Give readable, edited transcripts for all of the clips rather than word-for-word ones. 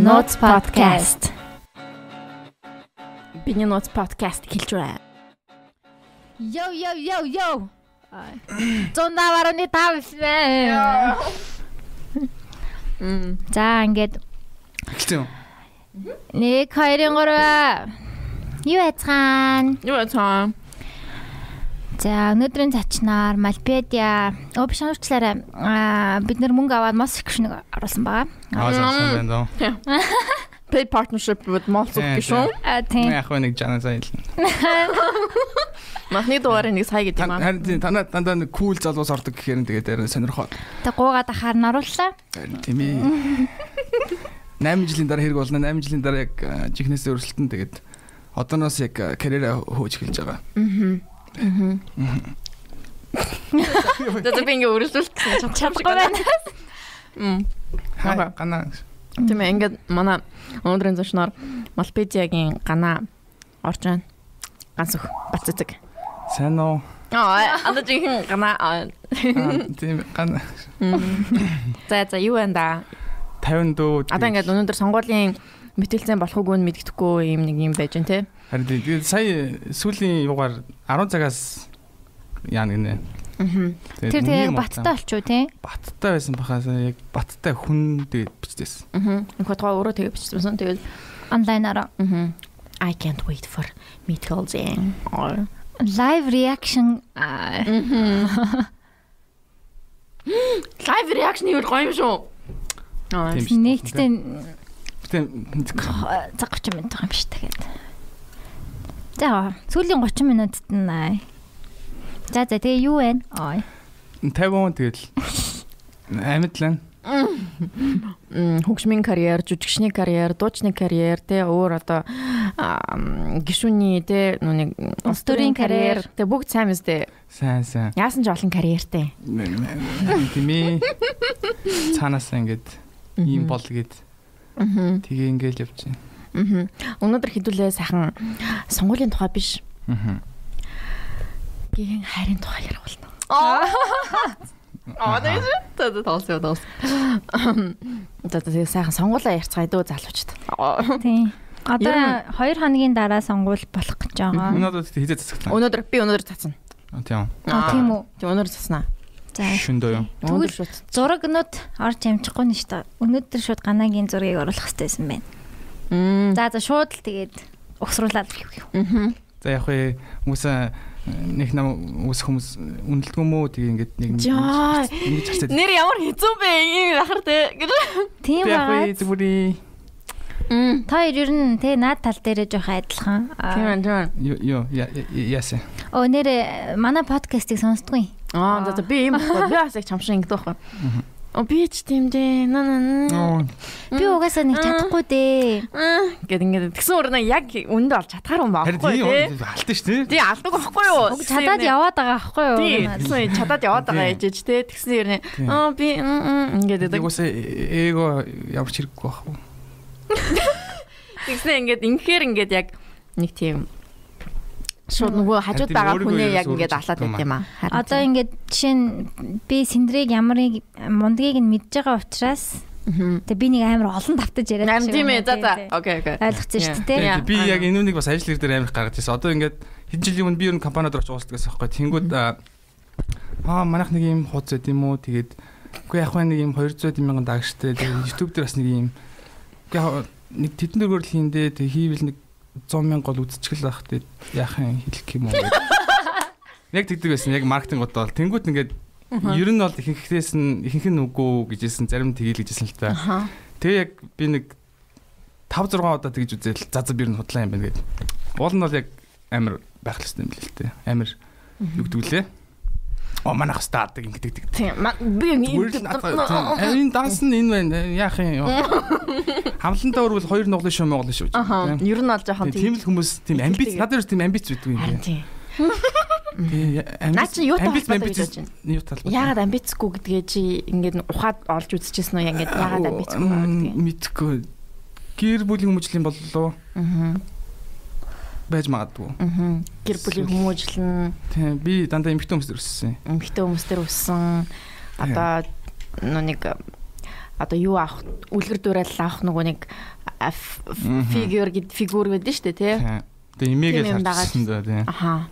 Notes podcast. Биний Notes podcast хэлж байна. Yo. 108.5 FM. За ингээд Эхэлсэн. 1 2 3 юу яцхан. За өнөөдрийн зочноор Малпедиа биш шануулчлаарай. Бид нэр мөнгө аваад мос гişнийг оруулсан байгаа. Сайн байна даа. Paid partnership with Malta гişүн. Тийм. Яг нэг жанаа сайн хэлнэ. Махны дугаарыг нэг сая гэдэг юм аа. Харин танаа дандаа нэг кул залуус ордог гэхээр тэгээд арай сонирхоод. Тэг гуугаад ахаар нь орууллаа. Тийм ээ. 8 жилийн дараа хэрэг болно. 8 жилийн дараа яг жихнээс өрсөлдөн тэгээд одооноос яг карьераа хөөж эхэлж байгаа. Тэгээд би ингээ өрсөлдөлт чадчихгүй байна. Ганаа. Тийм ээ ингээд манай өнөөдрийн зочноор Малпедиагийн ганаа орж байна. Ганц өх баццэг. Сайн уу? Анда жинхэнэ ганаа. Тийм ганаа. За юу байна да? 50 дөө. Одоо ингээд өнөөдөр сонгуулийн мэтгэлцэн болох үгүй нь мэддэхгүй юм нэг юм байж гэн те. Харин тэгээд сая сүүлийн юугаар 10 цагаас яа нэгнэ. Тэр тэгээ баттай болчихоо тий. Баттай байсан бахаа яг баттай хүн тэгээд бичдээс. Их хотгоо өөрөө тэгээ бичсэн. Тэгээд Онлайнаар. I can't wait for meetcalling. Live reaction. Live reaction юу гоё юм шүү. Нэгтээ Тэгээд цаг 30 минут байгаа юм биш тэгээд. За сүүлийн 30 минутад нь За тэгээ юу вэ? 50 тэгэл амьдлаа. Хөгжмийн карьер, жүжигчний карьер, дуучны карьер, тэ өөр одоо гишүүний тэ нүг улс төрийн карьер, тэ бүгд сайн мэс тэ. Сайн. Яасан ч олон карьертэй. Тийм ээ. Цаанаас ингээд ийм бол гээд. Тэгээ ингээд явж байна. Өнөөдөр хэдүүлээ сайхан сонгуулийн тухай биш. Гин хайрын тухай ярих болно. Нээш. Тоолсон. Тэгээ сайхан сонгуулаа ярьцгаая дөө залуучд. Тийм. Одоо 2 хоногийн дараа сонгуул болох гэж байгаа. Өнөөдөр хизээ цацгдлаа. Өнөөдөр цацна. Тийм. Тийм үү. Өнөөдөр цацнаа. За. Шөндөө юм. Өнөөдөр шууд Зурагнууд орж амжихгүй нь шүү дээ. Өнөөдөр шууд ганагийн зургийг оруулах хэрэгтэйсэн байна. За шууд л тэгээд өгсруулаад. За яг хөө хүмүүсээ нэг нам үс хүмүүс үнэлдэг юм уу тэгээ ингээд нэг харцаад. Нэр ямар хэцүү бэ ийм ахар тэ. Тийм байгаа. Та ер нь тэ наад тал дээрээ жоох адилхан. Тийм. Йоо яасан. Нэр манай подкастыг сонсдгүй. За би ийм би бас их чамшиг ингэдэг байхгүй. Би ч тийм дээ. Би угаасаа нэг чадахгүй дээ. Гэт ингээд тэгсэн өрнө яг үндэ олж чадхаар юм байхгүй тий. Алдсан шүү дээ. Тий алдаг байхгүй юу? Чадаад яваад байгаа байхгүй юу? Тий. Тэгсэн чадаад яваад байгаа ээжэж тий. Тэгсэн өрнө би ингээд гэдэг. Угаасаа эго явж хэрэггүй байхгүй. Тэгсэн ингээд инхээр ингээд яг нэг тийм шууд нөгөө хажууд байгаа хүнээ яг ингээд алаад байт юм аа. Одоо ингээд жишээ нь би Синдрийг ямарыг мундгийг нь мэдж байгаа учраас тэгээ би нэг амар олон давтаж яриад байна. Тийм ээ. За. Окей. Ойлгоцсон шүү дээ. Би яг энэ үнийг бас ажил дээр амар гаргаж ирсэн. Одоо ингээд хэдэн жилийн өмнө би ер нь компаниуд орж уулздаг гэсэн байхгүй. Тэнгүүд манайх нэг юм хуудас байт юм уу. Тэгээд үгүй яг нэг юм 200 мянган дагштай. Тэгээд YouTube дээр бас нэг юм нэг тэдэн дөрөөр л хийндээ тэг хийвэл нэг 100 мянга гол үзчихэл байх тэгээд яахын хэлэх юм уу. Яг тэгдэг байсан. Яг маркетинг бодвол тэнгууд ингээд ер нь бол ихэнх нь үгүй гэжсэн зарим тэгээл гэжсэн л та. Тэгээ яг би нэг 5 6 удаа тэгж үзэл зазав ер нь худлаа юм байна гэдэг. Уул нь бол яг амар байх л юм л л тээ. Амар юу гэдгүүлээ. Манайх стаадаг ингэдэг. Тийм. Би энэ данс нь энэ байна. Яах юм. Хамлантаа өрвөл 2 нуглын шүү Монгол шүү. Ер нь бол жоохон тийм л хүмүүс тийм амбиц надад тийм амбиц байдгүй юм. Тийм. Наа чи юу талбай гэж байна? Юу талбай? Яагаад амбицгүй гэдгээ чи ингээд ухаад олж үзчихсэн үү? Ингээд яагаад амбицгүй гэдэг. Мэдхгүй. Гэр бүлийн хүмүүжлийн боллоо. Байж магадгүй. Гэр бүлийн хүмүүжлэн. Тийм би дандаа эмэгтэй хүмүүс өссөн. Эмэгтэй хүмүүс төр өссөн. Одоо нэг одоо юу авах үлгэр дуурайл авах нөгөө нэг фигюр гэдэг шүү дээ тий. Тэгээ имэйл харчихсан даа тий. Аха.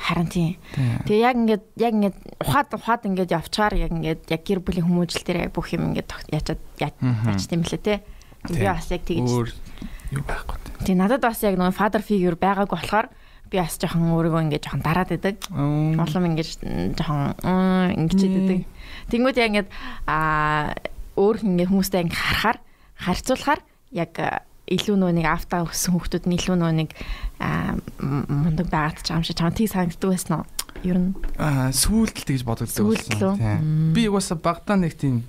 Харин тий. Тэгээ яг ингээд ухаад ингээд явчаар яг гэр бүлийн хүмүүжил дээр яг бүх юм ингээд яачаад тийм лээ тий. Би бас яг тэгэж юу байхгүй. Тий надад бас яг нэг father figure байгаагүй болохоор би бас жоохон өөрийгөө ингээд жоохон дараад идэг. Улам ингээд жоохон ингэчээд идэг. Тэнгүүд яг ингээд өөр ингээд хүмүүстэй ингээд харьцуулахаар яг илүү нэг автаа өссөн хүүхдүүд нь илүү нэг мундаг байгаад ч юм шиг чам тийг санагддаг байсан уу? Ер нь сүүлдэл тэгж бодогддог байсан. Би угаасаа багтаа нэг тийм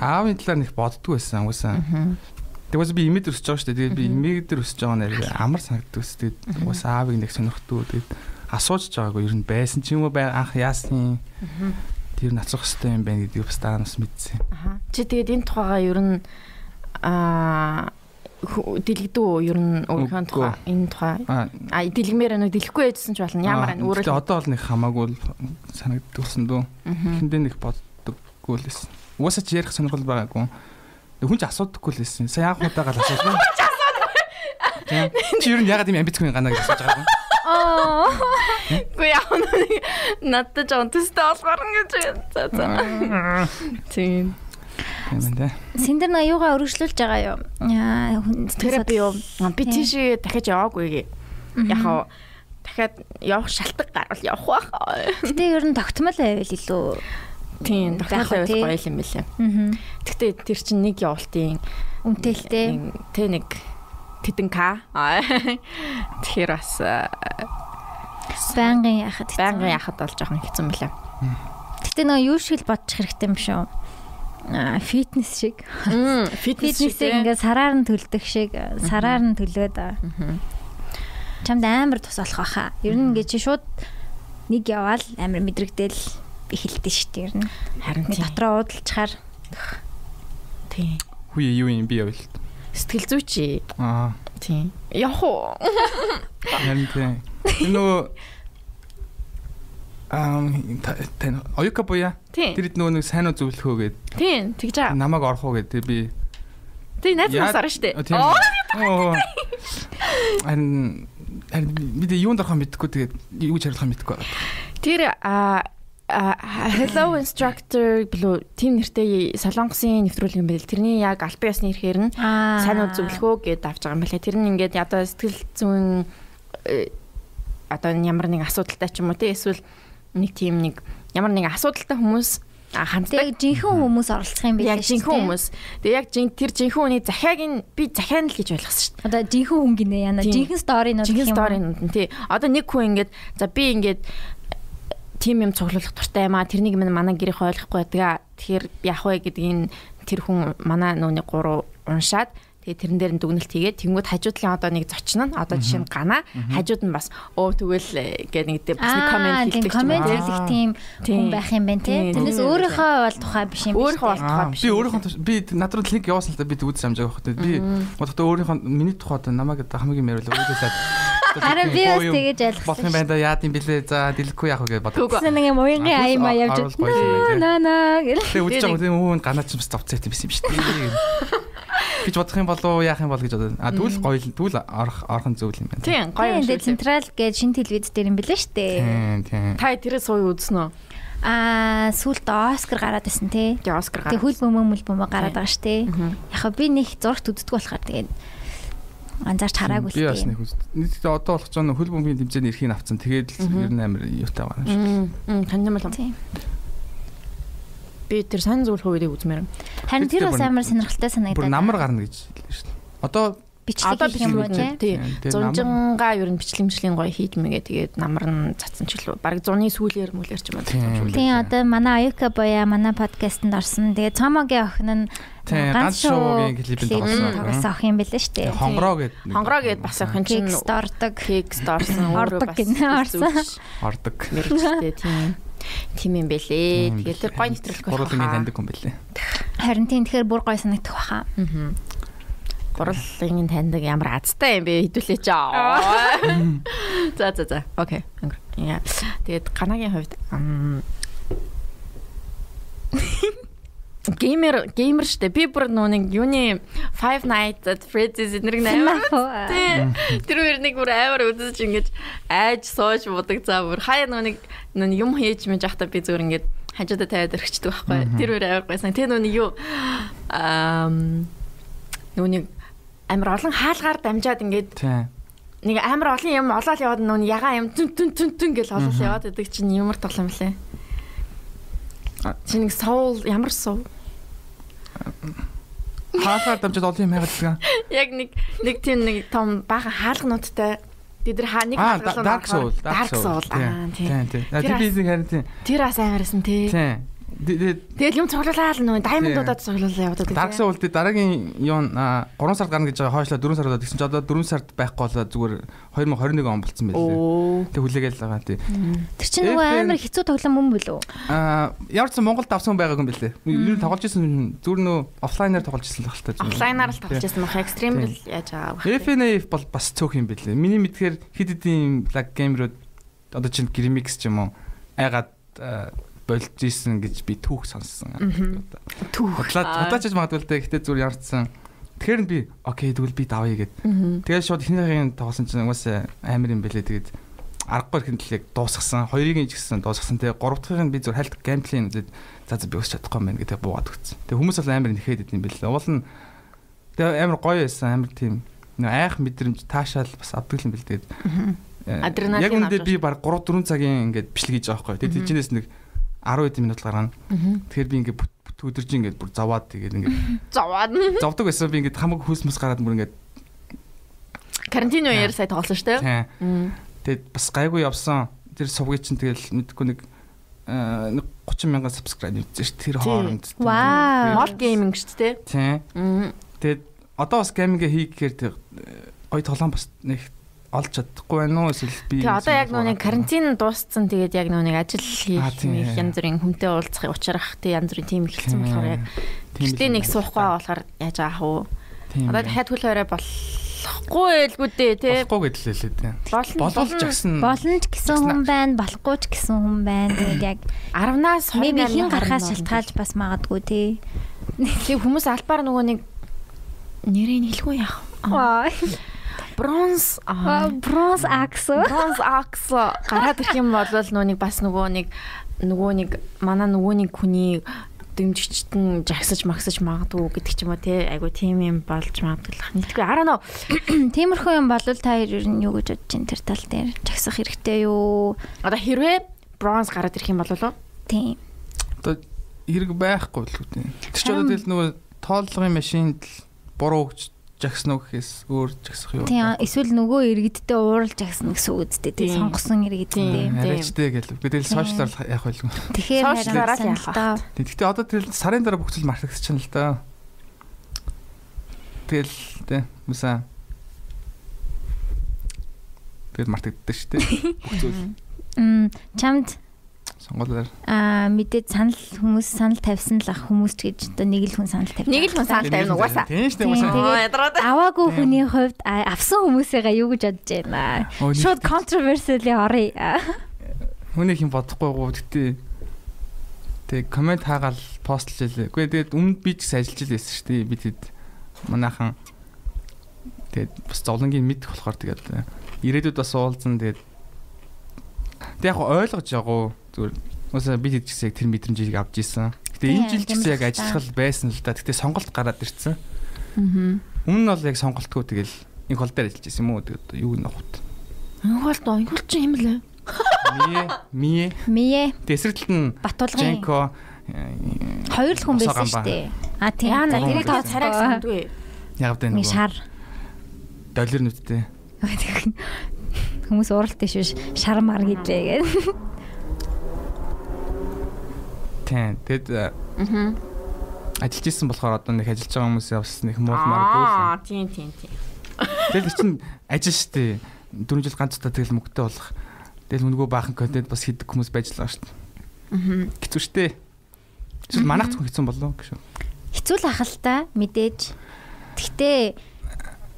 аавын талаар нэг боддгоо байсан угаасаа. Тэгээс би имэд өсөж байгаа шүү дээ. Тэгээд би имэдэр өсөж байгаа нэр амар санагддаг ус. Тэгээд угаасаа аавыг нэг сонирхтуу. Тэгээд асууж байгаагүй ер нь байсан ч юм уу анх яасны тэр нацах хэвээр юм байна гэдгийг бас таанаас мэдсэн. Чи тэгээд энэ тухайгаа ер нь дэлгдүү ер нь өөрийнхөө тухай энэ тухай дэлгмээр нэг дэлгэхгүй яжсэн ч болно ямар өөр л одоо бол нэг хамаагүй санагддагсан дөө. Эхэндээ нэг боддоггүй л байсан. Угаасаа ч ярих сонирхол байгаагүй. Хүн ч асуудаггүй л байсан. Сая анх удаагаа л асуусан. Чи ер нь ягаад юм амбицгүй ганаа гэж асууж байгаа юм? Гүй яа надад жоон төстэй олгоор ингэж за. Тийм. Синдер на юугаа өргөжлүүлж байгаа юу? Терапи юу? Би тийш дахиад яваагүй. Яг дахиад явах шалтгаан гарвал явах байх. Гэтэ ер нь тогтмол байвал илүү тийм тогтмол байвал гоё юм билээ. Гэтэ тэр чинь нэг явуултын үнэтэй тэ нэг тедэн к. Тэгэхээр бас байнгын яхад бол жоохон хэцүү мөлий. Гэтэ нөө юу шиг бодчих хэрэгтэй юм шүү. Фитнес шиг. Фитнесийг ингээд сараар нь төлдөг шиг сараар нь төлөөд. Чамд амар тус болох байхаа. Ер нь ингээд чи шууд нэг яваал амар мэдрэгдэл эхэлдэж штэ ер нь. Харин дотроо уудалчаар. Тийм. Хүй юу юм би явал. Сэтгэл зүйч. Тийм. Явах уу? Харин тийм. Нөө тэн оюка боя. Тэр нөгөө нэг сайн уу зөвлөхөө гээд. Тийм, тэгж аа. Намайг орох уу гээд би. Тийм, найз нас арна штэ. Би юунд орохоо мэдэхгүй тэгээд юу ч хариулахаа мэдэхгүй байна. Тэр hello instructor билүү тийм нэртэй солонгосын нэвтрүүлэг юм байл. Тэрний яг албан ёсны эрхээр нь сайн уу зөвлөхөө гээд авч байгаа юм байна. Тэр нь ингээд одоо сэтгэл зүйн одоо ямар нэг асуудалтай ч юм уу те эсвэл нэг тийм нэг ямар нэг асуудалтай хүмүүс ханддаг жинхэнэ хүмүүс оролцох юм биш яг жинхэнэ хүмүүс. Тэгээ яг тэр жинхэнэ хүний захиаг нь би захиа нь л гэж ойлгосон шүү дээ. Одоо жинхэнэ хүн гинэ яна жинхэнэ сторинууд гэх юм. Жинхэнэ сторинууд нь тий. Одоо нэг хүн ингээд за би ингээд тим юм цуглуулах дуртай юм а тэрнийг манай гэрийнх ойлгохгүй байдаг. Тэгэхээр яах вэ гэдгийг тэр хүн манай нөөний 3 уншаад тэгээ тэрэн дээр нь дүгнэлт хийгээд тэнгууд хажуудлын одоо нэг зочин нь одоо жишээ нь гана хажууд нь бас тэгэл гэдэг нэг бас нэг комент хийдэг тийм хүн байх юм байна тий. Тэрнээс өөрийнхөө бол тухай биш юм биш. Өөрийнхөө бол тухай биш. Би өөрийнхөө би надруу линк явуулсан л да би үзэж амжааг байхгүй. Би бодохдоо өөрийнхөө миний тухай одоо намайг хамгийн мэрэл өгөөсөө харин би бас тэгэж ойлгосон. Болох юм байна да яад юм бэлээ за дэлгэхгүй яах вэ гэж бодсон. Тэгсэн нэг юм уянгийн аяма явж наа гэх. Тэгээ үзэж байгаа тийм өвөн ганаач юм бас товцоо юм биш шүү дээ. Гэж бодох юм болов яах юм бол гэж бодод. Тэгвэл гоё тэгвэл орхон зөвл юм байна. Тийм гоё юм. Тэгээд централ гэж шинэ телевиз дээр юм билээ шүү дээ. Тийм. Та тэрээ сууя үзнэ үү? Сүүлд Оскар гараад байсан тий. Тэгээ Оскар гараад. Тэг хөл бөмбөмбө гараад байгаа шүү дээ. Яг би нэг зургт үздэг болохоор тэгээд анзаарч хараагүй л дээ. Би бас нэг үз. Нийтдээ одоо болох ч хөл бөмбөгийн тэмцээний эрхийг авцсан. Тэгээд л ер нь амар юутай байгаа юм шиг. Тань юм байна. Би тэр сайн зөвлөх үедээ үзмээр. Харин тэр бас амар сонирхолтой санагдаад. Бүр намар гарна гэж хэлсэн шүү дээ. Одоо бичлэг юм уу тий. Зунжингаа ер нь бичлэмжлийн гоё хийж мэгээ тэгээд намар нь цацсан ч л баг зуны сүүлээр мүлэр ч юм уу. Тий одоо манай Аюка боя манай подкастэнд орсон. Тэгээд Цомогийн охин нь ганц шоугийн клипэнд тоглосон охин юм билээ шүү дээ. Хонгороо гээд бас охин чинь кек сторсон өөрөө бас ордог. Мэрэгчтэй тийм юм бэлээ. Тэгээд тэр гоё нэвтрүүлэх болох. Гурван таньдаг хүн бэлээ. Харин тийм тэгэхээр бүр гоё санагдах баха. Гурван таньдаг ямар азтай юм бэ хэдүүлээч аа. За. Окей. Тэгээд ганагийн хувьд геймер штэ. Би бүр нэг юуны Five Nights at Freddy's эднэрийг амар. Тэр үрнийг бүр амар үзэж ингэж айж сууж будаг заа бүр хаяа нэг юм хийж мэж ахта би зүгээр ингэж хажуудаа тавиад өргөчдөг байхгүй. Тэр үр амар гайсан. Тэр нүг юу нүг амар олон хаалгаар дамжаад ингэж нэг амар олон юм олоод яваад нүг ягаан юм түн гэж олоод яваад байдаг чинь ямар тоглоом лээ. Чи нэг соул ямар соул хаалгаар дамжаад олон юм хайгадаг. Яг нэг тийм нэг том баахан хаалгануудтай бид нэг хаалгалуу Dark Soul. Тийм. Тэр би харин тийм. Тэр бас амарсан тий. Тийм. Тэгэл юм цуглуулаад нөө даймондуудад цуглуулаад яваад байдаг. Dark Soul дараагийн юу 3 сард гарна гэж байгаа хойшлоо 4 сард гэсэн чи одоо 4 сард байхгүй болоо зүгээр 2021 он болцсон байлээ. Тэг хүлээгээл байгаа тий. Тэр чинь нөгөө амар хэцүү тоглоом юм болов уу? Ямар ч Монголд авсан байгаагүй юм бэлээ. Юу тоглож исэн зүгээр нөө офлайнаар тоглож исэн л хэлтэй. Офлайнаар л тоглож исэн мөн экстрим л яаж байгаа вэ? FNF бол бас цөөх юм бэлээ. Миний мэдхээр хэд хэдийн lag геймерүүд одоо чинь Grimix ч юм уу айгаад болж исэн гэж би түүх сонссон. Түүх. Удаачж магадгүй л дээ. Гэтэ зүгээр ярцсан. Тэгэхээр би окей тэгвэл би давъя гэд. Тэгээд шууд эхнийхэн тоглосон чинь угаасаа амар юм бэлээ. Тэгээд аргагүй ихэнд л яг дуусгасан. Хоёрыг ч гэсэн дуусгасан. Тэгээд гурав дахьыг би зүгээр хальт геймплей үзээд за би өсч чадахгүй юм байна гэдэг буугаад өгсөн. Тэгээд хүмүүс бол амар нэхэд идэв юм бэлээ. Уул нь тэгээд амар гоё байсан. Амар тийм айх мэдрэмж таашаал бас авдаг юм бэлээ. Адреналин. Яг үндэ би баг 3-4 цагийн ингээд бичлэг хийж байгаа байхгүй. Тэгээд тийчнээс нэг 10 минут гаргана. Тэгэхээр би ингээд өдөржин ингээд бүр заваад тэгээд ингээд завдаг байсан. Би ингээд хамаг хүйс мэс гараад бүр ингээд карантин үеэр сая тоглосон шүү дээ. Тэгээд бас гайгүй явсан. Тэр сувгийн чинь тэгэл мэдгүй нэг 30,000 subscribe хийсэн шүү. Тэр хооронд. Мол гейминг шүү дээ. Тийм. Тэгээд одоо бас гейминг хийхээр гоё тоглоом бас нэг олж чадахгүй байна уу эсвэл би тэгээ одоо яг нэг карантин дууссан тэгээд яг нэг ажил хийх янз бүрийн хүнтэй уулзахыг учрах тий янз бүрийн тим эхэлсэн болохоор яг гэхдээ нэг суухгүй болохоор яаж аах вэ одоо дахиад хөл хорой болохгүй байлгүй дээ тий болохгүй гэдэлээ л дээ боловч гэсэн болно ч гэсэн хүн байна болохгүй ч гэсэн хүн байна тэгээд яг 10-аас 20 хин гарахаас шалтгаалж бас магадгүй тий тэг хүмүүс албаар нөгөө нэг нэрээ хэлгүй яах Bronze Axe гараад ирэх юм бол нүг бас нөгөө нэг манай нөгөө нэг хүний дэмжигчтэн жагсаж магадгүй гэдэг ч юм уу те айгу тийм юм болж магадгүй л нийтгүй араа нөө тиймэрхүү юм болвол та хоёр ер нь юу гэж бодож чинь тэр тал дээр жагсах хэрэгтэй юу одоо хэрвээ bronze гараад ирэх юм бол тийм одоо хэрэг байхгүй л үү тэр ч одоо тэгэл нөгөө тооллогын машинд буруу өгч жагсан уу гэхээс өөр жагсах юу? Тийм эсвэл нөгөө иргэдтэй ууралж жагсан гэсэн үг үстэй. Тийм сонгосон иргэдтэй. Арайчтэй гэл. Тэгэл сошиалар яах байлгүй. Тэгэхээр сошиалараа яах вэ? Тэгэхдээ одоо тэгэл сарын дараа бүх зүйл маркетинг л да. Тэгэл тэ муса. Тэгэл маркетинг шүү дээ. Бүх зүйл. Чамд сонголоор мэдээд хүмүүс санал тавьсан л ах хүмүүс ч гэж одоо нэг л хүн санал тавьсан. Нэг л хүн санал тавина угаасаа. Тийм шүү дээ. Аваагүй хүний хувьд авсан хүмүүсээгаа юу гэж бодож байна? Шууд controversial орё. Хүний юм бодохгүй гоо гэтээ. Тэг комент хаагаал постлж илээ. Үгүй тэгээд өмнөд би ч гэсэн ажиллаж байсан шүү дээ. Би тэгэд манайхан тэгээд бас зовлонгийн мэдэх болохоор тэгээд ирээдүйд бас уулзсан тэгээд тэг яг ойлгож байгаа зүгээр уусаа бид хэд ч гэсэн яг тэр мэдрэмжийг авч ийсэн. Гэтэ энэ жил ч гэсэн яг ажиллах байсан л да. Гэтэ сонголт гараад ирсэн. Өмнө нь бол яг сонголтгүй тэгэл энэ хол дээр ажиллаж байсан юм уу тэгээд юу нөх хут. Энэ хол чи юм лээ. Мие. Тэсрэлт нь Батулгын Женко хоёр л хүн байсан шүү дээ. Тийм. За тэрийг тоо царайг сандгүй. Яг гэдэг нэг шар. Доллар нүдтэй. Хүмүүс уралтай шүү шар мар гэлээ гэдэг. Тийм. Тэгэд ажиллаж исэн болохоор одоо нэг ажиллаж байгаа хүмүүс бас нэг муулмааргүй. Тийм. Тэгэл чинь ажил штэ 4 жил ганц удаа тэгэл мөнгөтэй болох. Тэгэл нөгөө баахан контент бас хийдэг хүмүүс байж л байгаа штэ. Хэцүү штэ. Эсвэл манайх зөвхөн хэцүү болов гэж. Хэцүү л ахал та мэдээж. Гэхдээ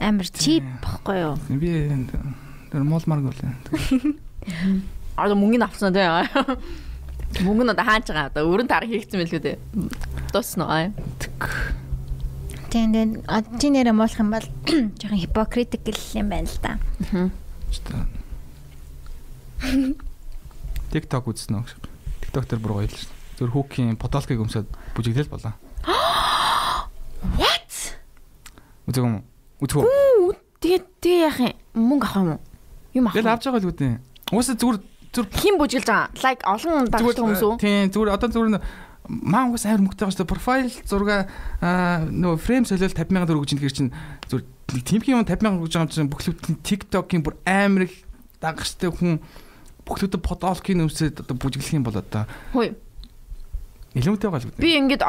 амар чип бохгүй юу? Би тэр муулмааргүй л. Аа мөнгөний авсан тий. Мөнгө нь одоо хааж байгаа. Одоо өрөнд арга хийгдсэн мэл үү дээ. Дуснаа. Тэгээд чи нэрээ муулах юм бол жоохон hypocritical юм байна л да. TikTok үзсэн үү? TikTok дээр бүр гоё л шүү. Зөв хүүхийн потолкыг өмсөд бүжиглэл болоо. What? Үзэх үү? Тэгээд яах юм? Мөнгө авах юм уу? Юм авах. Тэгэл авч байгаа л үүдээ. Уусаа зүгээр хин бүжиглж байгаа. Like олон дагуулсан хүмүүс үү? Тийм зүгээр одоо зүгээр маань уус амар мөнгөтэй байгаа шүү. Профайл зураг нөө фрейм солиол 50,000 төгрөг гэж нэр чинь зүгээр тимхийн юм 50,000 гэж байгаа чинь бүхлүүд TikTok-ийн бүр амар их дагагчтай хүн бүхлүүд потолкийг өмсөд одоо бүжиглэх юм бол одоо хөөе. Илүүтэй байгаа л үүдээ. Би ингээд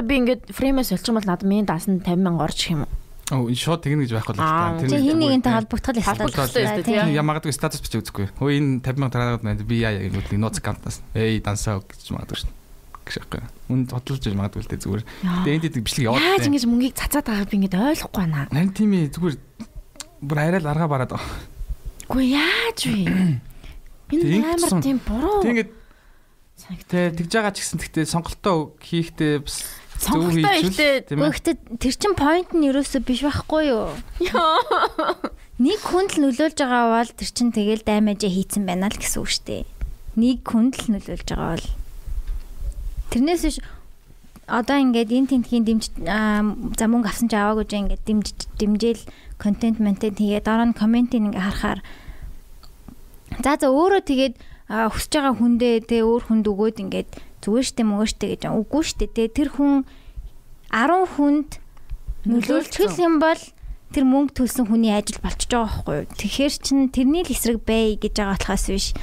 би ингээд фреймээ соличих юм бол надад миний даасан 50,000 орчих юм уу? Шууд тэгнэ гэж байхгүй л байна. Тэр хин нэгэнтэй холбогдох юм. Тийм ямагадгүй статус бичиж үзэхгүй. Хөө энэ 50,000 тараад байна. Би яа гэдэг нууц аккаунтаас. Дансаа гэж магадгүй шүү. Гэшэхгүй. Үнд бодлож магадгүй л дээ зүгээр. Тэгээд энд бичлэг яваад. Яаж ингэж мөнгийг цацаад байгааг би ингээд ойлгохгүй байна. Харин тийм ээ зүгээр бүр арай л арга бараад байгаа. Үгүй яаж вэ? Энэ амар тийм буруу. Тэгээд тэгж байгаа ч гэсэн тэгтээ сонголтоо хийхдээ бас сонголтоо ихтэй. Гэхдээ тэр чин point нь ерөөсөө биш байхгүй юу? Нэг хүнд л нөлөөлж байгаа бол тэр чин тэгэл даймажаа хийцэн байна л гэсэн үг шүү дээ. Нэг хүнд л нөлөөлж байгаа бол тэрнээс биш одоо ингээд энэ тентхийн дэмж за мөнгө авсан ч аваагүй ч ингээд дэмжээл контент хийгээд дараа нь комментиг ингээ харахаар за өөрөө тэгээд хүсэж байгаа хүндээ тэгээ өөр хүнд өгөөд ингээд зүгээр штэ мөнгөштэй гэж үгүй штэ тэгээ тэр хүн 10 хүнд нөлөөлчих юм бол тэр мөнгө төлсөн хүний ажил болчихж байгаа байхгүй юу. Тэгэхээр чин тэрний л эсрэг бай гэж байгаа болохоос биш.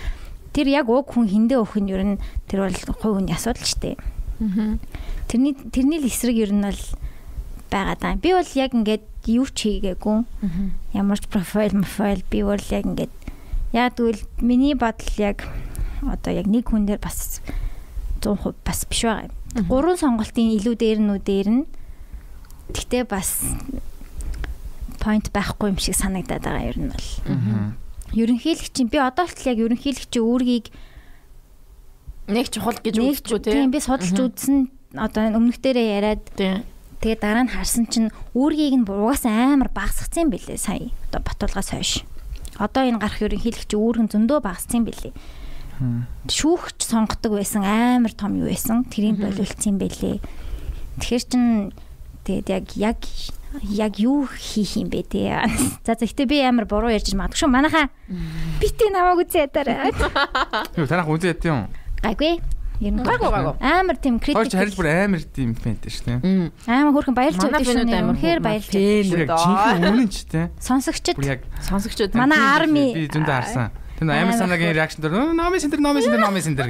Тэр яг уг хүн хиндэ өгөх нь ер нь тэр бол хувь хүний асуудал штэ. Тэрний л эсрэг ер нь бол байгаа даа. Би бол яг ингээд юу ч хийгээгүй. Ямар ч профайл би бол яг ингээд яг тэгвэл миний бодол яг одоо яг нэг хүн дээр бас 100% бас биш байгаа. 3 сонголтын илүү дээрнүүдээр нь гэхдээ бас point байхгүй юм шиг санагдаад байгаа ер нь бол. Ерөнхийлөгч би одоо л яг ерөнхийлөгч өөргийг нэг чухал гэж үзчихв тийм би судалж үзсэн одоо өмнөх дээрээ яриад тэгээ дараа нь харсан чинь өөргийг нь угаасаа амар багасгацсан байлээ сая одоо Батулгаас хойш. Одоо энэ гарах ерөнхийлөгч өөргөн зөндөө багассан байлээ. Шүүхч сонгодог байсан амар том юу байсан. Тэрийг боловлцсон байлээ. Тэгэхээр чин тэгээд яг юу хийх юм бэ те. За гэхдээ би амар буруу ярьж магадгүй шүү. Манайхаа битээ намайг үзээ ядаарай. Юу танах үзээ ядсан юм? Гайгүй. Ер нь гайгүй. Амар тийм критик. Хойч харил бүр амар тийм фэнт шүү дээ. Амар хөөрхөн баярлж өгдөө шүү. Үнэхээр баярлж өгдөө. Чихэн үнэн ч те. Сонсогчд. Манай арми би зөндөө харсан. Тэр Amazon-гийн реакшн дээр номын сентер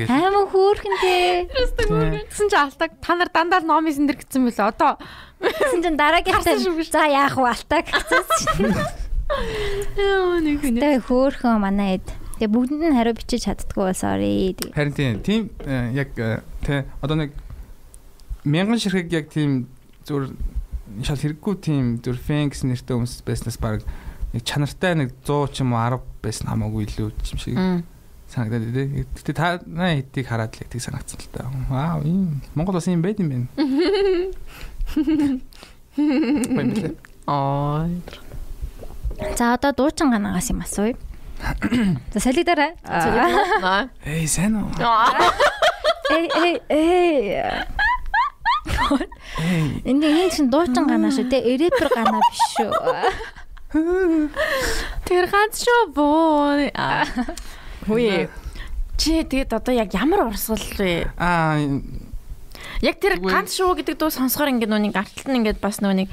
гэж. Амар хөөрхөн те. Тэгсэн чи алтаг та нар дандаа номын сентер гэсэн мөлөө одоо. Тэгсэн чин дараагийнхтай за яах вэ алтаг гэсэн. Яа нэг хүн. Тэ хөөрхөн манай эд. Тэгээ бүгдэнд нь хариу бичиж чаддггүй sorry. Харин тийм яг тэ одоо нэг 1000 ширхэг яг тийм зүр шал хэрэггүй тийм зүр фэнкс нэртэй хүмүүс байснаас баг нэг чанартай нэг 100 ч юм уу 10 байсан хамаагүй илүү юм шиг санагдаад дээ. Гэтэ та хэдийг хараад л тийг санагдсан л та. Вау ийм Монгол бас юм байд юм байна. За одоо дуучин ганагаас юм асууя. За солидорой. Эй сайн уу? Эй. Энэ чинь дуучин ганаа шүү те. Рэпер ганаа биш шүү. Тэр ганц шүү боо. Хөөе. Чи тэгээд одоо яг ямар урсгал вэ? Яг тэр ганц шүү гэдэг дуу сонсохоор ингээд нүг арталт нь ингээд бас нүг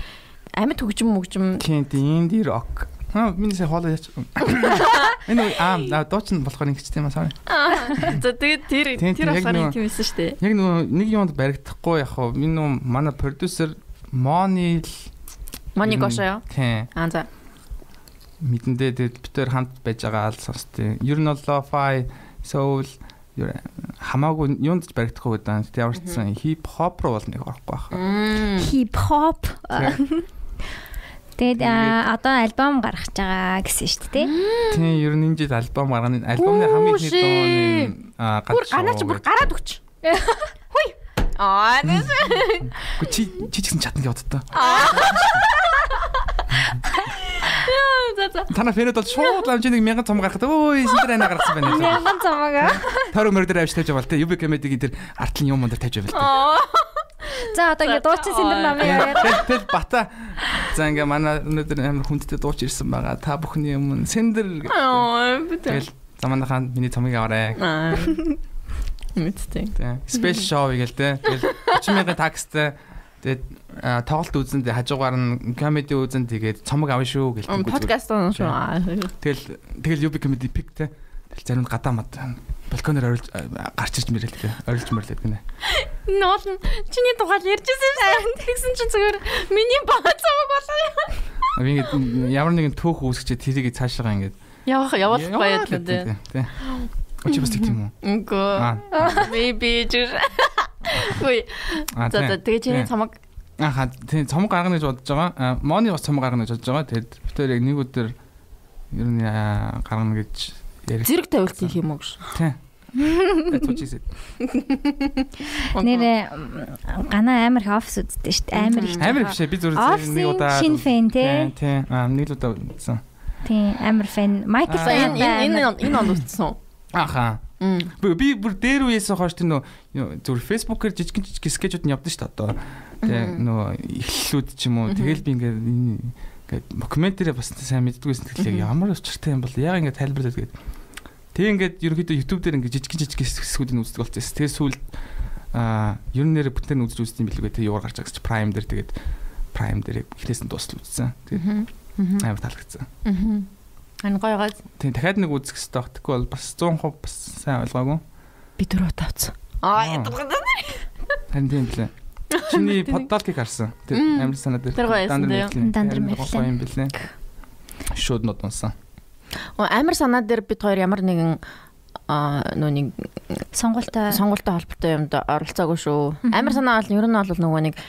амьд хөгжим. Тийм инди рок. Миний сая хоолой яач. Энэ дуучин болохоор ингэчтэй юм аа. За тэгээд тэр болохоор тийм байсан шүү дээ. Яг нэг юмд баригдахгүй яг хоо энэ манай продюсер Мони Гошоо. Тийм. За. Мэдэндээ тэгээд бид тээр хамт байж байгаа аль сонстой. Ер нь lo-fi, soul хамаагүй юунд ч баригдахгүй гэдэг. Тэгээд ямар ч сан хип хоп руу бол нэг орохгүй байна. Хип хоп. Тэгээд одоо альбом гаргаж байгаа гэсэн шүү дээ. Тийм, ер нь энэ жил альбом гаргана. Альбомны хамгийн ихний дууны гадаж ганаач бүр гараад өгч. Хүй. Нэс. Чи гэсэн чатанд явдтаа. Тана фэнэд бол шууд ламжиныг 1000 цом гаргахад өө сэнтэр анаа гаргасан байна. 1000 цомоо. Төр мөр дээр авч тавьж байгаа л те. UB comedy-гийн тэр артлын юм дээр тавьж байгаа л те. За одоо ингээ дуучин сэнтэр намын яваад. Тэл бата. За ингээ манай өнөөдөр амар хүндтэй дууч ирсэн байгаа. Та бүхний өмнө сэнтэр. Тэгэл заманахаа миний цомыг аваарай. Мэдтэй. Спешиал шоу гээл те. Тэгэл 30,000 такстай. Тэгээд тоглолт үзэнд хажуугаар нь comedy үзэн тэгээд цомог авна шүү гээл. Подкаст оноо шүү. Тэгэл UB comedy pick те. Тэгэл заримд гадаа мад балконоор гарч ирж мэрэл те. Орилж мэрлээд гинэ. Нол чиний тухай ярьжсэн шүү. Тэгсэн чинь зүгээр миний баа цомог болоо. Би ингээд ямар нэгэн төөх үүсгчээ тэрийг цаашаа ингээд явуулах баярлалаа те. Очи бас тийм үү? Үгүй. Maybe жир. Үгүй. За тэгээ чиний цомог тийм цомог гаргана гэж бодож байгаа. Моны бас цомог гаргана гэж бодож байгаа. Тэгээд битээр яг нэг өдөр ер нь гаргана гэж ярих. Зэрэг тавилт хийх юм уу гэж. Тийм. Тэцүүчээсээ. Нэрээ ганаа амар их офис үздэг шүү дээ. Амар их. Амар биш би зүгээр нэг удаа шинэ фэн тий. Тийм. Нэг л удаа үзсэн. Тийм амар фэн. Майкл энэ он үзсэн. Аха. Би бүр дээр үеэс хойш тийм нөө зүгээр фэйсбүүкээр жижиг скетчүүд нь явдсан шүү дээ одоо. Тэгээ нөө эхлэлүүд ч юм уу. Тэгэл би ингээд комментэрээ бас сайн мэддэггүйсэн тэгэхээр ямар учиртай юм бол яг ингээд тайлбарлаад тэгээд тэг ингээд ерөнхийдөө YouTube дээр ингээд жижиг хэсгүүдийг үздэг болчихсон. Тэгээ сүүлд ер нь нэр бүтээр нь үзэж үзсэн юм билүүгээ тэг яваар гарч байгаа ч Prime дээр тэгээд Prime дээр эхлээс нь дуустал үзсэн. Тэгээд амар таалагдсан. Ань гоёгоо. Тийм дахиад нэг үзэх хэрэгтэй баг. Тэгэхгүй бол бас 100% бас сайн ойлгоогүй. Би 4 удаа үзсэн. Яддаг. Тань тийм блэ. Чиний поддалкийг харсан. Тэр амар санаа дээр. Дандар мэрлээ юм блэ. Шууд нот унсан. Амар санаа дээр бид хоёр ямар нэгэн нөө нэг сонголттой холбоотой юмд оролцоогүй шүү. Амар санаа бол ер нь бол нөгөө нэг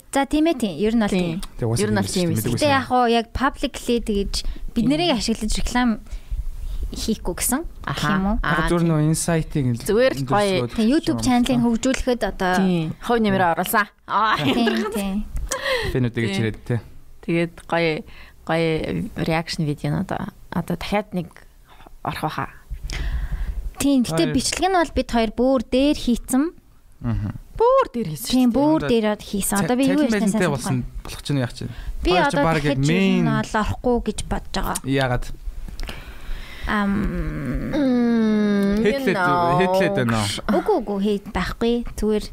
за тийм ээ тийм. Ер нь бол тийм. Ер нь бол тийм. Гэтэ яг хоо яг publicly тэгэж бид нэрийг ашиглаж реклам хийхгүй гэсэн юм уу? Яг зөв нөө инсайтыг зүгээр л гоё. Тийм YouTube channel-ыг хөгжүүлэхэд одоо хувь нэмрээ оруулсан. Тийм. Фэнүүдийг чирээд те. Тэгээд гоё reaction видеонууд одоо дахиад нэг орох байхаа. Тийм. Гэтэ бичлэг нь бол бид хоёр бүр дээр хийцэн. Бүр дээр хийсэн. Тийм бүр дээр хийсэн. Одоо би юу хийсэн сайн болсон болох ч яах чинь. Би одоо дахиж main орохгүй гэж бодож байгаа. Яагаад? Хэтлээд байна. Үгүй хэд байхгүй. Зүгээр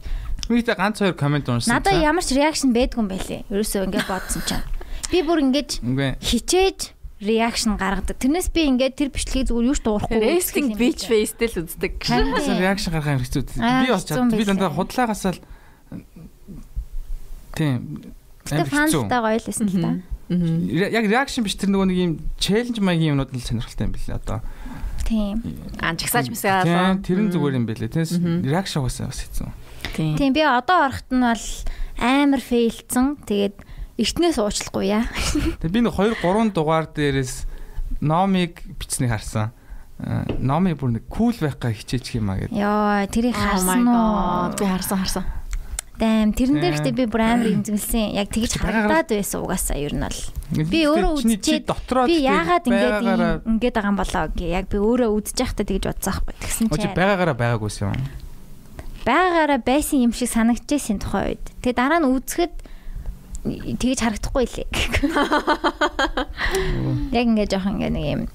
Үүнийхээ ганц хоёр комент уншсан. Надад ямар ч реакшн байдгүй юм байлээ. Ерөөсөө ингэж бодсон чинь. Би бүр ингэж хичээж реакшн гаргадаг. Тэрнээс би ингээд тэр бичлэгийг зүгээр юу ч дуурахгүй. Resting beach face-тэй л үздэг. Реакшн гаргах юм хэцүү. Би бас би дандаа худлаагаас л тийм фантай гоё л байсан л та. Яг реакшн биш тэр нөгөө нэг юм челленж маягийн юмнууд л сонирхолтой юм билээ одоо. Тийм. Анчгсааж бисаа. Тэр нь зүгээр юм билээ. Тэрс реакшн уусаа бас хэцүү. Тийм би одоо орохт нь бол амар фейлцэн. Тэгээд эртнээс уучлахгүй яа. Тэгээ би нэг 2-3 дугаар дээрээс номыг бичснийг харсан. Номыг бүр нэг кул байхгаа хичээчих юм аа гэдэг. Йоо, тэрийг харсан уу? Би харсан. Дэм тэрэн дээр ихтэй би бүр амар имзгэлсэн. Яг тэгж харагдаад байсан угаасаа ер нь бол. Би өөрөө үзчихэд би яагаад ингэж байгаа юм болоо гэ. Яг би өөрөө үзэж байхдаа тэгж бодсон байхгүй. Тэгсэн чинь байгаагаараа байгаагүйсэн юм. Байгаагаараа байсан юм шиг санагдчихсэн тухай үед. Тэгээ дараа нь үзэхэд тэгж харагдахгүй лээ. Яг ингэ жоохон ингэ нэг юм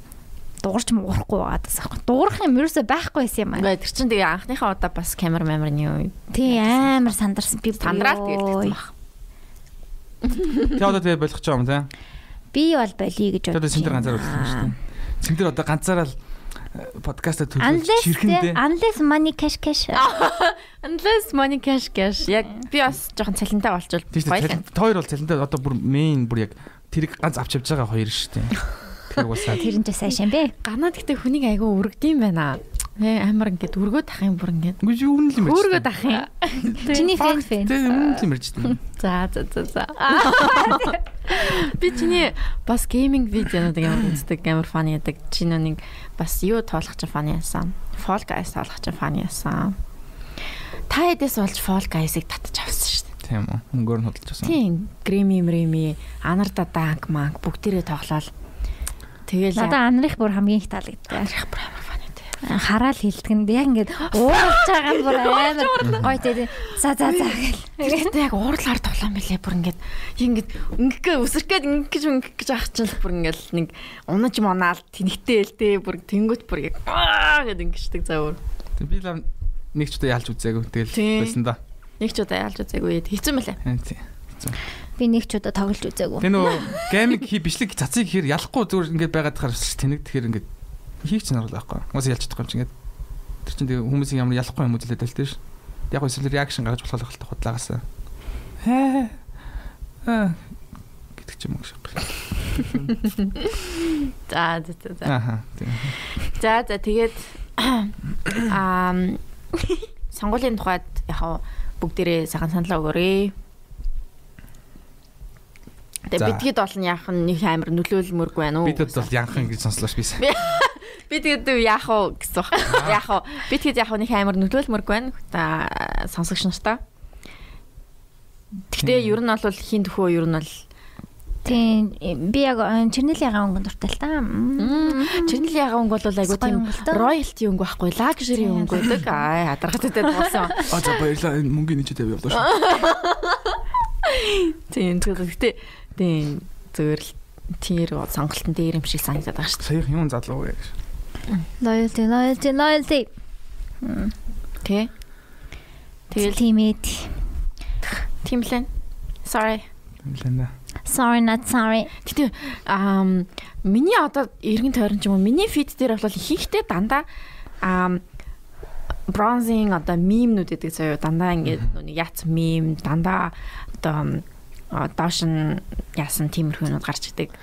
дуурч муурахгүй байгаадаас аахгүй. Дуурах юм ерөөсөй байхгүй байсан юм аа. Тэр чинь тэгээ анхныхаа удаа бас камерны юу. Тий амар сандарсан би сандраад тэгээд баг. Тэ одоо тэгээ болгож байгаа юм тий. Би бол болиё гэж бодсон. Одоо сэнтер ганцаар болсон шүү дээ. Сэнтер одоо ганцаараа л подкаст төлөвлөж ширхэндээ. Unless money cash. Unless money cash. Яг би бас жоохон цалинтай болчихвол баялаа. Хоёр бол цалинтай одоо бүр main бүр яг тэрийг ганц авч явж байгаа хоёр шүү дээ. Тэр уусаа. Тэр нь ч сайн шин бэ. Ганаад гэхдээ хүнийг айгүй өргөдөм байна. Амар ингээд өргөө тах юм бүр ингээд. Үгүй юу үнэн юм бэ? Өргөө тах юм. Чиний фэн. Үнэн юм ярьж байна. За. Би чиний бас гейминг видеонуудыг амар үздэг, амар фаны ядаг. Чиний нэг бас юу тоолох ч фаны яасан. Fall Guys тоолох ч фаны яасан. Та эдээс болж Fall Guys-ыг татаж авсан шүү дээ. Тийм үү. Өнгөөр нь худалж авсан. Тийм. Грэми, Анарда данк манг бүгдээрээ тоглоал. Тэгэл надаа анрих бүр хамгийн их таалагддаг. анрих бүр амар фаны тий. Хараал хилдэг нь яг ингээд ууралж байгаа нь бүр амар гоё тий. За гэл. Тэгэхдээ яг уурлаар тоглоом билээ бүр ингээд ингээд үсэрхгээд гэж ах чинь бүр ингээд нэг унаж монаал тэнхтэйл тий бүр тэнгүүт бүр яг гэд ингэждэг заа бүр. Тэг би л нэг ч удаа ялж үзээгүй тэгэл байсан да. Нэг ч удаа ялж үзээгүй хэцүү мөлий. Тийм. Би нэг ч удаа тоглож үзээгүй. Тэ нөө гейминг бичлэг цацыг хийхээр ялахгүй зүгээр ингээд байгаад тахаар тэнэг тэгэхээр ингээд хийх ч наргал байхгүй. Уус ялж чадахгүй юм чи ингээд тэр чинь тэгээ хүмүүсийн ямар ялахгүй юм үзлээд байлтай ш. Яг эсвэл реакшн гаргаж болох л худлагаасаа. Гэдэг ч юм уу шиг. За. Аха. За тэгээд сонгуулийн тухайд яг бүгдээрээ сахан саналаа өгөөрэй. Тэгээ бидгээд бол яах нь нэг амар нөлөөлмөргүй байна уу? Бидэд бол янхан гэж сонслоош бис. Би тэгээд яах вэ гэсэн баг. Яах вэ? Би тэгээд яах нэг амар нөлөөлмөргүй байна. Сонсогч нартаа. Гэхдээ ер нь бол хин төхөө ер нь бол тийм би яг Чернэлийн ягаан өнгө дуртай л та. Чернэлийн ягаан өнгө бол айгуу тийм royalty өнгө байхгүй, luxury өнгө гэдэг. Адаргатай болсон. За баярлалаа мөнгөний нэчтэй явуулаа шүү. Тийм гэхдээ тийм зөвөр тэр сонголтын дээр юм шиг санагдаад байгаа шүү. Саяхан юм залуу гэж. Loyalty. Тэгэл тийм лэн. Sorry. Not sorry. Тэгтээ миний одоо эргэн тойрон ч юм уу миний фид дээр бол ихэнхдээ дандаа bronzing одоо мемнүүд гэдэг заяа дандаа ингээд нүг яц мем дандаа одоо доошн яасан тиймэрхүүнүүд гарч идэг.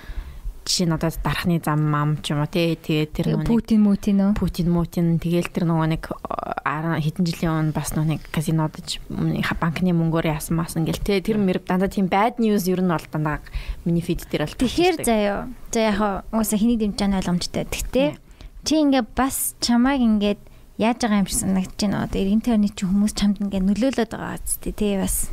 Жишээ нь одоо дарахны зам мам ч юм уу тэгээ тэр нэг Путин тэгээл тэр нөгөө нэг хэдэн жилийн өмнө бас нэг казинодж банкны мөнгөөр яасан маасан гэл тэр мэр дандаа тийм bad news ер нь бол дандаа миний фид дээр бол тэгэхээр заяа. За яг уусаа хэнийг дэмж байгаа ойлгомжтой. Гэхдээ чи ингээд бас чамайг ингээд яаж байгаа юм шиг санагдаж байна. Одоо эргэн тойрны чи хүмүүс чамд ингээд нөлөөлөд байгаа зү тий бас.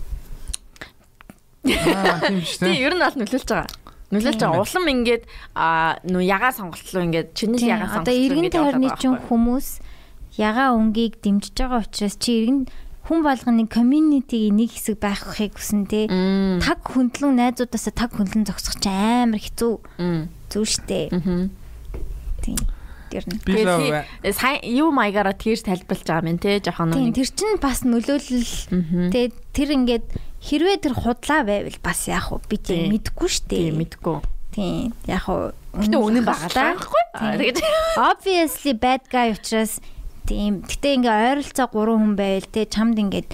Тийм шүү дээ. Тий ер нь бол нөлөөлж байгаа. Улам ингээд ягаа сонголтлоо ингээд чиний ягаа сонголтлоо. Одоо эргэн тойрны чинь хүмүүс ягаа өнгийг дэмжиж байгаа учраас чи эргэн хүн болгоны community-ийн нэг хэсэг байхыг хүсэн тий. Таг хөндлөн найзуудаасаа таг хөндлөн зогсох чи амар хэцүү. Зүг штэ. Тий. Би юу маягаар тэр тайлбарлаж байгаа юм те жоохон нэг. Тэр чинь бас нөлөөлөл те тэр ингээд хэрвээ тэр худлаа байвал бас яах вэ? Би тийм мэдэхгүй штэ. Тийм мэдэхгүй. Тийм яах вэ? Гэтэ үнэн байгаа байхгүй. Тэгээд obviously bad guy учраас тийм. Гэтэ ингээ ойролцоо 3 хүн байвал те чамд ингээл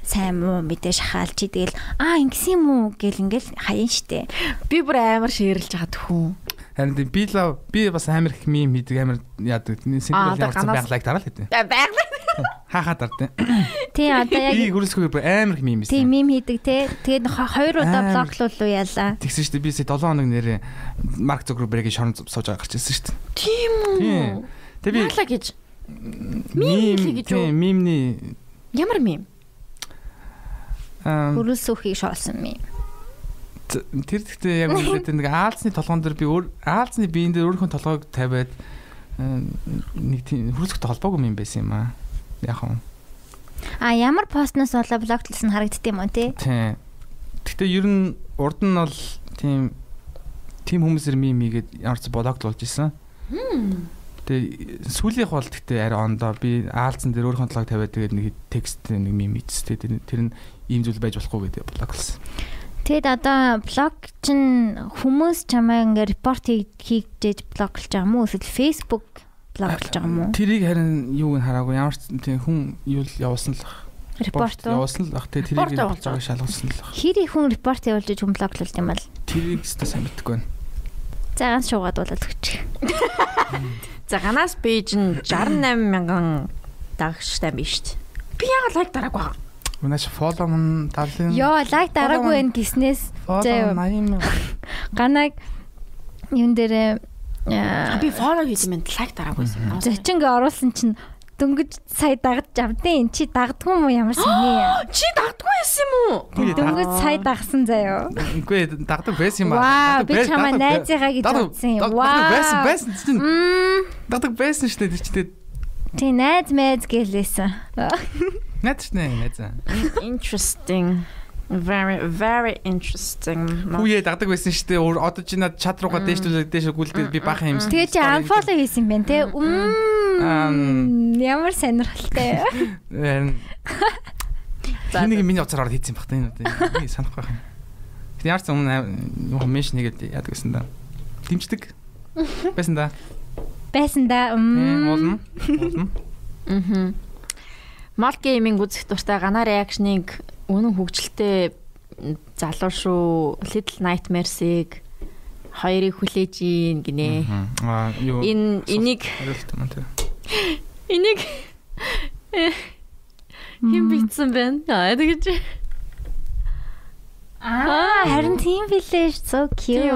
сайн муу мэдээ шахаалч тэгэл ингэсэн юм уу гэл ингээл хаян штэ. Би бүр амар ширлж байгаа төхөн. Харин би бас амар их мем хийдэг амар яадаг. Синтел явуулсан байглаг дараал гэдэг. Хаахаа дардیں۔ Тий одоо яг би хүрэлцгүй амар их мем хийсэн. Тий мем хийдэг те. Тэгээд 2 удаа блоклуулуу яалаа. Тэгсэн шүү дээ би 7 хоног нэрээ Марк Зукербергийн шорон сууж байгаа гарч ирсэн шүү дээ. Тийм үү. Тэг би яалаа гэж. Мем мемний ямар мем? Хүрэлцүүхийг шоолсон мем. Тэр гэхдээ яг үнэхээр нэг аалзны толгоон дээр би аалзны биеийн дээр өөрийнхөө толгойг тавиад нэг тийм хүрэлцэхтэй холбоогүй юм байсан юм аа. Яг юм. Ямар постноос болоо блоклсэн харагдд юм уу тий? Тий. Гэхдээ ер нь урд нь бол тийм хүмүүсээр мем хийгээд ямар ч блоклуулж исэн. Тэгээ сүүлийнх бол гэхдээ арай ондоо би аалзан дээр өөрийнхөө толгойг тавиад тэгээд нэг текст нэг мем хийчихсэн. Тэр нь ийм зүйл байж болохгүй гэдэг блоклсан. Тэгэд одоо блог чинь хүмүүс чамаа ингээ репорт хийж блоглож байгаа юм уу? Эсвэл Facebook блоглож байгаа юм уу? Тэрийг харин юуг нь хараагүй. Ямар ч тийм хүн юу л явуулсан л ах. Репорт явуулсан л ах. Тэрийг болж байгааг шалгуулсан л ах. Хэр их хүн репорт явуулж хүн блоглуулд юм бол? Тэрийг өстө сайн мэдгүй байна. За ганц шуугаад болоод өгч. За ганаас пэйж нь 68,000 дагагчтай биш шүү дээ. Би яагаад лайк дараагүй байгаа? Унаш фоллоу мөн талын. Йоо, лайк дараагүй байх гэснээс заяа 80,000. Ганаг юун дээр би фоллоу хийсэн мэд лайк дараагүйсэн. Зочинг оруулсан чинь дөнгөж сая дагаж авдیں۔ Чи дагдгүй юм уу ямар сони? Чи дагдгүй байсан юм уу? Дөнгөж сая дагсан заяа. Үгүй дагдаг байсан юм аа. Би чамаа найзыгаа гэж бодсон юм. Байсан чинь. Дагдаг байсан шүү дээ чи. Ти найз мэз гэлээсэн. Найз нэ. Interesting. Very interesting. Хүүе дагдаг байсан шүү дээ. Одоо чи над чат руугаа дээш гүйлдээд би баахан юм. Тэгээ чи unfollow хийсэн байна те. Ямар сонирхолтой. Энийг миний уцаар ороод хийсэн баг та энэ би санахгүй байна. Яар ч өмнө меншн нэгээд яадаг гэсэн да. Дэмждэг. Байсан да. Уулна. Мал гейминг үзэх дуртай ганаа реакшныг үнэн хөгжилтэй залуу шүү. Little Nightmares-ыг хоёрыг хүлээж ийн гинэ. Энийг хин битсэн байна. Тэгэж. Харин тийм билээ so cute.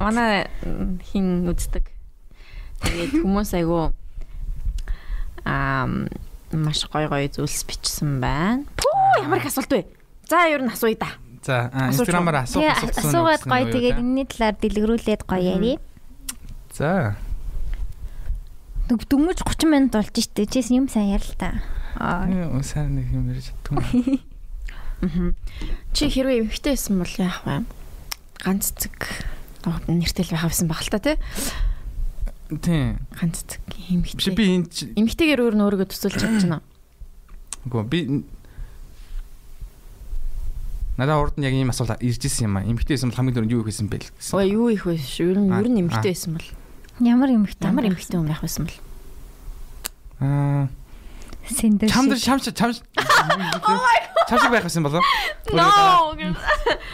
Манай хин үздэг. Тэгээд хүмүүс айгу маш гоё зүйлс бичсэн байна. Пүү ямар их асуулт вэ? За ер нь асууя да. За Instagram-аар асуугаад гоё тэгээд энэний талаар дэлгэрүүлээд гоё ярий. За. Дөнгөж 30 минут болж штэ. Чээс юм сайн ярил та. Сайн нэг юм ярьж чаддгүй. Чи хэрвээ эмхтэй байсан бол яах вэ? Ганц цэг нэртэл байх авсан баг л та тий. Тийм. Ганц цэг эмхтэй. Би эмхтэйгээр өөр нь өөрийгөө төсөөлж чадж байна. Үгүй би надад урд нь яг ийм асуулт ирж исэн юм аа. Эмхтэй байсан бол хамгийн дөрөнд юу их байсан бэ гэсэн. Ой юу их вэ? Ер нь эмхтэй байсан бол ямар эмхтэй юм байх байсан бол Сэндэр. Чамш байх байсан болов? No.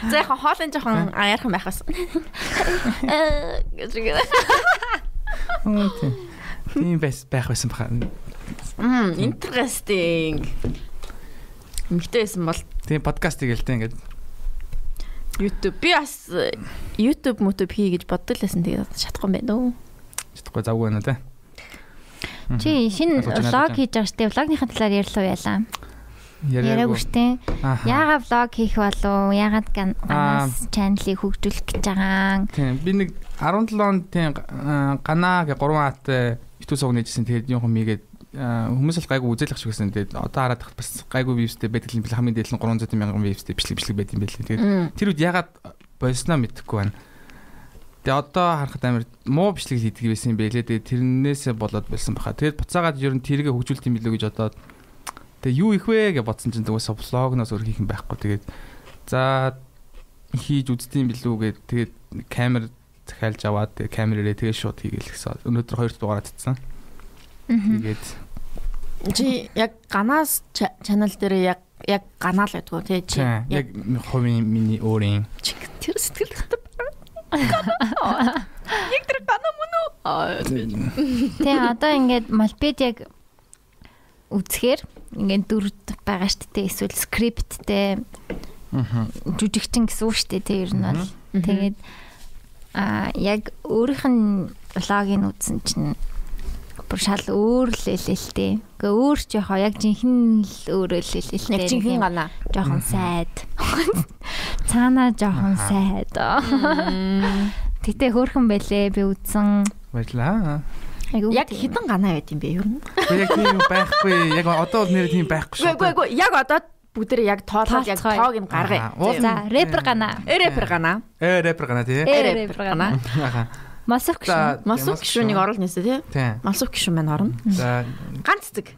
За яг хоолын жоохон аяархан байх байсан. Тийм байх байсан баха. Interesting. Эмхтэй байсан бол тийм подкаст хийгээл ингээд YouTube би бас YouTube хий гэж боддог лсэн тэгээд чадахгүй юм байна уу? Чадахгүй завгүй байна те. Чи шинэ влог хийж байгаа штеп влогныхаа талаар ярьлаа яалаа. Яриаг үртэн. Яагаад влог хийх болов? Яагаад ганаас чаналыг хөгжүүлэх гэж байгаа? Тийм би нэг 17 онд тийм ганаа гэ 3 хаатай YouTube сууг нээжсэн тэгээд юм хийгээд хүмүүс л гайгүй үзэлэх шиг гэсэн. Тэгээд одоо хараад бас гайгүй вьюстэй байдаг юм бэл хамгийн дээд нь 300 мянган вьюстэй бичлэг байт юм байлээ. Тэгээд тэр үед ягаад болсноо мэдэхгүй байна. Тэгээд одоо харахад амар муу бичлэг хийдэг байсан юм байлээ. Тэгээд тэрнээсээ болоод болсон баха. Тэгээд буцаагаад ер нь тэргээ хөгжүүлт юм билүү гэж бодоод тэгээд юу их вэ гэж бодсон чинь тэгээс влогноос өөр хийх юм байхгүй. Тэгээд за хийж үзтiin билүү гэд тэгээд камер захиалж аваад камераарээ тэгээд шууд хийгээл гэсэн. Өнөөдөр 2 дугаараа татсан. Тэгээд чи яг ганаас channel дээр яг ганаа л байдгүй тий чи яг хувийн миний өөрийн тэр сэтгэл хөдлөлт яг тэр ганаа мөн үү тий одоо ингээд мультипедиаг үзэхээр ингээд дүрд байгаа шүү дээ эсвэл скрипттэй жүжигчин гэсэн үг шүү дээ тий ер нь бол тэгээд яг өөрийнх нь влогийг үзсэн чинь бүр шал өөр л хэлэлтэй. Гэхдээ өөр ч яхаа яг жинхэнэ л өөр л хэлэлтэй. Яг жинхэнэ ганаа. Жохон сайд. Цаанаа жохон сайд. Тэгтээ хөөрхөн байлээ би үзсэн. Баярлаа. Яг хідэн ганаа байт юм бэ ер нь? Яг тийм байхгүй. Яг одоо бол нэр тийм байхгүй шүү. Үгүй яг одоо бүгдээ яг тоолол яг тоог юм гаргая. За рэпер ганаа. Рэпер ганаа. Рэпер ганаа тий. Рэпер ганаа. Масов гişүнийг оруулна гэсэн тий. Масов гişүн маань орно. За ганц цэг.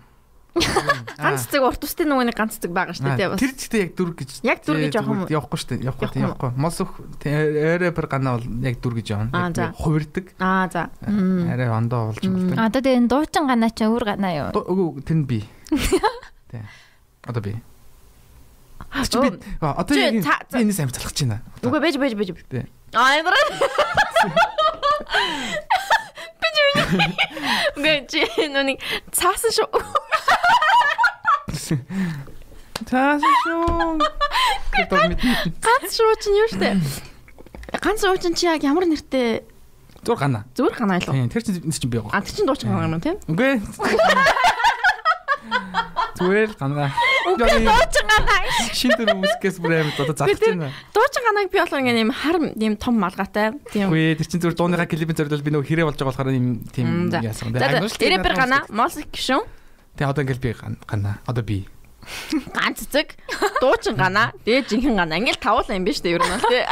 Ганц цэг урт усты нөгөөний ганц цэг байгаа шүү дээ. Тэр зэгтээ яг дүр гэж. Яг дүр гэж явах юм. Явахгүй шүү дээ. Явахгүй. Масов рэпер ганаа бол яг дүр гэж явна. Хувирдаг. За. Арай ондоо болж байна. Одоо тэгээ дуучин ганаа ч өөр ганаа юу? Үгүй тэр нь би. Тий. Одоо би. Одоо яг энэс амт залхаж байна. Үгүй байж. чи нүг цаасан шүү. Цаасан шүү. Ганц шүү чинь юу штэ? Ганц шүү чинь чи яг ямар нэртэй? Зүгээр гана. Зүгээр гана илүү. Тийм, тэр чинь би байгаа. А тэр чинь дуучин гана тийм? Үгүй. Зүгээр гана. Дуучин гана. Шинээр үскээс бүр амар одоо залж байна. Дуучин ганаг би болохоор ингэ юм хар юм том малгайтай. Тийм. Үгүй, тэр чинь зүгээр дууныхаа клипийн зорилол би нөгөө хэрэг болж байгаа болохоор юм тийм яасан. Эребэр гана, мосик гişүн. Тэгээ одоо ингээл би гана. Одоо би. Ганц цэг, дуучин гана, дээд жинхэнэ гана. Ингээл тавуулаа юм биш үү ер нь бол тий.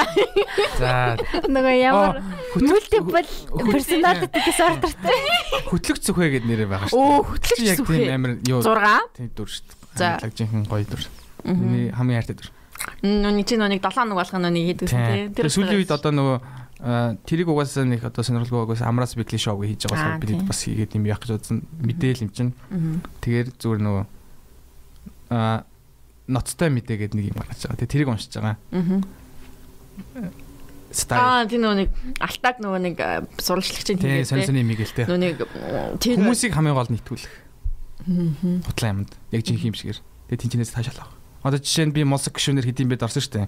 За. Нөгөө ямар multiple personality disorderтэй. Хөтлөгч зүхэ гэдэг нэрээ байгаа шүү. Оо, хөтлөгч зүхэ. Тийм амар юу. 6. Тийм дүр шүү. За. Жинхэнэ гоё дүр. Миний хамгийн хайртай дүр. Нүг чи нүг 7 хоног болох нүг хийдгсэн тий. Тэр сүүлийн үед одоо нөгөө тэрийг угаасаа нэг одоо сонирхолгүй угаасаа амраас битли шоуг хийж байгаа болохоор бид бас хийгээд юм явах гэж бодсон. Мэдээл юм чинь. Тэгэхээр зүгээр нөгөө ноцтой мэдээ гэдэг нэг юм гарч байгаа. Тэгээ тэрийг уншиж байгаа. Стайл. Тийм нэг алтаг нөгөө нэг сурвалжлагч нь хийгээд сонь сони мигэлтэй. Нүг хүмүүсийг хамгийн гол нийтгүүлэх. Хутлаа юмд яг жинхэнэ юм шигээр. Тэгээ тэнцэнээс таашаалаа. Одоо жишээ нь би мосик гişүнээр хэдийн бэд орсон шүү дээ.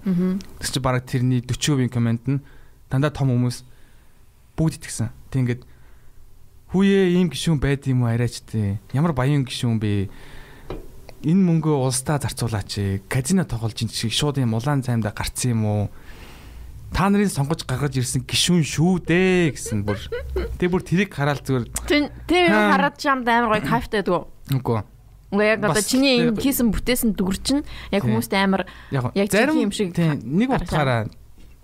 Тэг чи бараг тэрний 40% комент нь дандаа том хүмүүс бүгд итгэсэн. Тэг ингээд хүүе ийм гişүн байд юм уу арайч тээ. Ямар баян гişүн бэ? Энэ мөнгөө улсдаа зарцуулаач. Казино тоглож ин шиг шууд юм улаан цаймдаа гарцсан юм уу? Та нарын сонгож гаргаж ирсэн гişүн шүү дээ гэсэн бүр. Тэг бүр тэрийг хараад зүгээр. Тэг хараад чамд амар гоё кайфтай дүү. Үгүй. Ингээ яг одоо чиний энэ хийсэн бүтээсэн дүр чинь яг хүмүүст амар яг зарим юм шиг нэг утгаараа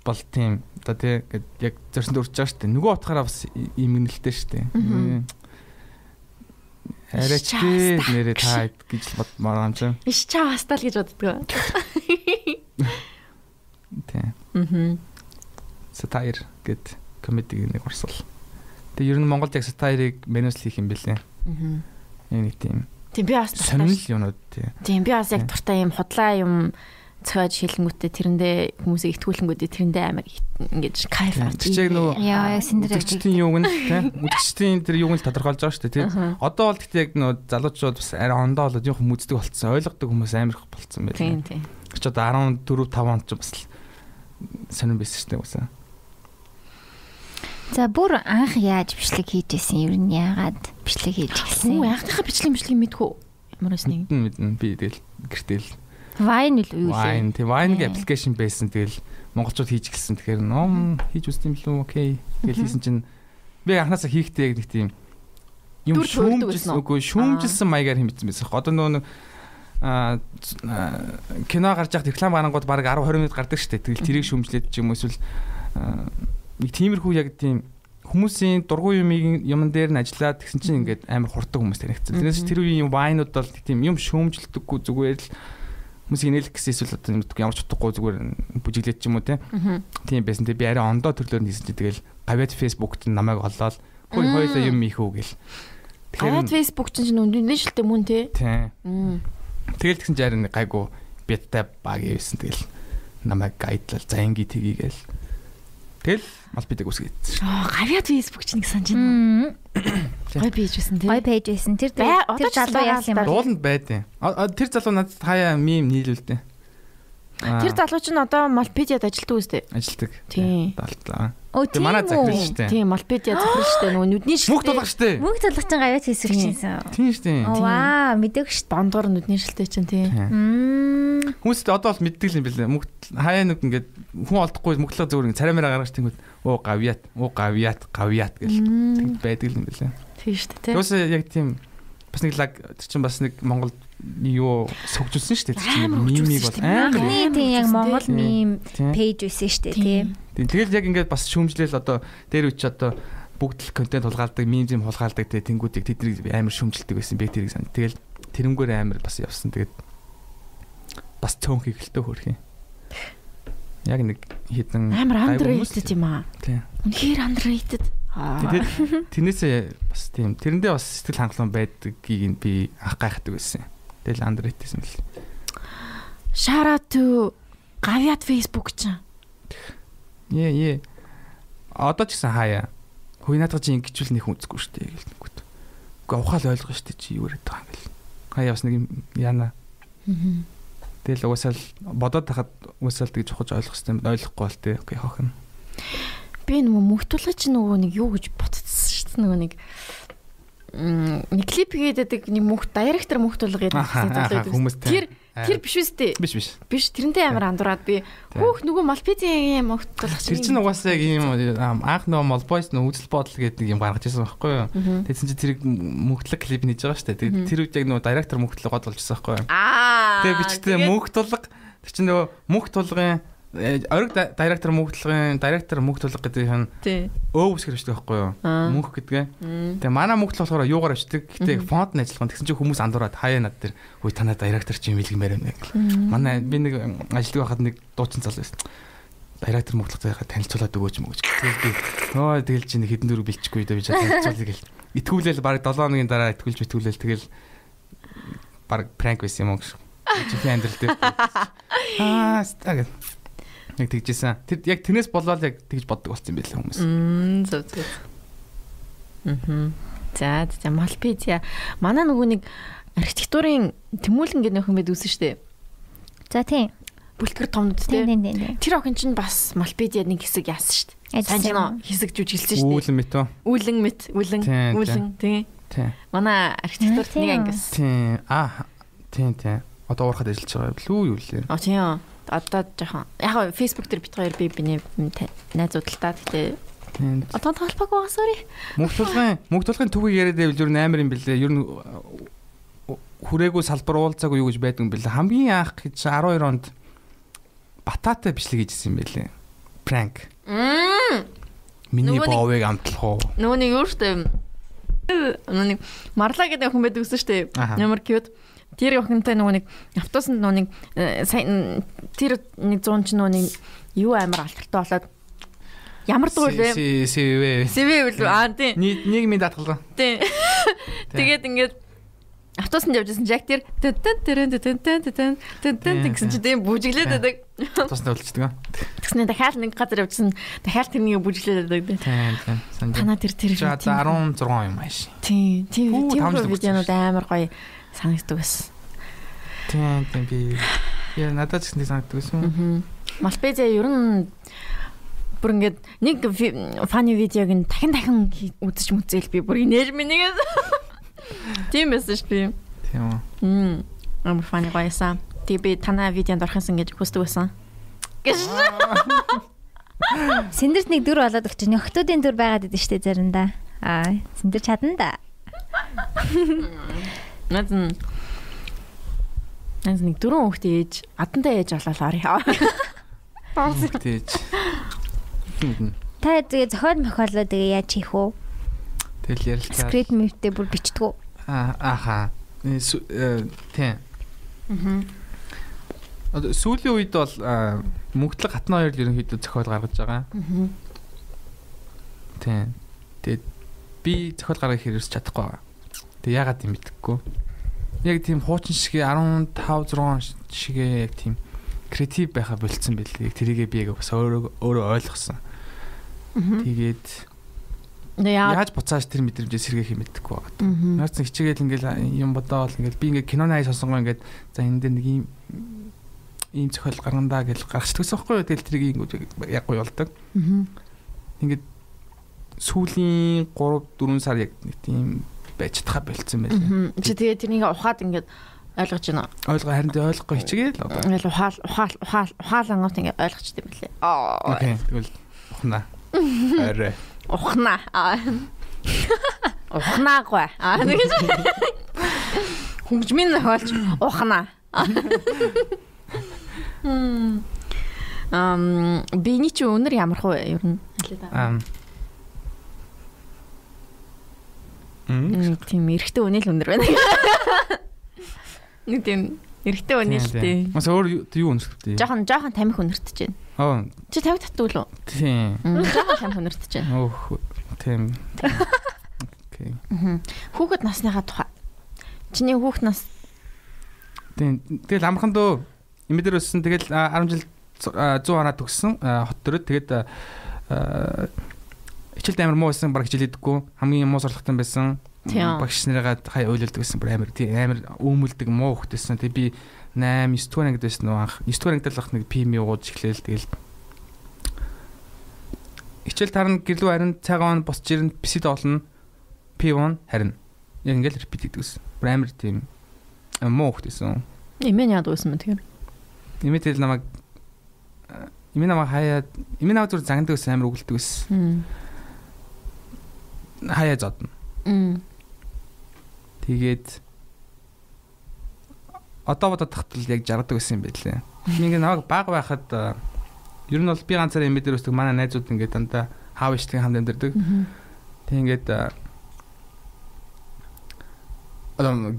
бол тийм одоо тий яг зорьсон дүрж байгаа шүү дээ. Нөгөө утгаараа бас имгэнэлтэй шүү дээ. Арайч тий нэрээ та гэж бодмоор юм чинь. Иш чаа хастал гэж боддгоо. Тий. Сатир гэд комедиг нэг орсол. Тэгээ ер нь Монголд яг сатирыг менюс хийх юм бэлээ. Нэг тийм. Тийм би бас сонирхол юмнууд тий. Тийм би бас яг дуртай юм худлаа юм цааж хэлэнгүүтээ тэрэндээ хүмүүсийг итгүүлэнгүүтээ тэрэндээ амар ингэж кайф авч. Тэг нөгөө яа синдэр үдгчдийн юуг нь тий. Үдгчдийн тэр юуг нь тодорхойлж байгаа шүү дээ тий. Одоо бол гэхдээ яг нөгөө залуучууд бас арай ондоо болоод юм хүмүүцдэг болцсон. Ойлгодог хүмүүс амар их болцсон байх. Тийм тийм. Чи одоо 14 5 онд ч бас сонирн байсан шүү дээ уусаа. За бүр анх яаж бичлэг хийж байсан ер нь яагаад бичлэг хийж гисэн? Оо анхныхаа бичлэг мэдхүү. Ямар байсан нэг. Мэднэ би тэгэл гэртэл Vine л юу лээ. Тийм Vine-гийн аппликейшн байсан тэгэл монголчууд хийж гэлсэн. Тэгэхээр хийж үзсэн юм лүү окей. Тэгэл хийсэн чинь би анханасаа хийхдээ нэг тийм юм шүүмжилсэн маягаар хэмжсэн байсан. Одоо нөгөө кино гарч яхад реклам гарангууд баг 10 20 минут гардаг шүү дээ. Тэгэл тэрийг шүүмжлээд ч юм уу эсвэл нэг тиймэрхүү яг тийм хүмүүсийн дургуй юмн дээр нь ажиллаад тэгсэн чинь ингээд амар хурдаг хүмүүс танигдсан. Тэрнээс тэр үеийн вайнууд бол тийм юм шүүмжилдэггүй зүгээр л хүмүүсийн нэлэх гэсэн эсвэл одоо ямар ч утгагүй зүгээр бүжиглээд ч юм уу тийм байсан. Тэг би арай ондоо төрлөөр хийсэн чинь тэгэл гавьяд фэйсбүүкт намайг олоод хөөе хоёулаа юм ийхүү гэл. Гавьяд фэйсбүүк чинь үнэн шилтэй мөн тий. Тийм. Тэгэл тэгсэн чинь арай гайгүй биттай баг явсан тэгэл намайг гайдлал за инги тгийгээл. Тэгэл мал бидэг үсгээд. Гавьяд фэйсбүүк чинь нэг санаж байна. Гой пэйж байсан тий. Гой пэйж байсан. Тэр залуу яасан юм бэ? Дууланд байдیں۔ Тэр залуу надад хаяа мим нийлүүлдэ. Тэр залуу чинь одоо Малпедиад ажилтдаг үстэй. Ажилтдаг. Тийм. Далтлаа. Тийм манай захирал штэ. Тийм, Малпедиад захирал штэ. Нөгөө нүдний шилтэй. Мөнх тулгах штэ. Мөнх тулгах чинь гавьяд фэйсбүүк чинсэн. Тийм штэ. Ваа, мэдээгүй штэ. Дондгоор нүдний шилтэй чинь тийм. Хүмүүст одоо бол мэддэг юм билээ. Мөнх хаяа нэг ингээд хүн олдохгүй мөнхлөг зөвөр ингээд царамаараа гаргаж тэнгүүд гавьяд гэл байдаг юм билээ. Тийм штэ тийм. Юусе яг тийм бас нэг лаг тэр чинь бас нэг Монгол юу сөгжүүлсэн шүү дээ. Тэр чинь мимиг бол амар тийм яг Монгол мим пэйж байсан шүү дээ тийм. Тэгэл яг ингээд бас шүүмжлээл одоо дээр үуч одоо бүгд л контент хулгаалдаг, мим хулгаалдаг те тэнгүүдийг тэднийг амар шүүмжилдэг байсан бэ тэрийг сан. Тэгэл тэрнгүүр амар бас явсан. Тэгээд бас цөөнх ихэлтэй хөрх юм. Яг нэг хитэн амар underrated юм аа. Тийм. Үнэхээр underrated. Тэгээд тэрнээсээ бас тийм тэрэндээ бас сэтгэл хангалуун байдгийг би анх гайхдаг байсан. Тэгэл underrated юм л. Shout out to гавьяд Facebook ч. Одоо ч гэсэн хаяа. Хөөе наадах чинь ингэчүүл нэх үзэхгүй шүү дээ гэлэнгүүт. Гэхдээ ухаал ойлгох штэ чи юу яриад байгаа юм бэл. Хаяа бас нэг юм яана. Тэгэл уусаал бодоод тахад уусаал тэгж ухаж ойлгох юм ойлгохгүй бол тээ. Окей хохно. Би мөхтүүлгч нөгөө нэг юу гэж бодчихсон шүү дээ. Нөгөө нэг клип хийдэг нэг директор мөхтүүлэг гэдэг хүмүүс тэр биш үстэй. Биш тэрнтэй амар андуураад би хөөх нөгөө Малпизийн мөхтүүлгч. Тэр чинь угаасаа яг юм анх нөгөө Молбойс нөгөө үзэл бодол гэдэг юм гаргаж ирсэн байхгүй юу? Тэгсэн чинь тэрийг мөхтлэг клип хийж байгаа шүү дээ. Тэр үед яг нөгөө директор мөхтлэг гол болж ирсэн байхгүй юу? Тэгээ бичтэй мөхтүүлэг тэр чинь нөгөө мөхтүүлгын ориг директор мөхтүүлэг гэдэг юм өөс хэрэгждэг байхгүй юу? Мөнх гэдгээ. Тэгээ манай мөхтөл болохоор юугаар авчдаг. Гэтэ фонт нь ажиллах. Тэгсэн чинь хүмүүс андуураад хаяа над дээр үе танаа директор чи юм илгэмээр байна гэл. Манай би нэг ажилтг байхад нэг дуучин зал байсан. Директор мөхтөлтэй танилцуулаад өгөөч мөгөж. Тэгэл чи нэг хэдэн дөрөв бэлчихгүй дөө би танилцуулъя гэл. Итгүүлэл баг 7 хоногийн дараа итгүүлэл тэгэл баг пранк байсан юм уу гэж. Чихэн амьдрал дээр. Стаг. Нэг тэгжсэн. Тэр яг тэрнээс болоод яг тэгж боддог болсон юм байлаа хүмүүс. Зөв. За Малпизия. Манай нөгөө нэг архитектурын Тэмүүлэн гэдэг нөхөн байд үүсэн штэ. За тийм. Бүлтгэр томнод тий. Тэр охин чинь бас Малпизиад нэг хэсэг яасан штэ. Сайн хэсэг жүжиглсэн штэ. Үүлэн тий. Манай архитектур нэг ангис. Тийм. Тийм. Одоо уурхад ажиллаж байгаа юу лээ. Тийм. Одоо жоохон яг Facebook дээр бит хоёр биний найзуудталтаа гэтээ одоо толпог байгаа sorry. Мөнхтулгын төвийг яриад байвал ер нь амар юм бэлээ. Ер нь хүрээгүй салбар уулзаагүй юу гэж байдаг юм бэлээ. Хамгийн анх гэж 12 онд бататай бичлэг хийжсэн юм бэлээ. Prank. Миний боовыг амтлах уу. Нөгөө нэг юу штэ. Нөгөө нэг Марла гэдэг хүн байдаг гэсэн штэ. Ямар cute. Тэр охинтой нөгөө нэг автобусанд нөгөө нэг тэр нэг 100 ч нөгөө нэг юу амар алтартай болоод ямар дуу вэ? CV тийм. Нийгмийн даатгалаа. Тийм. Тэгээд ингээд автобусанд явжсэн Жак тэр гэсэн чинь тийм бүжиглээд байдаг. Автобусанд үлдчихдэг. Тэгснэ дахиад нэг газар явжсэн дахиад тэрнийг бүжиглээд байдаг. Тийм. Танаа тэр 16 юм ааш. Тийм. Тийм видеонууд амар гоё санагддаг байсан. Тийм би яа надад ч нэг санагддаг байсан. Малпизия ер нь бүр ингээд нэг фаны видеог нь дахин үзэж мүзээл би бүр инээж минийгээ. Тийм байсан шүү дээ. Тийм. Амар фаны гоёсан. Тэгээ би танаа видеонд орохсон гэж хүсдэг байсан. Сэндэрт нэг дүр болоод өгч чинь охтуудын дүр байгаад идэв штэ заримдаа. Сэндэр чадна да. Надад нэг дөрөв хүүхдээ ээж, адантай ээж болоод орё. Хүүхдээ ээж. Та тэгээ зохиол мохиолоо тэгээ яаж хийх вэ? Тэгэл ярилцаа. Скрипт мөвтэй бүр бичдэг үү? Ааха. Тийм. Сүүлийн үед бол мөнхтлэг хатна хоёр ерөнхийдөө зохиол гаргаж байгаа. Тийм. Тэгээд би зохиол гаргахыг хэрэгсэж чадахгүй байгаа. Тэг яагаад юм мэдэхгүй. Яг тийм хуучин шигээ 15 6 шигээ яг тийм креатив байха болцсон байлээ. Тэрийгээ би яг бас өөрөө ойлгосон. Тэгээд яаж буцааж тэр мэдрэмжээ сэргээх юм мэдэхгүй байгаа. Наац хичээгээл ингээл юм бодоол ингээл би ингээд киноны ай сонсонгоо ингээд за энэ дээр нэг ийм зохиол гаргандаа гэж гаргацдагсан байхгүй юу. Тэгэл тэрийг яг гоё болдог. Ингээд сүүлийн 3 4 сар яг нэг тийм байж чадхаа болцсон байлээ. Чи тэгээ тэрнийг ухаад ингээд ойлгож байна. Харин ойлгохгүй хичээгээл одоо. Ингээл ухаалангууд ингээд ойлгочтой юм лээ. Окей. Тэгвэл ухнаа. Арай. Ухнаа. Ухнаагүй. Тэгэж. Хөнгжмийн хоолч ухнаа. Биний чи өнөр ямар хөө ер нь? Нэг тийм эрэгтэй өнөл өнөр байна. Нэг тийм эрэгтэй өнөлтэй. Мас өөр юу өнөртэй? Жохон тамхи өнөртөж байна. Чи тамхи татдаг уу? Тийм. Жохон тамхи өнөртөж байна. Тийм. Окей. Хүүхэд насныхаа тухай. Чиний хүүхэд нас. Тийм. Тэгэл амархан дөө имэ дээр өссөн. Тэгэл 10 жил 100 оноо төгссөн. Хот төрөд тэгээд хичээлд амар муу байсан, баг хичээл хийдэггүй. Хамгийн муу сурлагтан байсан. багш нарыгаа хай ойлолдог гэсэн бүр амар өөмөлдөг муу хөхтэйсэн. Тэгээ би 8 9 дугаар ангид байсан нөө анх 9 дугаар ангид л нэг пим ууж эхлээл тэгэл хичээл тарна гэрлүү харин цагаан босч ирэн бисэд олно P1 харин яг ингээл репит хийдэг гэсэн. Бүр амар тийм муу хөхтэйсэн. Имэн яад байсан мэ тэгэхээр. Имэтэл намайг хаяад зүр загнадаг гэсэн амар өгөлдөг гэсэн. Хаяа зодно. Тэгээд одоо бодоод тахтал яг жаргадаг гэсэн юм байлээ. Ингээ намайг баг байхад ер нь бол би ганцаараа имэ дээр өсдөг манай найзууд ингээ дандаа хаав ичтгийн хамт амьдэрдэг. Тэг ингээд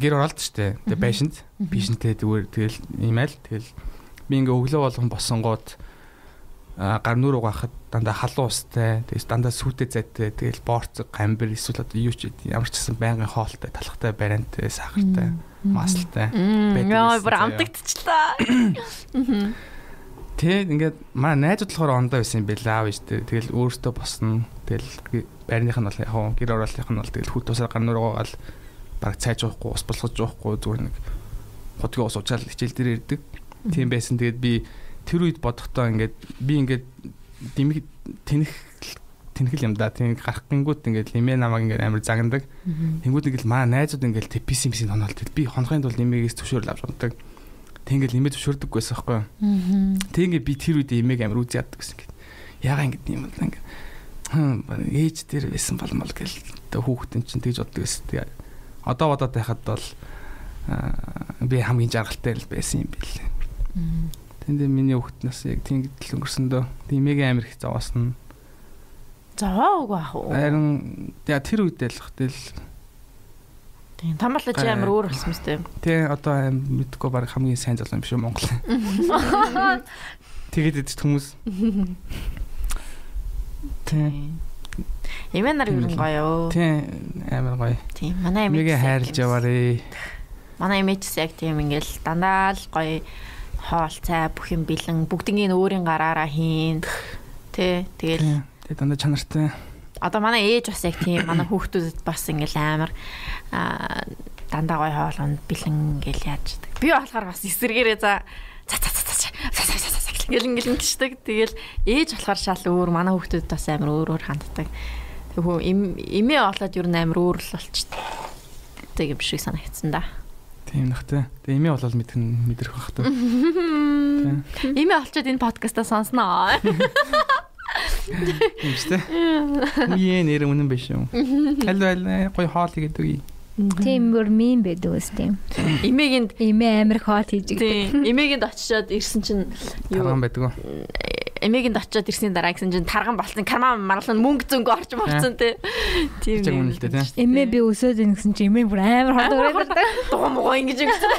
гэр оролт штэ. Тэг байшинт бишнтэй зүгээр тэгэл имэйл тэгэл би ингээ өглөө болгон босонгууд гар нүр угаахад дандаа халуун устай тэгээс дандаа сүтэ зайтай тэгэл борцог гамбир эсвэл одоо юу ч ямар ч гэсэн байнгын хоолтой талхтай бариантай сахартай маслтай яа бүр амтагдчихлаа. Тэг ингээд манай найзууд болохоор ондоо байсан юм байла аав ичтэй тэгэл өөртөө босно тэгэл байрных нь бол яг гэр орооллынх нь бол тэгэл хүт тусаар гар нүр угаагаал баг цайж уухгүй ус болгож уухгүй зүгээр нэг хотгийн ус уучаал хичээл дээр ирдэг. Тийм байсан. Тэгээд би тэр үед бодохдоо ингээд би ингээд димиг тэнхэл юм да. Тийм гарах гингүүд ингээд лимээ намайг ингээд амар загнадаг. Тэнгүүд ингээд манай найзууд ингээд теписимс тоноолт. Би хонхын тул лимээс төвшөөрөл авч ундаг. Тэг ингээд лимээ төвшөөрдөг байсан байхгүй юу? Тэг ингээд би тэр үед лимээг амар үз яддаг гэсэн ингээд. Ягаа ингээд юм бол ингээд ээж дээр байсан болмол гэл хүүхдэн чинь тэгж боддог гэсэн. Тэгээ одоо бодоод байхад бол би хамгийн жаргалтай л байсан юм билээ. Тэндээ миний хүүхднээс яг тийм гэдэл өнгөрсөндөө тиймээ амар их зовоосон. Зовоогүй ах уу? Харин тэр үедээ л хтэл тийм тамарлаж амар өөр болсон мэт юм. Тий одоо мэдгүй баг хамгийн сайн залуу юм биш үү Монгол. Тэгээд идэж хүмүүс. Тий. Эмээ нар юу гоё. Тий амар гоё. Тий манай эмээ хайрлаж яваарэ. Манай эмээч яг тийм ингээл дандаа л гоё хоол цай бүх юм бэлэн бүгднийг өөрийн гараараа хийн. Тэ тэгэл дандаа чанартай. Одоо манай ээж бас яг тийм манай хүүхдүүдэд бас ингээл амар дандаа гоё хоол унд бэлэн ингээл яаж. Би болохоор бас эсэргээрээ за ингээл ингэждэг. Тэгэл ээж болохоор шал өөр манай хүүхдүүдэд бас амар өөр ханддаг. Тэгвэл эмээ олоод юу амар өөр л болчихдээ. Тэг юм шиг санагдсан да. Тийм нөхтэй. Тэгээ эмээ болол мэдрэх бах та. Эмээ олчоод энэ подкастаа сонсноо. Тийм шүү дээ. Яа нэр үнэн биш юм. Аль гоё хоол игээд үгүй. Тийм бүр мим байдаг үстэй. Эмээ амир хоол хийж игдэг. Эмээгэнд очиод ирсэн чинь юу байдаг. Эмээгэнд очиод ирсний дараа гэсэн чинь тарган болсон карман марлан мөнгө зөнгө орж морцсон тий. Тийм үнэлтэй тий. Эмээ би өсөөд ийн гэсэн чинь эмээ бүр амар хоолтой байдаг. Дуумгоо ингэж өгсөн.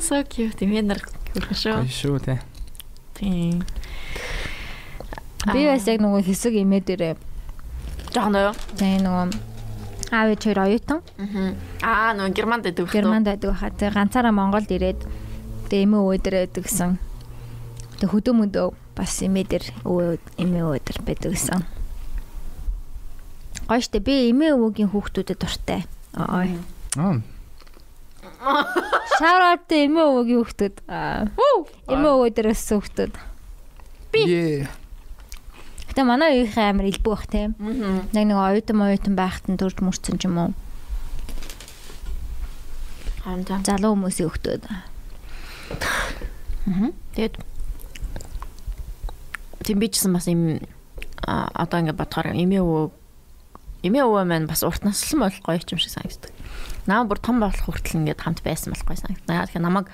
So cute. Эмээ нар шүү. Шүү тий. Тийм. Би бас яг нөгөө хэсэг эмээ дээрээ жоохон юу? Тийм нөгөө аав ээж хоёр оюутан. Нөгөө Германд байдаг. Германд байдаг хаа. Тэгээ ганцаараа Монголд ирээд тэгээ эмээ өвөө дээр байдаг гэсэн. Тэгээ хөдөө мөдөө бас эмээ дээр эмээ өвөө дээр байдаг гэсэн. Гоё штэ би эмээ өвөөгийн хүүхдүүдэд дуртай. Shout out to эмээ өвөөгийн хүүхдүүд. Эмээ өвөө дээр өссөн хүүхдүүд. Би Гэтэ манай үеийнхээ амар илбүү бах тийм. Яг нэг оюутан байхад нь төрж мөрцөн ч юм уу. Залуу хүмүүсийн хүүхдүүд. Тэгээд тийм бичсэн бас юм одоо ингэ бодохоор эмээ өвөө маань бас урт наслсан болох гоё юм шиг санагддаг. Наа бүр том болох хүртэл ингээд хамт байсан болох гоё санагдана. Тэгэхээр намайг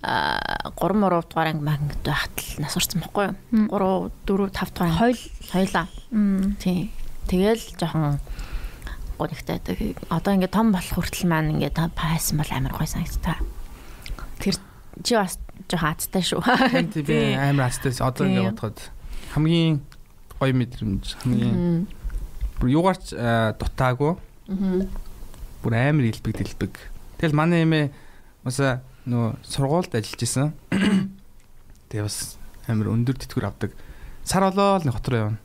3 дугаар анги мангад байхад л нас урсан байхгүй юу? 3 4 5 дугаар хоёлаа. Тийм. Тэгэл жоохон гонигтай. Одоо ингээд том болох хүртэл маань ингээд пайсан бол амар гоё санагдтаа. Тэр чи бас жоохон азтай шүү. Тийм би амар азтай. Одоо ингээд бодоход хамгийн гоё мэдрэмж хамгийн бүр юугаарч дутаагүй. Бүр амар илбэг. Тэгэл манай эмээ бас нөө сургуульд ажиллаж исэн. Тэгээ бас амар өндөр тэтгэвэр авдаг. Сар болоо л хот руу явна.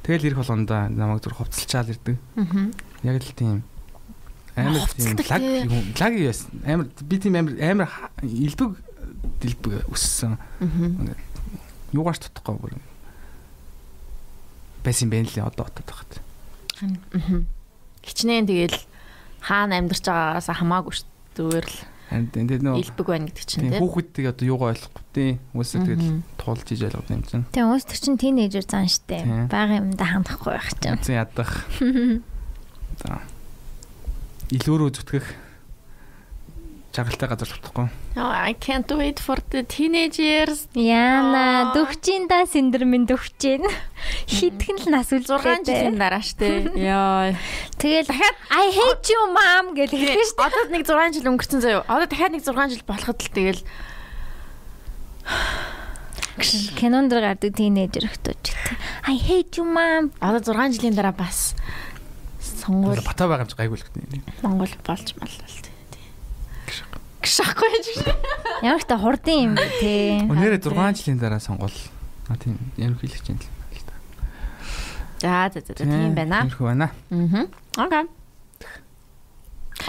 Тэгэл ирэх болгонда намайг зүр хувцалчаал ирдэг. Яг л тийм амар тийм лаг яасан. Амар би тийм амар илбэг дэлбэг өссөн. Юугаарч тутахгүй бүр. Байсан бэ нэлээ одоо отод багт. Хичнээн тэгэл хаана амьдарч байгаагаас хамаагүй шүү зүгээр л. Тэгээд нөө илбэг байна гэдэг чинь тийм. Хүүхдүүдийг одоо юугаа ойлгохгүй тийм. Үсээ тэгэл туулж иж ойлгох юм чинь. Тэгээ өөстөр чинь тийнейжер зан штэ. Бага юмдаа хандахгүй байх чинь. Зэн ядах. За. Илүүрөө зүтгэх жаргалтай газар зүтгэхгүй. Oh, I can't wait for the teenagers. Яна дөхчин да синдрмын дөхчин. Хитгэн л нас үл 6 жилийн дараа штэ. Яа. Тэгэл дахиад I hate you mom гэж хэлсэн штэ. Одоо нэг 6 жил өнгөрцөн заяа. Одоо дахиад нэг 6 жил болоход л тэгэл кинонд гардаг тийнейжер хөтөж. I hate you mom. Одоо 6 жилийн дараа бас сонгуул бата байгаа юм чи гайгүй л гэдэг. Монгол болж маллаа. Гшахгүй гэж. Ямар ч та хурдан юм бэ те. Өнөөдөр 6 жилийн дараа сонгол. Тийм ямар хэлэх юм л та. За тийм байна. Тэрхүү байна. Окей.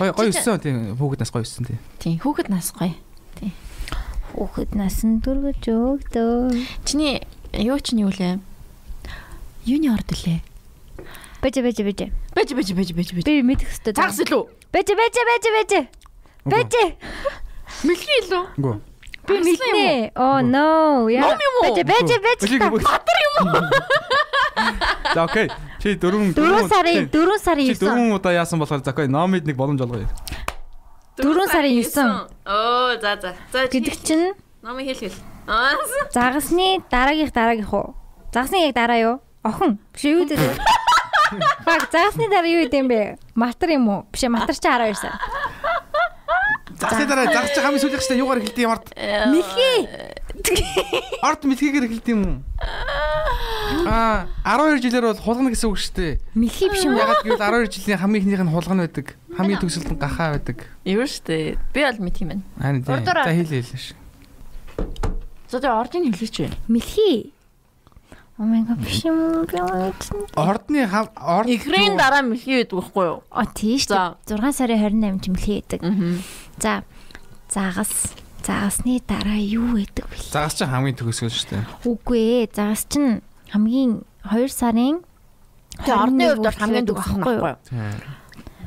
Гой өссөн тийм хүүхэд нас гой өссөн тийм. Тийм хүүхэд нас гой. Тийм. Хүүхэд нас нь дөрвөж өглөө. Чиний юу чинь юу лээ? Юуны орд лээ? Бэж. Би мэдэх хэвээр. Загс илүү. Бэж. Мэлхий илүү. Үгүй. Би мэднэ. Oh no. Бэж. Батар юм уу? За окей. Чи 4 сарын 9. 4 удаа яасан болохоор за окей, номид нэг боломж олгоё. 4 сарын 9. Оо за. За гэдэг чинь номыг хэл. Загасны дараагийнх уу? Загасны яг дараа юу? Охин. Биш юу дээ? Баг загасны дараа юу гэдэм бэ? Матар юм уу? Биш матар чи 12 сар. Загасны дараа загас чи хамгийн сүүлийнх штэ юугаар хэлдэг юм ард? Мэлхий. Ард мэлхийгээр хэлдэг юм уу? 12 жилээр бол хулгана гэсэн үг штэ. Мэлхий биш юм. Ягаад гэвэл 12 жилийн хамгийн ихнийх нь хулгана байдаг. Хамгийн төгсөлд нь гахаа байдаг. Юу штэ. Би бол мэд юм байна. Харин тийм. За хэлээ ш. За тэгээ ордын хэлээч вэ? Мэлхий. Oh my god биш юм. Ордны орд ихрийн дараа мэлхий байдаг байхгүй юу? Тийш. 6 сарын 28 ч мэлхий байдаг. За загасны дараа юу байдаг вэ? Загас чинь хамгийн төгсгөл штэ. Үгүй ээ. Загас чинь хамгийн 2 сарын тэгээ ордны хувьд бол хамгийн төгсгөл байхгүй юу?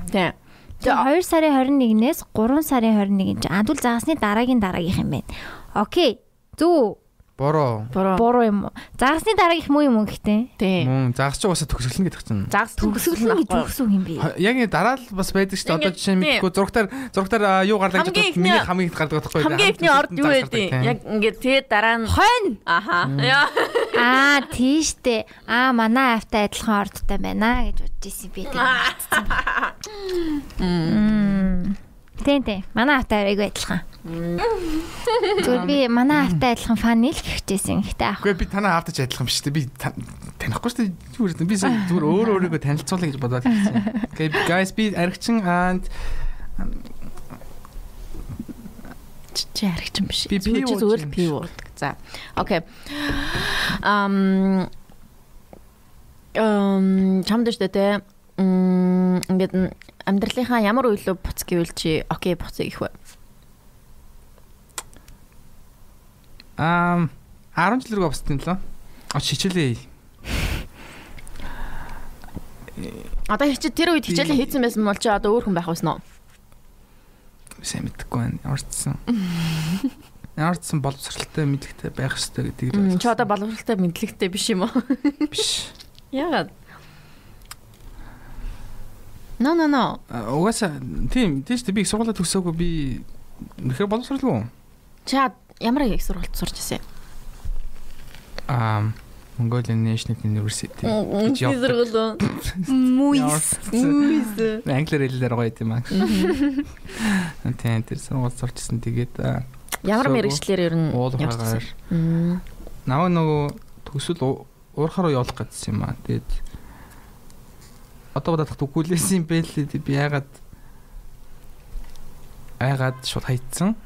Тийм. Тэгээ 2 сарын 21-ээс 3 сарын 21 чинь адвал загасны дараагийнх юм байна. Окей. Зүг. Бороо юм уу? Загасны дараагийнх муу юм уу гэхдээ? Тийм. Загас ч уусаа төгсгөлнө гэдэг чинь. Загас төгсгөлнө төгсөв юм бэ? Яг дараа л бас байдаг шүү дээ. Одоо жишээ мэдгүй зургатаар юу гарлаа гэж бодоход миний хамгийн их гардаг байхгүй. Хамгийн ихний орд юу байдیں۔ Яг ингээд тэгээд дараа нь хойно. Аха. Тийштэй. Манай автай адилхан ордтой байна гэж бодож ирсэн би тийм. Тийм. Манай автай айгүй адилхан. Зүгээр би манай автай адилхан фан л гихчихсэн. Гэтэ аах. Үгүй би танаа автай ч адилхан биш үү? Би танихгүй шүү дээ. Зүгээр би зүгээр өөрийгөө танилцуулъя гэж бодоод ирсэн. Okay guys би аригчин and чи аригчин биш. Би зүгээр л пи уу. За. Окей. Чамд штэ тэ ингээд амьдралынхаа ямар үйлөө буц гэвэл чи окей буцъя гэх вэ? 10 жил рүү буцсан лөө. Хичээлээ. Одоо тэр үед хичээлээ хийсэн байсан бол чи одоо өөр хүн байх байсан уу? Сайн мэдэхгүй байна. Ямар ч боловсралтай мэдлэгтэй байх хэрэгтэй гэдгийг. Чи одоо боловсралтай мэдлэгтэй биш юм уу? Биш. Яагаад? No. Угаасаа тийм шүү дээ. Би их сургуулаа төгсөөгүй би нөхөр боловсралгүй. Чи ямар их сургуульд сурч ирсэн? Mongolian National University. Сургууль. Муйс. Англиар хэлээр гоё юм аа. Тийм тэр сургууль сурч ирсэн. Тэгээд ямар мэргэжлэр ер нь явуулгаар. Наваа нөгөө төгсөл уурхаар явуулах гэсэн юм аа. Тэгээд одоо бодоход үгүй лээсэн бэ л би яагаад шууд хайцсан.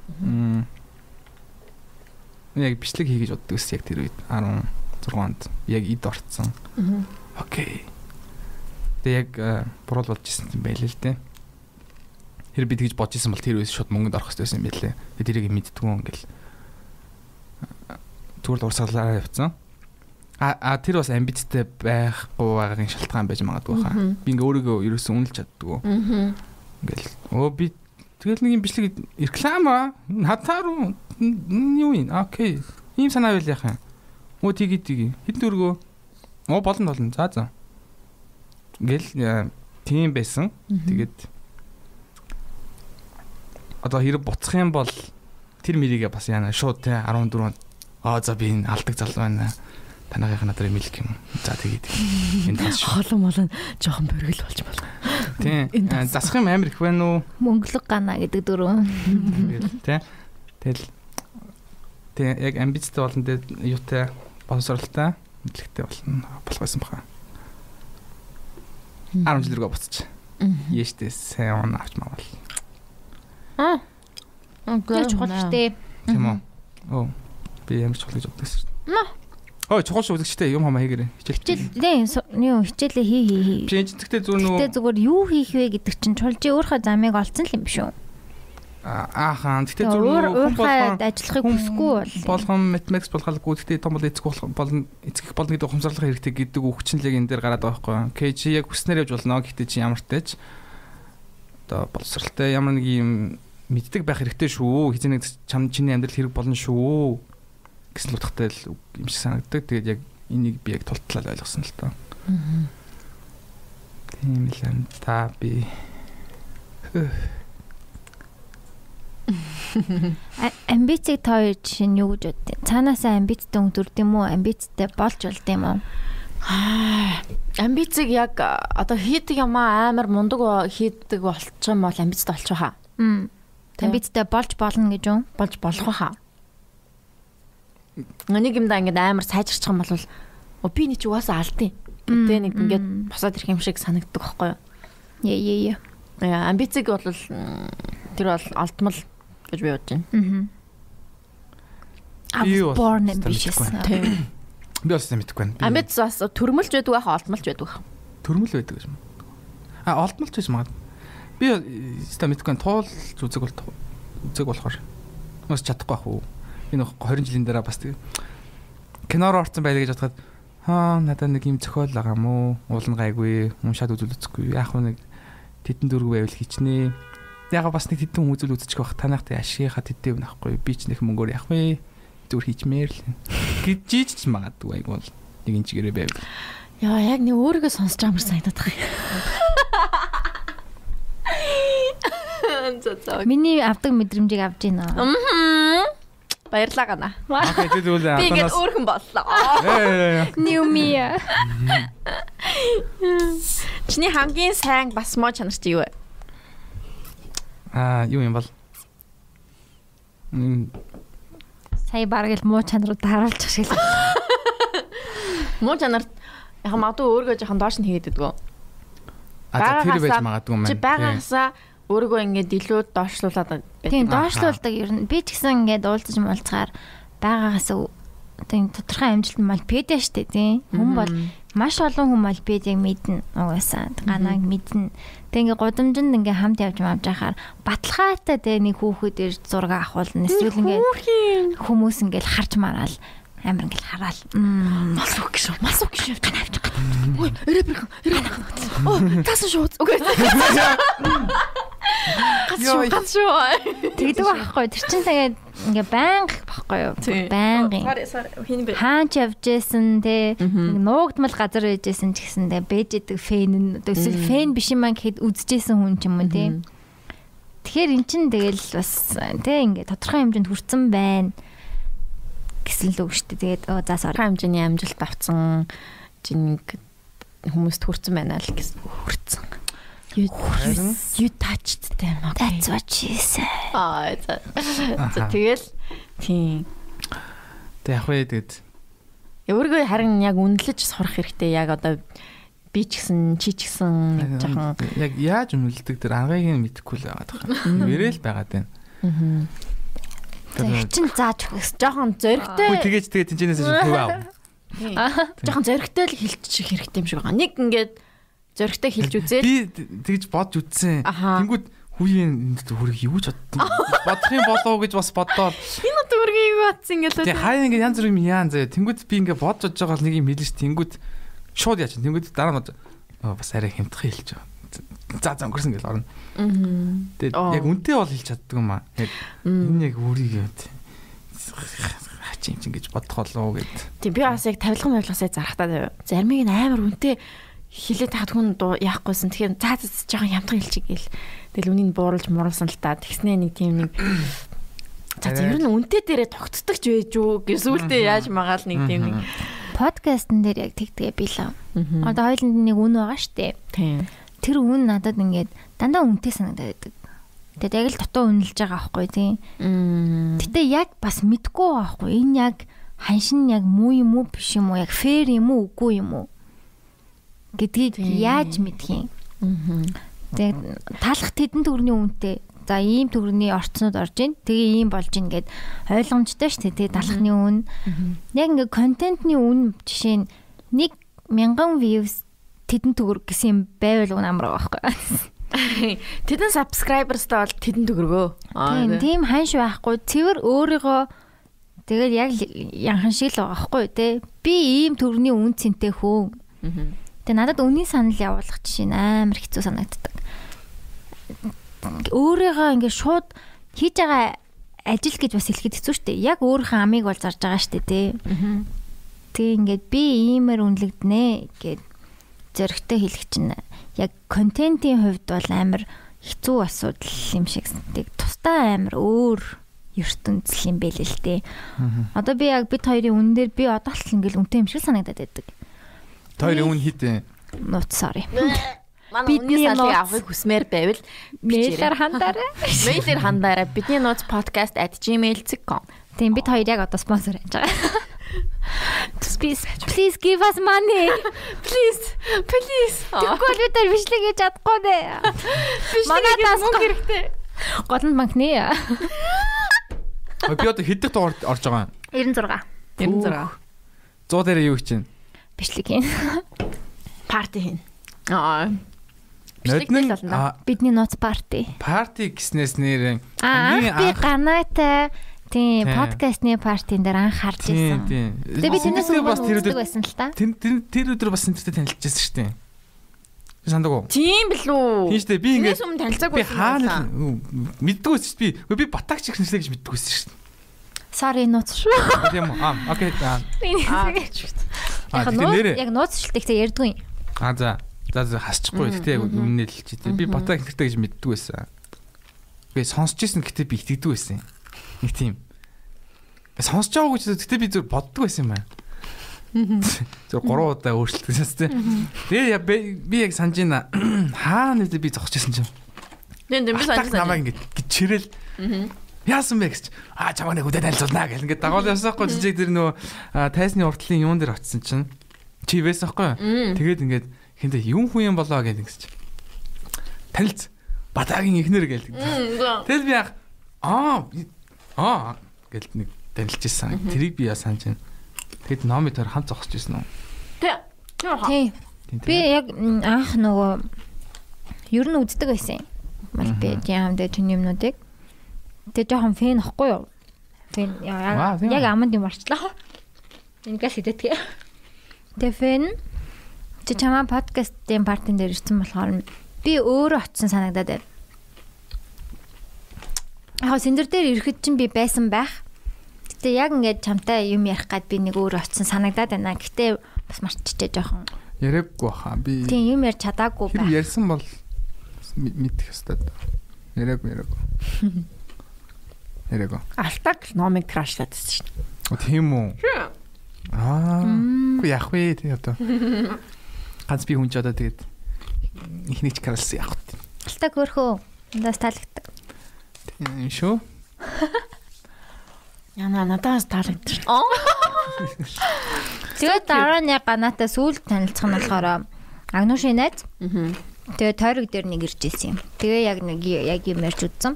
Яг бичлэг хийгэж боддог ус яг тэр үед 16-нд яг эд орцсон. Окей. Тэг яг буруу болж исэн юм байл л дээ. Тэр би тэгж бодож исэн бол тэр үес шууд мөнгөнд орох хэрэгтэй байсан юм байлээ. Тэрийг мэддэггүй ингээл зүгээр л урсгалаараа явцсан. Тэр бас амбицтай байхгүй байгаагийн шалтгаан байж магадгүй хаа. Би ингээ өөрийгөө ерөөсөн үнэлж чаддгүй. Ингээл би тэгэл нэг юм бичлэг реклама хатаар юу юм. Окей. Ийм санаа байл яхаа. Тгий. Хэд дөргөө. Болно. За. Ингээл тийм байсан. Тэгээд одоо хэрэг буцах юм бол тэр мэрийгээ бас яана шууд те 14-нд за би энэ алдаг залуу байна. Танайхын надад мэлэх юм. За тэгээд энэ тас холон жоохон бөргөл болж байна. Тийм. Засах юм амар их байна уу? Мөнгөлөг гана гэдэг дөрөв. Тэгэл яг амбицтай болон юутай боловсралтай мэдлэгтэй болох байсан баха. 10 жил рүү буцаж. Яштэй сайн авч мавал. Тэр чухал штэ. Тийм үү? Би ямар чухал гэж боддог шүү. Чухал шүү үзэгчтэй юм хамаа хийгээрэй. Хичээлээ хий. Тэгтээ зүгээр юу хийх вэ гэдэг чинь чулжи өөрийнхөө замыг олцсон л юм шүү. Тэгтээ өөрөө ажиллахыг хүсэхгүй болгон математикс болохгүй. Тэгтээ том бол эцэг болно гэдэг ухамсарлах хэрэгтэй гэдэг үг чинь л яг энэ дээр гараад байгаа байхгүй. Окей, чи яг хүснээр явж болно. Гэхдээ чи ямар тааж одоо боловсралтай ямар нэг юм мэддэг байх хэрэгтэй шүү. Хизээ нэг чиний амьдрал хэрэг болно шүү гэсэн л утгатай л юм шиг санагддаг. Тэгээд яг энийг би яг тултлал ойлгосон л тоо. Тийм л юм та би. Амбицыг тоо чинь юу гэж боддیں۔ Цаанаасаа амбицтай өнгөрд юм уу? Амбицтай болж болд юм уу? Амбицыг яг одоо хийдэг юм амар мундаг хийдэг болчих юм бол амбицтай болчих хаа. Амбицтай болж болно гэж үү? Болж болох хаа. Нэг юмдаа ингээд амар сайжирчих юм бол би нэг ч угаасаа алдیں۔ Тэ нэг ингээд босоод ирэх юм шиг санагддаг байхгүй юу? Амбицыг бол тэр бол алдмал гэж би бодож байна. Born ambitious. Би бас мэдхгүй байна. Амбиц бас төрмөлж байдаг байх, олдмолж байдаг байх. Төрмөл байдаг гэж юм. Олдмолж байж магад. Би ста мэдхгүй байна. Туулж үзэг болохоор бас чадахгүй байх уу? Энэ 20 жилийн дараа бас тэг киноор орсон байлаа гэж бодоход надад нэг юм зохиол байгаа мó уулна гайгүй уншаад үзүүл үзэхгүй яах вэ нэг тедэн дөрөв байвал хичнээн яга бас нэг тедэн үзүүл үзчих байх танахтай ашигийнхаа тэдэв нахгүй би ч нэг мөнгөөр яах вэ зүгээр хийчмээр л гэж жийж магадгүй айгуул нэг энэ чигээрээ байвал яг нэг өөрийгөө сонсож амар санагдаад байгаа. Миний авдаг мэдрэмжийг авж гинэ. Баярлалаа гана. Окей тэгвэл би ингэж өөрхөн боллоо. New me. Чиний хамгийн сайн бас муу чанар чи юу вэ? Юу юм бол? Сая бараг л муу чанарууд харуулчих шиг л. Муу чанар яг магадгүй өөргөө жоохон доош нь хийгээд идэггүй. Тэр байж магадгүй юм байна. Чи байгаагасаа өөрийгөө ингээд илүү доошлуулад байдаг. Тийм доошлуулдаг ер нь би ч гэсэн ингээд уулзаж муулцахаар байгаагаас тийм тодорхой амжилт мал педэ штэ тийм хүн бол маш олон хүн мал педийг мэднэ угаасаа ганаг мэднэ. Тэг ингээд гудамжинд ингээд хамт явж мавжахаар баталгаатай тэг нэг хүүхэд ир зураг авахулна эсвэл ингээд хүмүүс ингээд харж мараал амар ингээл хараал. Мас үг гэж тань авчих. Ой, өрөө. Тасан шүү. Үгүй. Гацшуу. Тэгдэг байхгүй. Тэр чинь тэгээд ингээ байнга байхгүй юу? Байнгын. Хаач явж исэн те нуугдмал газар байж исэн ч гэсэн те бэж идэг фэн нь эсвэл фэн биш юм аа гэхэд үзчихсэн хүн ч юм уу те. Тэгэхээр эн чинь тэгэл бас те ингээ тодорхой хэмжээнд хүрсэн байна гэсэн л үг шүү дээ. Тэгээд заас хэмжээний амжилт авсан жинг хүмүүст хүрсэн байна л гэсэн хүрсэн. You touched them. That's what she said. Тэгэл тийм. Тэг яг вэ тэгэд. Өөргөө харин яг үнэлж сурах хэрэгтэй. Яг одоо би ч гэсэн чи ч гэсэн жоохон яг яаж үнэлдэг тэр аргыг нь мэдэхгүй л байгаа тоххой. Мэрэл байгаад байна. Чин зааж өгс жоохон зөрөгтэй. Тэгэж тэгээ тэнцэнээс хөв аав. Жохон зөрөгтэй л хэлчих хэрэгтэй юм шиг байгаа. Нэг ингээд зөрөгтэй хэлж үзээ. Би тэгж бодж үзсэн. Тэнгүүд хүүгийн хүрэг юу ч бодох юм болоо гэж бас боддоо. Энэ одоо хүрэг юу батсан ингээд л. Тэг хаяа ингээд янз бүрийн яан заяа. Тэнгүүд би ингээд бодж байгаа л нэг юм хэлж тэнгүүд шууд яач. Тэнгүүд дараа нь бас арай хямдхан хэлж байгаа. За өнгөрсөн гэж орно. Тэгээд яг үнтэй бол хэлж чаддаг юм аа. Яг энэ яг өөрийгөө хаач юм чинь гэж бодох болов гэд. Тэг би бас яг тавилгасаа зарахтаа заримыг амар үнтэй хилээд тахад хүн яахгүйсэн. Тэгэхээр за жоохон хямдхан хэлчих гээл. Тэгэл үнийг бууруулж муруулсан л та. Тэгснээ нэг тийм нэг за ер нь үнтэй дээрээ тогтдог ч байж юу гэсүүлдэ яаж магаал нэг тийм нэг подкастн дээр яг тэгтгээ би л. Одоо хоёуланд нэг үн байгаа штэ. Тийм. Тэр үн надад ингээд дандаа үнтэй санагдаад байдаг. Тэгээд яг л дутуу үнэлж байгаа аахгүй тийм. Гэтэ яг бас мэдгүй байгаа аахгүй. Энэ яг ханшин яг муу юм уу биш юм уу? Яг фэр юм уу үгүй юм уу? Гэдгийг яаж мэдхийн. Тэгээд таалах тэдэн төгрөний үнэтэй. За ийм төгрөний орцнууд орж ийн. Тэгээ ийм болж ийн гэд ойлгомжтой шүү дээ. Талхны үн. Яг ингээ контентны үн жишээ нь 1,000 views тэдэн төгрөг гэсэн юм байвал үн амар байгаа байхгүй. Тэдэн subscribers-тай бол тэдэн төгрөгөө. Тийм ханш байхгүй. Цэвэр өөрийгөө тэгэл яг янхан шиг л байгаа байхгүй тий. Би ийм төгрөний үн цэнтэй хөө. Тэгээ надад үнийн санал явуулах жишээ нь амар хэцүү санагддаг. Өөрийгөө ингээд шууд хийж байгаа ажил гэж бас хэлэхэд хэцүү шүү дээ. Яг өөрийнхөө амийг бол зарж байгаа шүү дээ тий. Тэгээ ингээд би иймэр үнэлэгдэнэ гэд зөрөгтэй хэлэх чинь яг контентын хувьд бол амар хэцүү асуудал юм шиг санагддаг. Тусдаа амар өөр ертөнцөл юм байл л дээ. Одоо би яг бид хоёрын үнэн дээр би одоо л ингээл үнтэй юм шиг санагдаад байдаг. Хоёрын үн хитэ. Not sorry. Бидний салыг авахыг хүсмээр байвал мэйлээр хандаарай. Мэйлээр хандаарай. Бидний нууц podcast@gmail.com. Тийм бид хоёр яг одоо спонсор хийж байгаа. Please give us money. Please. Тэгвэл бид нар бичлэг хийж чадахгүй нэ. Манайдаас мөнгө хэрэгтэй. Голланд банк нэ. Би одоо хэдэх дугаар орж байгаа юм? 96. 100 дээр юу хийж чинь? Бичлэг хийн. Парти хийн. Бидний нууц парти. Парти гэснээс нэр би ганаатай тийм подкастны партийн дээр анх харж ирсэн. Тэгээ би тэрнээс бас тэр өдөр байсан л та. Тэр өдөр бас энтертэй танилцчихсан шүү дээ. Сандаг уу? Тийм билүү. Тийм шүү дээ. Би ингээд өмнө танилцаагүй байсан. Би хаана мэддэггүй шүү дээ. Би батагч их нэслэ гэж мэддэггүй шүү дээ. Sorry нууц шүү. Тийм үү? Окей. Яг нууц шилтэй ихтэй ярьдгүй. За хасчихгүй. Гэтэ яг үнэнээ л чи. Би батаг ихтэй гэж мэддэггүй байсан. Би сонсч ирсэн гэтээ би итгэдэг байсан. Нэг тийм. Сонсож байгаагүй ч гэтээ би зөв боддог байсан юм байна. Зөв 3 удаа өөрчлөлтөөс тийм. Тэгээ би яг санаж байна. Хаана нэ би зогсож ирсэн чинь. Тийм би санаж байна. Намаа ингэ чирэл. Яасан бэ гэж. Чамаа нэг үдэ танилцуулнаа гэл ингэ дагуул явсаахгүй жижиг тэр нөгөө тайсны уртлын юун дээр очсон чинь. Чи вэсэхгүй. Тэгээд ингэ хинтэ юм хүн юм болоо гэл ингэж. Танилц. Батагийн ихнэр гэл. Тэгэл би яг гэл нэг танилж ирсэн. Тэрийг би яа санаж байна. Тэгэд номи төр хамт зогсож ирсэн үү? Тийм. Би яг анх нөгөө ер нь үздэг байсан юм. Мал би яам дээр тэн юмнуудыг. Тэгээ жоохон фэн ахгүй юу? Фэн яг аманд юм орчлоо. Ингээс хидэтгэе. Тэгээ фэн чи чамаа подкастын партийн дээр ирсэн болохоор би өөрөө очсон санагдаад байна. Яг сэндэр дээр ирэхэд чинь би байсан байх. Гэтэ яг ингээд чамтай юм ярих гад би нэг өөрөө очсон санагдаад байна. Гэтэ бас марччихээ жоохон. Яриаггүй хаа би. Тийм юм ярьж чадаагүй байх. Тэр ярьсан бол мэдэх ёстой. Яриаггүй. Алтак номыг крашлаадсэн шин. Тийм үү? Үгүй яах вэ тий одоо. Ганц би хүн ч одоо тэгээд ихнийч кралсан яах вэ? Алтак өөрхөө надаас таалагддаг. Тийм шүү. Яна надаас таалагдчих. Тэгээд дараа нь яг ганаатай сүүлд танилцах нь болохоор Агнуушийн найз. Тэгээ тойрог дээр нэг ирж ирсэн юм. Тэгээ яг нэг яг юм ярьж үзсэн.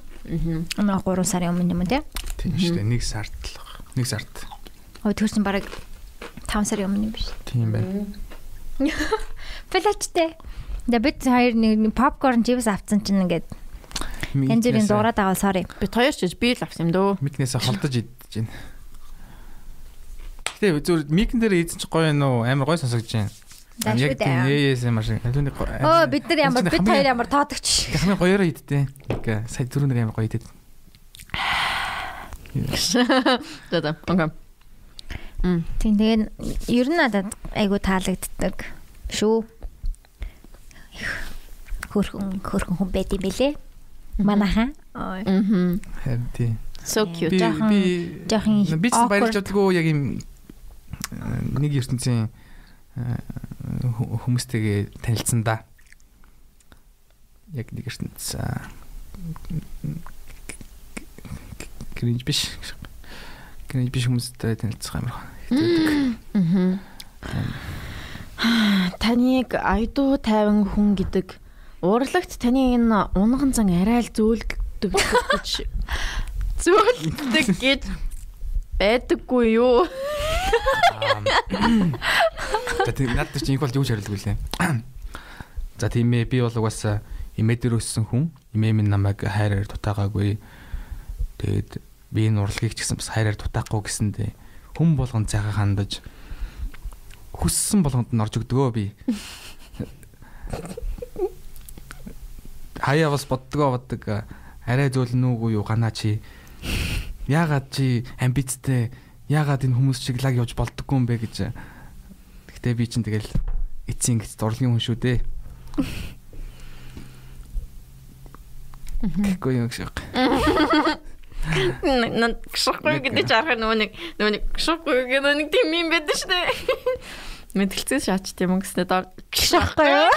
Манай 3 сарын өмнө юм тий. Тийм шүү дээ. 1 сард л. 1 сард. Тэр чинь бараг 5 сарын өмнө биш. Тийм байна. Плачтай. Да бид хоёр нэг попкорн чипс авсан чинь ингээд янз бүрийн дуурайд аваа sorry. Бид хоёр ч би л авсан юм дөө. Микнээсээ холдож идэж байна. Гэтэ зүгээр микэн дээр эзэн ч гоё нөө амар гоё сонсогдож байна. Яг тийм ASMR шиг. Оо бид нар ямар бид хоёр ямар тоодогч. Хамгийн гоёроо идтээ. Ингээ сая түрүүн нэг амар гоё идэв. За. Окей. Тийм тэгээд ер нь надад айгу таалагддаг шүү. Хөрхөн хүн байд юм бэлээ. Манайхан. Тийм. So cute. Жохон би ч баярлж чаддгүй яг юм нэг ертөнцийн хүмүүстэйгээ танилцсан да. Яг нэг ертөнц кринж биш хүмүүстэй танилцах амар хэвтэй. Таныг айдуу тайван хүн гэдэг урлагт таны энэ унган зан арай л зөөлдөг гэж байдаггүй юу? За тийм надад чинь инх бол юу ч харилдаг үлээ. За тийм ээ би бол угаасаа имээ дээр өссөн хүн. Имээ минь намайг хайраар дутаагаагүй. Тэгээд би энэ урлагийг ч гэсэн бас хайраар дутаахгүй гэсэндээ хүн болгон цайгаа хандаж хүссэн болгонд нь орж өгдөгөө би. Хаяа бас боддог арай зөөлнө үгүй юу ганаа чи. Яагаад чи амбицтай яагаад энэ хүмүүс шиг лаг явж болдоггүй юм бэ гэж. Гэхдээ би чинь тэгэл эцсийн гэж дурлагын хүн шүү дээ. Гэхгүй юм шиг. Шохгүй гэдэг чарах нөгөө нэг шохгүй гэдэг нэг тийм юм байдаг шүү дээ. Мэдгэлцээс шаач тийм үгснээ доо шохгүй юу?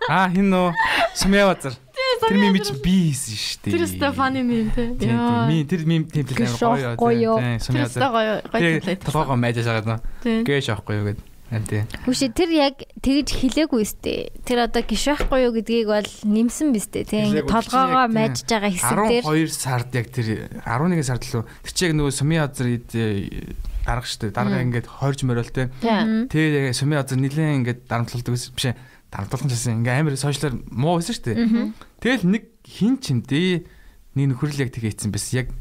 Хин нөө Сумья базар. Тэр мим чи би хийсэн шүү дээ. Тэр Стефани мим те. Тэр мим тэмдэглэл амар гоё. Тийм Сумья базар. Гоё тэмдэглэл. Толгойгоо майжаж байгаа нөө. Гээ шахгүй юу гэдэг. Үгүй тэр яг тэгж хэлээгүй өстэй. Тэр одоо гiş байхгүй юу гэдгийг бол нэмсэн биз дээ тийм толгоогоо майжж байгаа хэсэг дээр 12 сард яг тэр 11 сард лөө тэр чи яг нөгөө Сумья базар дарга штэ дарга ингээд хойрж мөрөөл те. Тэгээд Сумья базар нилээн ингээд дарамтлалдаг биш дарамтлалсан гэсэн ингээд амар сошиалар муу байсан штэ. Тэгэл нэг хин ч юм дээ нэг нөхрөл яг тэгээ ийцэн биш яг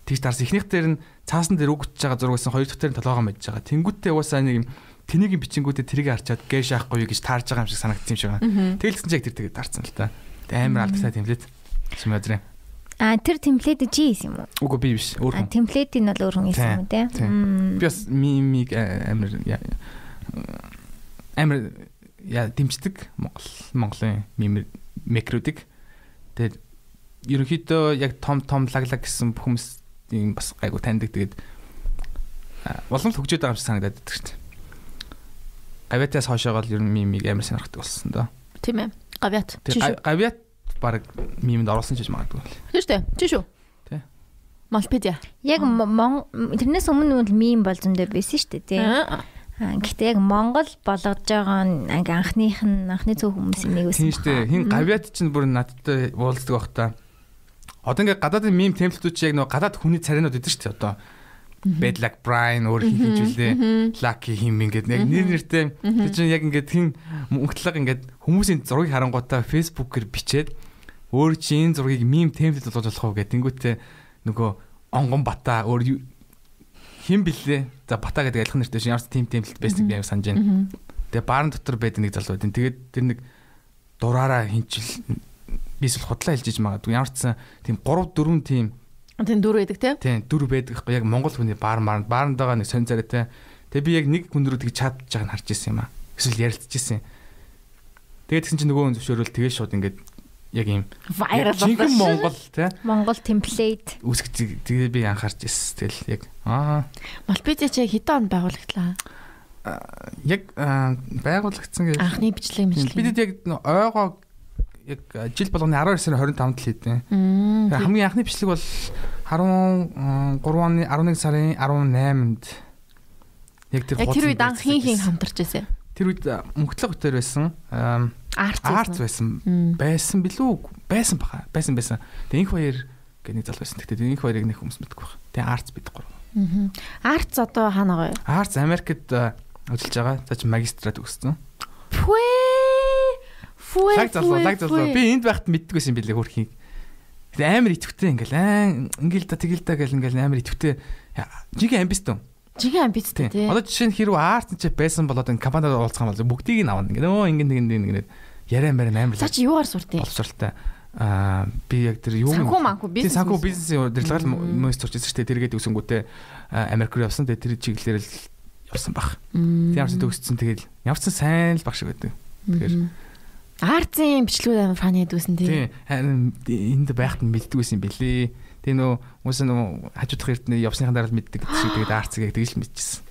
тэгж дарс ихнийх дээр нь цаасан дээр үгж байгаа зураг байсан хоёр дахь дээр нь толгоогоо майжж байгаа. Тэнгүүтээ уусаа нэг юм тэнийг бичингүүтээ тэрийг харчаад гээ шаахгүй юу гэж таарж байгаа юм шиг санагдсан юм шиг байна. Тэгэлсэн чинь яг тэр тэгээд дарцсан л та. Тэг амар алдартай темплейт. Сумья. Тэр темплейт чи хийсэн юм уу? Үгүй би биш. Өөр хүн. Темплейтийг нь бол өөр хүн хийсэн юм те. Би бас мимиг амар дэмждэг Монголын микродик. Тэгээд ерөнхийдөө яг том лаглаг гэсэн хүмүүсийн бас гайгүй таньдаг. Тэгээд улам л хөгжөөд байгаа юм шиг санагдаад байдаг шүү дээ. Гавьятаас хоошоогоо ер нь мимиг амар сонирхдаг болсон доо. Тийм ээ. Гавьят. Гавьят баг мимэнд оруулсан ч гэж магадгүй. Тийм шүү дээ. Чи шүү. Тий. Малпедиа. Яг тэрнээс өмнө мим бол зөндөө байсан шүү дээ тий. Гэхдээ яг Монгол болгож байгаа анхны зөв хүмүүсийн нэг байсан. Тийм шүү дээ. Хин гавьят чинь бүр надтай уулздаг байх та. Одоо ингээд гадаадын мим темплетүүд чи яг нөгөө гадаад хүний царинууд идэв шүү дээ одоо. Bad Luck Brian өөр хинжүүлээ. Lucky хим ингээд яг нэртэй. Тэр чинь яг ингээд хин мөнгөлөг ингээд хүмүүсийн зургийг харангуйтаа Facebook-ээр бичээд өөр чинь энэ зургийг мим темплет болгож болох уу гэдэг. Тэнгүүтээ нөгөө онгон бата өөр хим блэ. За бата гэдэг ялхан нэртэй чинь ямар тим темплет байсан гэж санаж байна. Тэгээ баарын дотор байдаг нэг залуу байдیں۔ Тэгээд тэр нэг дураараа хинчил бис бол худлаа хэлжиж магадгүй. Ямар ч тийм 3 4 тийм тэн дүр байдаг тий? Тийм, дүр байдаг байхгүй яг Монгол хүний баарнд байгаа нэг сонь царайтай. Тэгээ би яг нэг хүн рүү тийг чадж байгааг нь харж ирсэн юм аа. Эсвэл ярилцчихсэн. Тэгээд тэгсэн чинь нөгөө хүн зөвшөөрөл тэгээ шууд ингээд яг юм viral болчихсон. Монгол тий? Монгол темплейт үүсгэж тэгээ би анхаарч ирсэн. Тэгэл яг Малпедиа чи хэдэн он байгуулагдлаа? Яг байгуулагдсан гэж анхны бичлэг. Бидэд яг ойгоо яг жил болгоны 12 сарын 25-нд л хийдэ. Хамгийн анхны бичлэг бол 13 оны 11 сарын 18-нд яг тэр үед анх хин хамтарч байсан. Тэр үед мөнхтлөг хөтөр байсан. Арт байсан билүү? Байсан баха. Байсан. Тэгээ инх баяр гэх нэг зал байсан. Тэгтээ инх баярыг нэг хүмүүс мэдгүй байна. Тэгээ арт бид гур. Арц одоо хаана гоё? Арц Америкт ажиллаж байгаа. За чи магистрат төгссөн. Лаг залуу. Би энд байхад мэддэггүйсэн билээ хөрхийг. Амар итвэхтэй ингээл да тэгэл да гэл ингээл амар итвэхтэй. Жигээ амбистон. Жигээ амбицтэй тий. Одоо жишээ нь хэрвээ арц чи байсан бол одоо компанид уулзах юм бол бүгдийг нь авна. Ингээд яриа мээр амар. За чи юугаар суртыг? Боловсралтай. Би яг тэр юу санхүү бизнесийн удирдлагаар мөс сурч ирсэн шүү дээ. Тэргээд өсөнгүүтээ Америк руу явсан. Тэр чиглэлээр л явсан баг. Ямарсан төгссөн тэгэл ямарсан сайн л баг шиг байдаг. Тэгэхээр арцын бичлэгүүд амар фаны хэдүүсэн тий. Энд байхад нь мэддэггүйсэн бэлээ. Тэгээ нөө хажуудах эрдэнэ явсныхан дараа л мэддэг гэдэг шиг тэгээд арцыг яг тэгж л мэдчихсэн.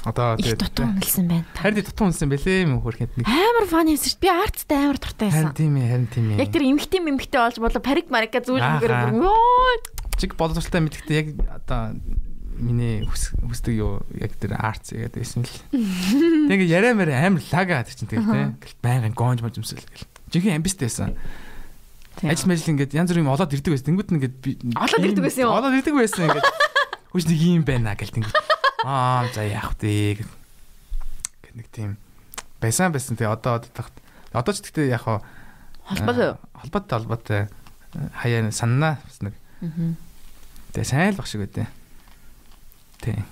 Одоо тэгээд дутуу уналсан байна. Харин дутуу уналсан бэлээ юм хөрхэд нэг. Амар фан хийсэн шүү. Би арцтай амар дуртай байсан. Харин тийм ээ. Яг тэр эмхтэй болж болоо парик марика зүүлмгээр ёо. Чиг боловсралтай мэдгэхдээ яг одоо миний хүсдэг юу яг тэр арц яагаад байсан л. Тэгээ яриа мэр амар лага гэдэг чинь тэгээ тий. Байнгын гонж мөмсөл гэл. Жинхэнэ амбистай байсан. Ажил мэл ингээд янз бүрийн олоод ирдэг байсан. Тэнгүүд нь ингээд олоод ирдэг байсан юу? Олоод ирдэг байсан ингээд. Хүч нэг юм байна гэл тэнгүүд. За яах вэ гэх нэг тийм байсан. Тэгээ одоо ч тэгтээ яг холбоотой хаяа саннаа бас нэг. Тэгээ сайн л баг шиг үдээ. Тийм.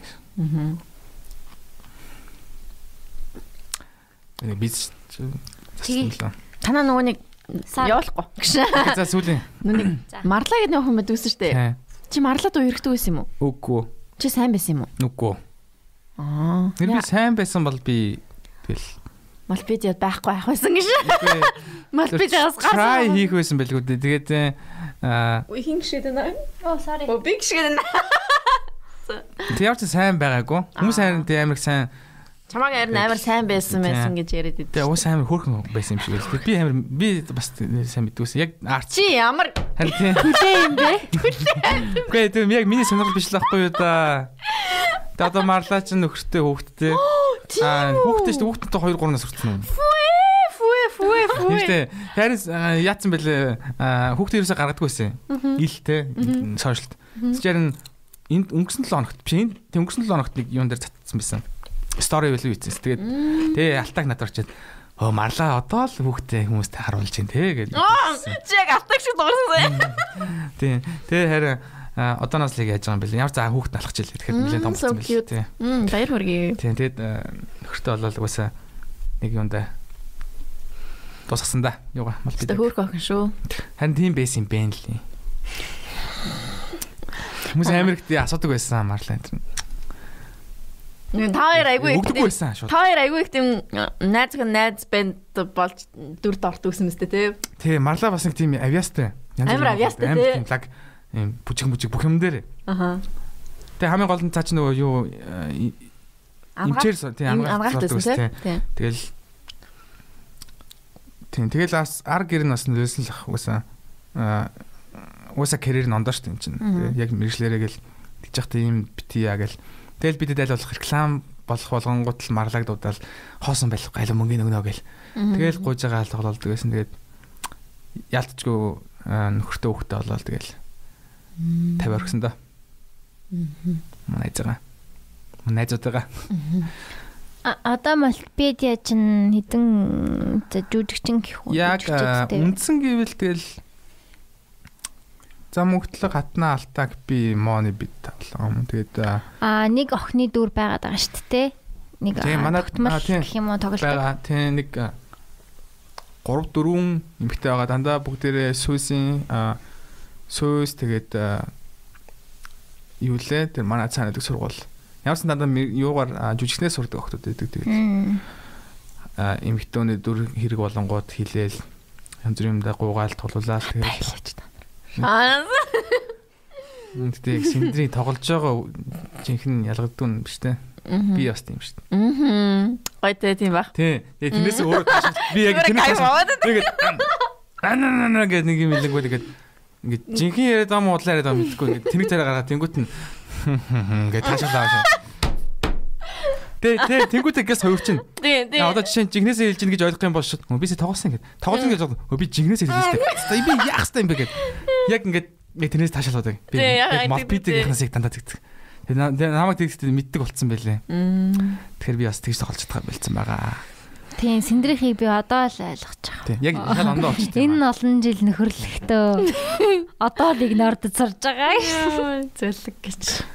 Энийг biz танаа нөгөө нэг явуулахгүй гэж. За сүүлийн. Нүг марлаа гэдэг нөх юм дүүсэн штэ. Чи марлаа дуу хэрэгтэй байсан юм уу? Үгүй. Чи сайн байсан юм уу? Үгүй. Тэр би сайн байсан бол би тэгэл Малпид яд байхгүй байх байсан гэж. Малпидаас try хийх байсан байлгүй дээ. Тэгээд хин гişэд нэ. Sorry. Би гişэд нэ. Тэр ч сайн байгаагүй. Хүмүүс харин тэр амар сайн чамаг амар сайн байсан гэж яриад идэв. Тэгээ уус амар хөөрхөн байсан юм шиг байлээ. Би амар бас сайн мэдвэсэн. Яг арт. Чи ямар хүлээ юм бэ? Үгүй тэр яг миний сонирхол биш л ахгүй юу да. Тэгээ одоо марлаа ч нөхөртэй хүүхдтэй. Хүүхдтэй ч хүүхдтэй 2-3 нас хүрсэн юм. Фүү. Харин яатсан бэлээ хүүхдээ юусаа гаргадаггүй байсан. Илтэй сошиалт. Тэгвэл энд өнгөрсөн 7 хоногт биш энд өнгөрсөн 7 хоногт нэг юун дээр цацсан байсан. Story value хийсэн. Тэгээд алтайг надад орчоод марлаа одоо л хүүхдээ хүмүүст харуулж чинь те гэж. Чи яг алтайг шиг дуурсан. Тийм. Тэгээ харин одооноос л яаж байгаа юм бэ? Ямар цаа хүүхд налах чил. Тэгэхээр нэлээд том болсон байл. Тийм. Баяр хүргэе. Тийм. Тэгээд нөхөртөө болол угаасаа нэг юунда тусгасан да. Юугаа мал бид. Хөөх охин шүү. Харин тийм байсан юм бэ л. Хүмүүс Америкт асуудаг байсан марлаа энэ. Таар айгүй өгдөггүй байсан шууд. Таар айгүй их тийм найз банд болж дүрд орт өгсөн мэт тий. Тий, марлаа бас нэг тийм авиастай. Амар авиастай тий. Лаг юм бүжиг бүх юм дээр. Аха. Тэгээ хамгийн гол нь цаа чи нөгөө юу имчээр тий амгаалтайсэн тий. Тэгэл ар гэр нь бас нөлөөсөн л ах уусаа карьер нондоо шүү дээ юм чинь. Яг мэржлэрээ гэл тэгж яхад ийм бития гэл. Тэгэл бидэд аль болох реклам болох болгонгууд л марлаг дуудаал хоосон байх гал мөнгөний өгнө гэл. Тэгэл гуйж байгаа алт болдог байсан. Тэгээд ялтчгүй нөхөртөө хөхтэй болоод тэгэл 50 орхисон доо. Найзуудаа. Одоо мультипедиа чинь хэдэн жүжигчин гэх үү? Яг үндсэн гэвэл тэгэл зам өгтлөг хатнаа алтаг би моны бит тавлаа. Тэгээд нэг охины дүр байгаад байгаа шүү дээ. Нэг гэх юм уу тоглолт байгаа. Тийм нэг 3-4 эмэгтэй байгаа. Дандаа бүгдээрээ сүйс тэгээд юу лээ тэр манай цаанад сургуул. Ямарсан дандаа юугаар жүжигчнээс сурдаг охтууд байдаг. Тэгээд эмэгтэйний дүр хэрэг болонгууд хилээл янз бүрийн юмдаа гуугаал тоглуулаад тэгээд Тэг синдрийн тоглож байгаа жинхэнэ ялгагддаг юм биш үү? Би бас тийм шүү дээ. Гойтой тийм баг. Тий. Тэгээ тэрнээс өөрөө би яг тэрнээс тэгээд нэг юм хэлэнгүү тэгээд ингээд жинхэнэ яриад байгаа муудлаа яриад байгаа мэдхгүй ингээд тэнэг цараа гаргаад тэнгуут нь ингээд таашаалаа шээ. Тэ тэнгуүтэй гэс хоёр чинь. Тий. Одоо жишээ нь жигнэсээ хэлж гин гэж ойлгох юм бол шууд бисээ тоглосон ингээд. Тоглосон гэж би жигнэсээ хэлсэн шүү дээ. Би яах хэвээр юм бэ гэд. Яг ингээд тэрнээс таашаалдаг. Би мопедийнхнаас их дандаа тэгдэг. Тэгээ намайг тэгсэд мэддэг болцсон байлээ. Тэгэхээр би бас тэгж тоглож чадах байлцсан байгаа. Тийм, сэндрийнхийг би одоо л ойлгож байгаа. Тийм, яг шал ондоо болчихсон. Энэ олон жил нөхөрлөختөө одоо л игнорд зарж байгаа. Зөвлөг гэж.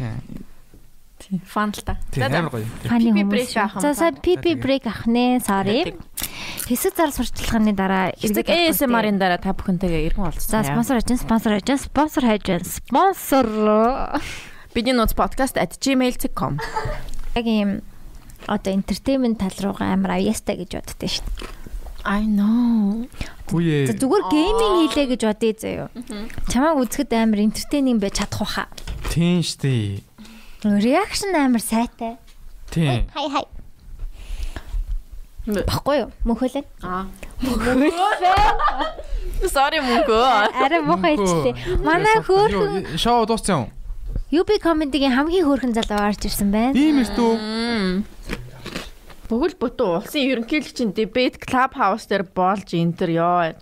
Тийм. Фан л та. Тийм, гоё. Пипи брейк авах. За пипи брейк авах нэ. Sorry. Хэсэг зар сурталчилгааны дараа эргэж ASMR-ын дараа та бүхэнтэйгээ иргэн уулзсан. За спонсор хайж. Бидний нууц podcast@gmail.com. Яг юм одоо entertainment тал руугаа амар аястай гэж боддөө шүү дээ. I know. Үгүй ээ. Зүгээр гейминг хийлээ гэж бодъё заяа. Чамааг үзэхэд амар entertaining байж чадах واخа. Тийм шүү дээ. Reaction амар сайтай. Тийм. Хай. Баггүй юу? Мөхөлөө. Sorry мөнхөө. Арай мохоо хэлчихлээ. Манай хөөрхөн шоу дууссан юм. UB comedy-гийн хамгийн хөөрхөн залуу орж ирсэн байна. Тийм эртөө. Бүгэл бүтэн улсын ерөнхийлөгчийн debate clubhouse дээр болж энтер ёо.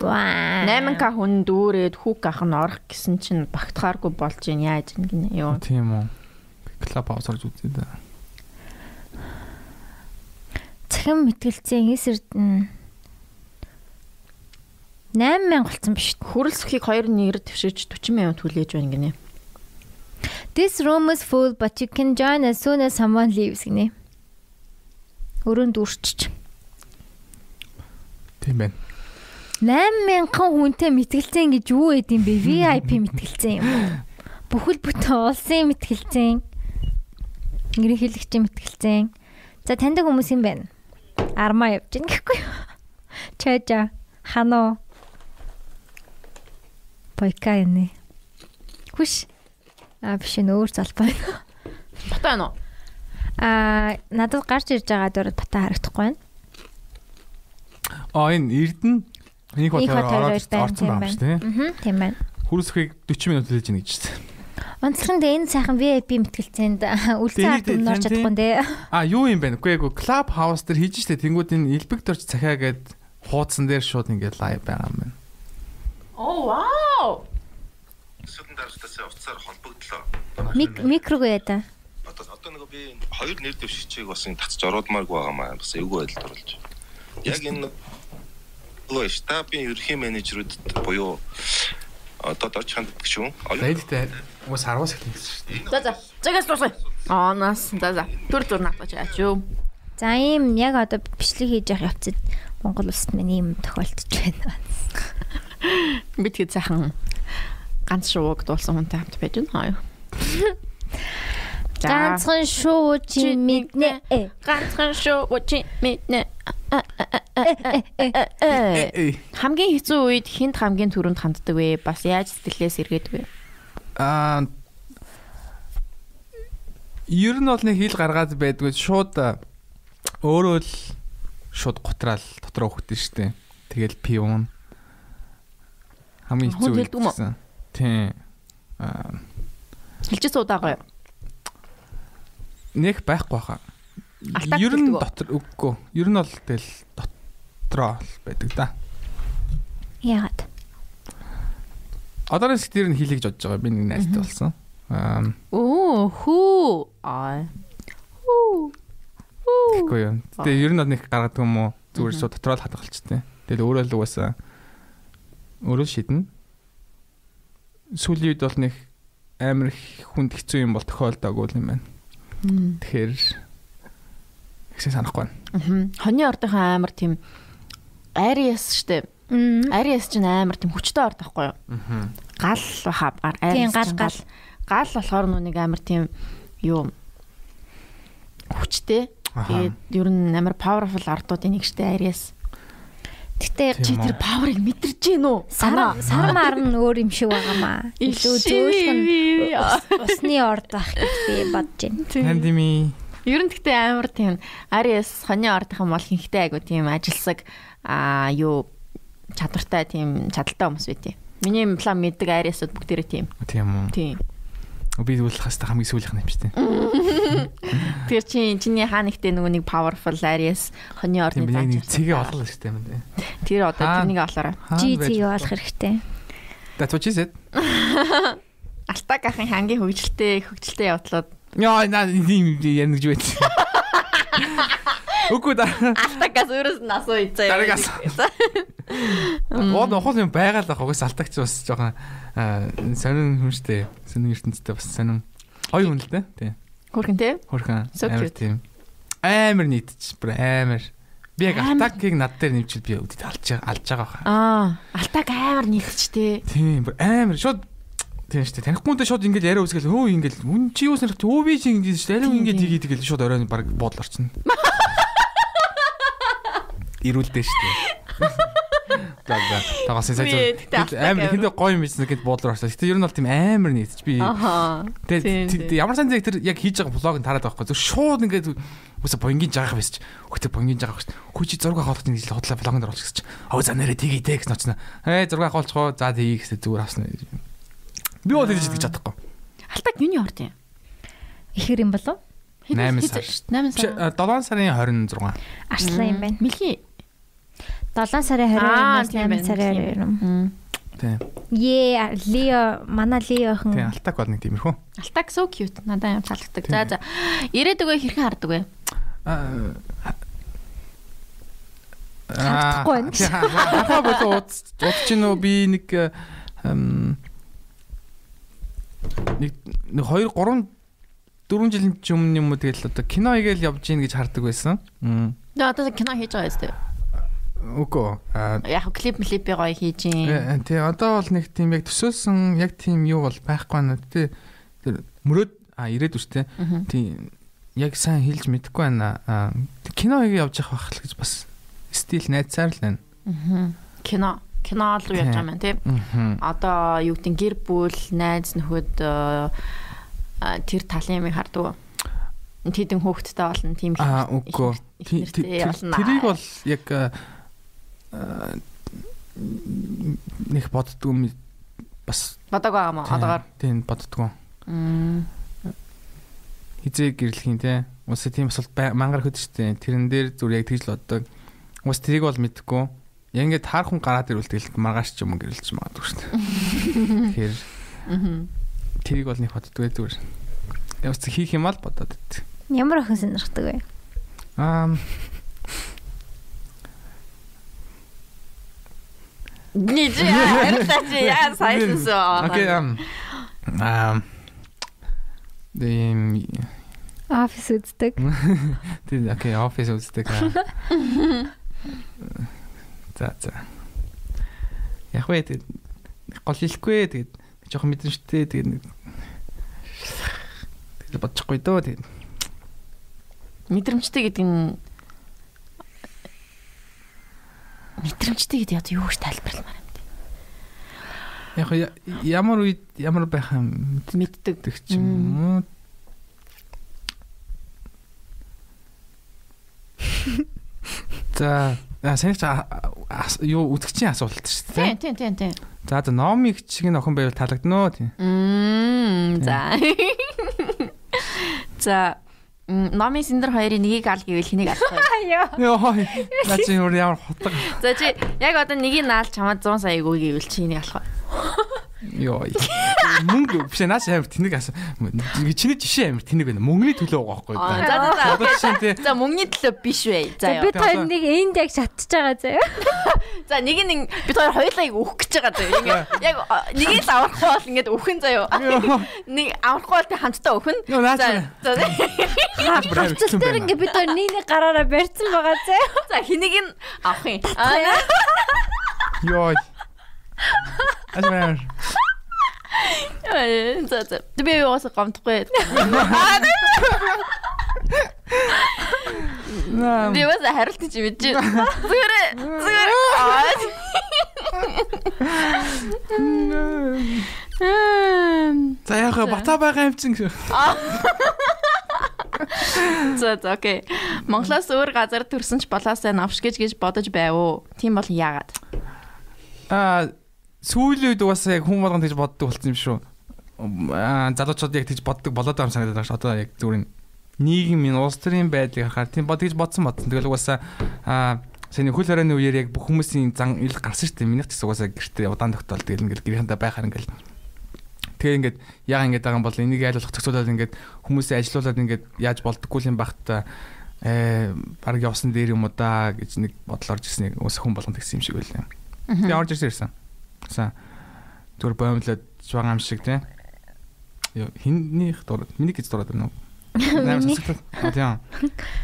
Ваа. 8k хүн дүүрээд хүүк ах нь орох гэсэн чинь багтахааргүй болж ийн яаж ин гинэ ёо. Тийм үү. Clubhouse орж үзье да. Цахим мэтгэлцэн эсрд 8000 болсон биш. Хүрэлцэхийг 2-1-ээр твшиж 40,000 түлээж байна гинэ. This room is full but you can join as soon as someone leaves гинэ. Өрөөнд үрчиж. Тийм байна. 8000 хүнтэй мэтгэлцэн гэж юу гэдэг юм бэ? VIP мэтгэлцэн юм уу? Бүхэл бүтэн улсын мэтгэлцэн. Ерөнхийлөгчийн мэтгэлцэн. За таньдаг хүмүүс юм байна. Арма явж гин гэхгүй юу? Чажа, хано. Бойка юм. Хүш. Биш нөөр залбаа. Бата байна уу? Надад гарч ирж байгаа дөрөд бата харагдахгүй байна. Энэ Эрдэнэ нэг хотоор орсон байна шүү дээ. Тийм байна. Хүрэлцэхийг 40 минут хэлж ийн гэж байна. Онцлогонд энэ сайхан VIP мэтгэлцээнд үлцэн ард өмнө орж чадахгүй нэ. Юу юм бэ? Үгүй ээ, club house дээр хийж штэ. Тэнгүүд энэ элбэг дорж цахиа гээд хуудсан дээр шууд ингээд лайв байгаа юм байна. Oh wow. Сүдэн дараалтасаа уцаар холбогдлоо. Микрог яа. Одоо нэг би хоёр нэр дэвшигчийг бас энэ татж оруудмааргүй байгаамаа. Бас эвгүй байдалд оруулж. Яг энэ нөгөө штабын ерхий менежерүүд буюу одоо дорч ханддаг шүү. Эдтэй хүмүүс харвас ихтэй гэсэн шүү дээ. За. Загас дуусгая. Нас. За. Түр наатаж аач юу. За ийм яг одоо бичлэг хийж явах явцад Монгол улсад минь ийм тохиолдож байна. Би тэгээд сайхан ганц шууг дуулсан хүнтэй хамт байж байна. Ганцхан шуу чи мэднэ. Ганцхан шуу чи мэднэ. Хамгийн хэцүү үед хинт хамгийн түрүүнд ханддаг вэ? Бас яаж сэтгэлээс эргээд вэ? Ер нь бол нэг хил гаргаад байдгүй шууд өөрөө л шууд гутраал дотроо хөхтөн штэ. Тэгэл пи уун. Хамгийн хэцүү үед. Тийм. Хэлж суудагаа юу? Нэг байхгүй хаа. Ер нь дотор үгүй. Ер нь бол тэгэл дотроо л байдаг да. Яагаад? Одоогийн сэтгэр нь хийлээ гэж бодож байгаа. Би нэг найзтай болсон. Тэгэхгүй юу. Тэгээ ер нь нэг гаргадаг юм уу? Зүгээр шууд дотроо л хадгалчихдээ. Тэгэл өөрөө л угаасаа өөрөө шиднэ. Сүүлийн үед бол нэг амар хүнд хэцүү юм бол тохиолдоогүй юм байна. Тэгэхээр ихсэн санахгүй байна. Хоньны ордынхаа амар тийм Aries штэ. Aries ч амар тийм хүчтэй орд байхгүй юу? Гал хаа Aries гал. Гал болохоор нүг амар тийм юу хүчтэй. Тэгээд ер нь амар powerful ардуудын нэг штэ Aries. Гэтэ чи тэр power-ыг мэдэрч гин үү? Сармаар нь өөр юм шиг байгаамаа. Илүү зөөлхөн усны орд ах гэж би бодож байна. Пандеми. Ер нь гэтээ амар тийм Aries хоньны ордынхан бол хинхтэй айгу тийм ажилсаг юу чадвартай тийм чадaltaй хүмүүс бай тээ. Миний план мэддэг Aries-ууд бүгдээрээ тийм. Тийм үү. Тийм. Би зүйл хастай хамгийн сүүлийнх нь юм шүү дээ. Тэр чиний хаа нэгтэй нөгөө нэг powerful Aries хоньны ордны цэгээ олгол шүү дээ юм дээ. Тэр одоо тэрнийг олоорой. Цэгээ олох хэрэгтэй. That's what she said. Алтак ахын хангийн хөгжилтэй явдлууд. Яа наа ийм ярина гэж байт. Үгүй да. Алтакаас өөрөөс нь асуу ийцээ. Дараагаас. Нохол юм байгаад байгаа угс алтагч бас жоохон сонин хүн штэ. Сонин ертөнцтэй бас сонин гоё хүн л дээ. Тий. Хөрхөн тий? Хөрхөн. Амар тийм. Амар нийтч бүр амар. Би яг алтакийг над дээр нэмчил би өдөд алж байгаа хаа. Алтак амар нийтч тий. Тийм бүр амар шууд тийм штэ. Танихгүй дэ шууд ингээл яриа үсгээл хөө ингээл үн чи юу сонирхт өө би чи ингээд штэ. Алин ингээд тийгээд тэгэл шууд оройн баг буудлаа орчихно. Ирүүлдэ штэ. Тагаас сайж амар ихэндээ гоё юм бичсэн гэд буудлаар орсон. Гэтэ ер нь бол тийм амар нийтч би. Тэгээд ямар сан зэрэг тэр яг хийж байгаа блог нь тараад байгаа байхгүй. Зөв шууд ингээд үсэ бонгийн жаах байсан ч. Хөөтө бонгийн жаах гэж. Хүү чи зураг авах гэж худлаа блогон дээр очих гэж. Өө за нэрэ тгий тэ гэж ноцно. Зураг авахолцгоо за тгий гэсэн зүгээр авсан. Би бол хийж чадахгүй. Алтак юуны хорт юм? Ихэр юм болов? 8 сар. 7 сарын 26. Арслан юм байна. Мэлхий 7 сарын 22-наас 8 сарын 22. Тийм. Лио, манай Лио охин. Тийм, алтак бол нэг тиймэрхүү. Алтак so cute. Надад юм таалагддаг. За. Ирээд өгөө хэрхэн хардаг вэ? Хатахгүй байна. Хаа болоо удаж нөө би нэг 2 3 4 жилийн өмнө юм уу тэгэл одоо кино хийгээл явж гин гэж хардаг байсан. Одоо кино хийж байгаа юм. Үгүй. Яг клип гоё хийж юм. Тий, одоо бол нэг тийм яг төсөөлсөн яг тийм юу бол байхгүй байна. Тий. Тэр мөрөөд ирээд үстэй. Тий. Яг сайн хэлж мэдэхгүй байна. Кино хийгээ явж явах байх л гэж бас стил найцаар л байна. Кино л яаж байгаа юм тий. Одоо юу гэдэг гэр бүл, найз нөхөд тэр талын юмыг хардаг. Тэдэн хөөхттэй болно тийм их. Үгүй. Тэрийг бол яг нэг боддгоо бас бодог байгаа мó одоогоор тийм боддгоо. Хизээ гэрлэхийн те. Уус тийм асуулт мангар хөд штэ. Тэрэн дээр зүр яг тэгж л боддог. Уус тэрийг бол мэдэхгүй. Яг ингээд таар хүн гараад ирвэл тэгэл маргааш ч юм гэрэлж магадгүй штэ. Тэгэхээр тэрийг бол нэг боддгоо зүгээр. Явц хийх юм аа бодоод байт. Ямар охин сонирхдаг вэ? Ниж яа сайнсоо. Окей. Дэм офис үздэг. Тийм окей, офис үздэг. За. Яг вэ тэгээд гол хэлэхгүй тэгээд жоохон мэдрэмжтэй тэгээд бодчихгүй дөө тэгээд мэдрэмжтэй гэдэг нь мэдрэмжтэй гэдэг яа юу гэж тайлбарламаар юм бэ? Яг ямар үед ямар байх юм мэддэг ч юм уу. За санийч юу үтгэгчийн асуулт шүү дээ. Тийм. За номик чиг н охин байвал таалагдана уу тийм. За. За номи синдер хоёрын нэгийг ал гэвэл хэнийг алах вэ? Йоо. Наа чи ямар хотго. За чи яг одоо нэгийг наалж чамд 100 сая өгөө гэвэл чи хэнийг алах вэ? Йоо. Мөнгө биш наач амар тэнэг асуу. Чиний жишээ амар тэнэг байна. Мөнгөний төлөө байгаа байхгүй. За мөнгөний төлөө биш вэ. За бид хоёр нэг энд яг шатчихж байгаа заяа. За нэг нь бид хоёр хоёулаа өөх гэж байгаа заяа. Яг нэгийг л аврахгүй бол ингээд өөхөн заяа. Нэг аврахгүй бол хамтдаа өөхөн. За. Хавцал дээр ингээд бид хоёр нэг гараараа барьсан байгаа заяа. За хэнийг нь авах юм. Йоо. Асмаар. За. Би юу осо гомдохгүй. Би бас харилт чи мэдэж байна. Зүгээр. За яха бата байгаа юм чинь. За окей. Монголоос өөр газар төрсөн ч болоосаа навш гэж бодож байв уу? Тийм бол яагаад? Сүүлийн үед бас яг хүн болгон тэгж боддог болсон юм шүү. Залуучууд яг тэгж боддог болоод байгаа юм санагдаад байна. Одоо яг зүгээр нийгмийн улс төрийн байдлыг харахаар тийм тэгж бодсон. Тэгэл угаасаа Саяны хөл хорионы үеэр яг бүх хүмүүсийн зан ил гарсан шүү дээ. Минийх ч угаасаа гэртээ удаан тогтоол тэгэл ингээд гэрийнхэндээ байхаар ингээд тэгээ ингээд яга ингээд байгаа юм бол энийг айлуулах зохицуулаад ингээд хүмүүсээ ажилуулад ингээд яаж болдоггүй юм багтаа баг явсан дээр юм уу да гэж нэг бодол орж ирсэн. Уус хүн болгонд гэсэн юм шиг байлаа. Тэгээ орж ирсэн. За түр боомлоод швагам шиг тий. Хиннийх дураад миний гэж дураад байна уу?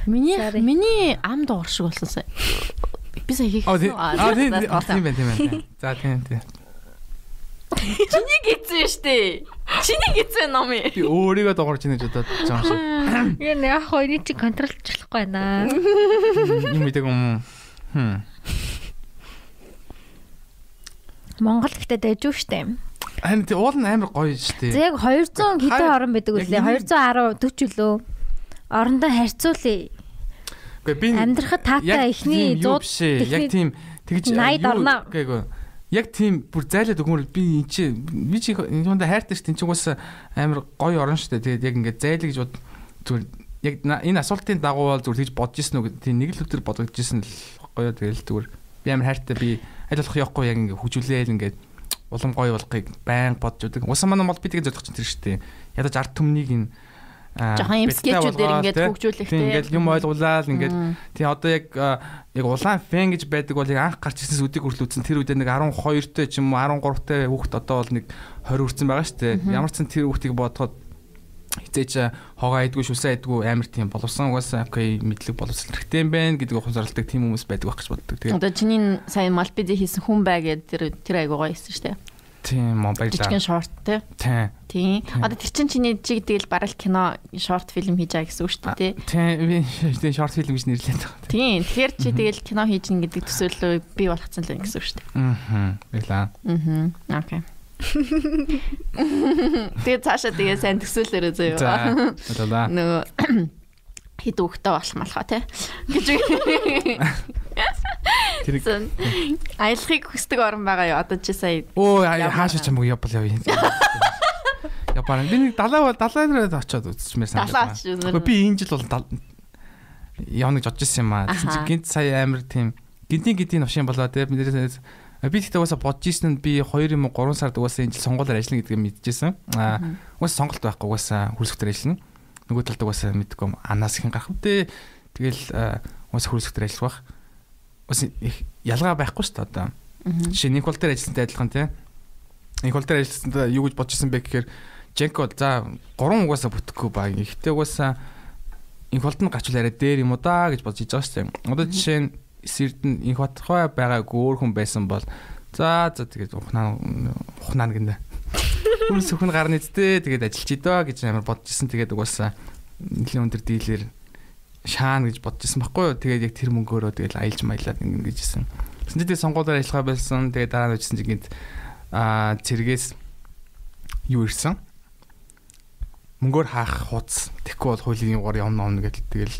Миний ам дуур шиг болсон сая. Би сая хийх. Тийм байна. За тийм. Чиний гизэн штэ. Чиний гизэн ном юм. Би өөрийгөө дуурж ийнэ гэж бодоод байгаа юм шиг. Яг яг хоёрыг чи контролж болохгүй байна. Юм идэг юм. Монгол гэхдээ дэжүү штэ. Харин тий уул нь амар гоё штэ. За яг 200 хэдэн орон байдаг үлээ. 210 40 лөө. Орондоо харьцуулъя. Гэхдээ би амьдрахад таатай ихний 100 яг тийм тэгж 80 орно. Гээгөө. Яг тийм бүр зайлаад өгмөр би чи юунда хайртай ш тийм ч уус амар гоё орон штэ. Тэгээд яг ингээд зайлаа гэж бод зүгээр яг энэ асуултын дагуу бол зүгээр тэгж бодож ирсэн үү тийм нэг л өдөр бодогдож ирсэн л гоё тэгэл зүгээр би амар хайртай би аль болох явахгүй яг ингээд хөгжүүлээл ингээд улам гоё болохыг байн бодж удаг. Усан манай бол би тэгээ зорих чинь тэр штэ. Ядаж ард түмнийг ин жоохон юм скетчүүдээр ингээд хөгжүүлэх тийм ингээд юм ойлгуулаад ингээд тий одоо яг улаан фэн гэж байдаг бол яг анх гарч ирсэнс үдийг хүртэл үзсэн тэр үедээ нэг 12-тэй ч юм уу 13-тэй хүүхэд одоо бол нэг 20 хүрсэн байгаа штэ. Ямар ч сан тэр хүүхдийг бодоход хизээч хогоо айдгүй шүсээ айдгүй амар тийм боловсон угаасаа окей мэдлэг боловсрол хэрэгтэй юм байна гэдэг ухамсарлалтай тийм хүмүүс байдаг байх гэж боддог. Тэгээ одоо чиний сайн малпиди хийсэн хүн бай гэдэг тэр айгуу гоё байсан штэ. Тийм баярлалаа. Жижигэн шорт тий. Тийм. Одоо тэр чиний чиг тэгэл барал кино шорт фильм хийж байгаа гэсэн үг шүү дээ тий. Тийм шорт фильм гэж нэрлээд байгаа. Тийм. Тэгэхээр чи тэгэл кино хийж ин гэдэг төсөөлөл бий болгоцсон л гэсэн үг шүү дээ. Баярлалаа. Окей. Тэгээ цаашаа тэгээ сайн төсөөлөөрөө зөө. За. Баярлалаа. Нөгөө хэд өгтөө болох малхаа тий. Гэж. Аялахыг хүсдэг орн байгаа юу? Одоо чи сая хаашаа ч юм уу явбал явъя. Япаа. Би нэг далайраад очиод үзчихмээр санагдав. Би энэ жил бол явна гэж бодож ирсэн юм аа. Тэгсэн чинь гинт сая амир тийм гинтийн новшин болоо тий. Би тэгтээ угаасаа бодож ирсэн нь би 2 юм уу 3 сард угаасаа энэ жил сонгуулаар ажиллана гэдгийг мэдчихсэн. Угаасаа сонголт байхгүй угаасаа хүрэлцэхээр ажиллана. Нөгөө талд угаасаа мэдгүй анаас их гарах үдээ. Тэгэл угаасаа хүрэлцэхээр ажиллах байх. Бас ялгаа байхгүй шүү дээ одоо. Жишээ нэг бол дээр ажилласантай адилхан тий. Нэг бол дээр ажилласантай юу гэж бодож ирсэн бэ гэхээр Женко за 3 угаасаа бүтэхгүй баг. Ихтэй угаасаа инх болд нь гачвал арай дээр юм уу да гэж бодож иж байгаа шүү дээ. Одоо жишээ нь Сэрдэн инх батхай байгаагүй өөр хүн байсан бол за тэгээд ухнаа гэнэ. Хүн сүхэн гарны зтэй тэгээд ажиллаж идөө гэж амар бодож ирсэн. Тэгээд угаасаа нэлийн өндөр дийлэр шаана гэж бодож ирсэн байхгүй юу. Тэгээд яг тэр мөнгөөрөө тэгээд аялж маялаад ингэж ирсэн. Тэндээ сонгуулаар ажиллагаа байсан. Тэгээд дараа нь үжсэн чинь гинт цэргээс юу ирсэн? Мөнгөөр хаах хуц. Тэгэхгүй бол хуулийн югаар явна гэдэг тэгэл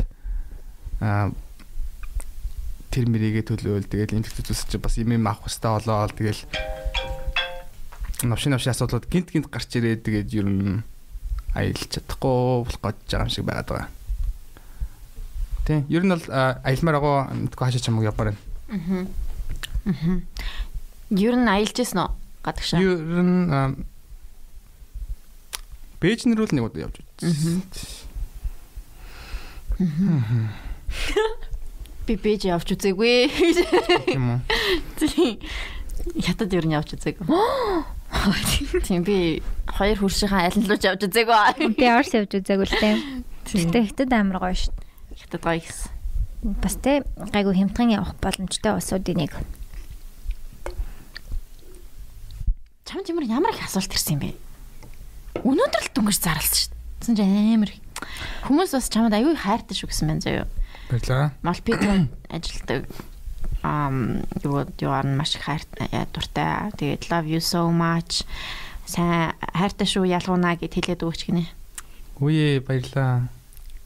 тэр мэрийгээ төлөөл тэгэл энэ төсөс чи бас юм авах хэрэгтэй болоо. Тэгэл навшин асуудлууд гинт гарч ирээд тэгээд ер нь аялж чадахгүй болох гэж байгаа юм шиг байгаад байгаа. Тийм. Ер нь бол аялмаар байгаа мэдгүй хаашаа ч юм уу явбаар байна. Ер нь аялж ирсэн үү? Гадагшаа. Ер нь Бээжнэр үл нэг удаа явж үзсэн. Би бэж явж үзээгүй. Тийм үү? Тийм. Хятад ер нь явж үзээгүй. Тийм би 2 хөршийнхаа айлнлууж явж үзээгүй. Би орс явж үзээгүй л тийм. Тэгтээ хятад амар гоё шүү. Хятад гоё гэсэн. Бас тэ гайгүй хямдхан явах боломжтой улсуудын нэг. Чамд ямар их асуулт ирсэн юм бэ? Өнөөдөр л дүнгийн зарлсан шүү. Тэсэн чи амар хүмүүс бас чамд аюу хайртай шүү гэсэн байна заяа. Баярлаа. Малпигийн ажилтдаг юу маш их хайртай дуртай. Тэгээд love you so much. Сайн хайртай шүү ялгуунаа гэд хэлээд өгч гинэ. Үе баярлаа.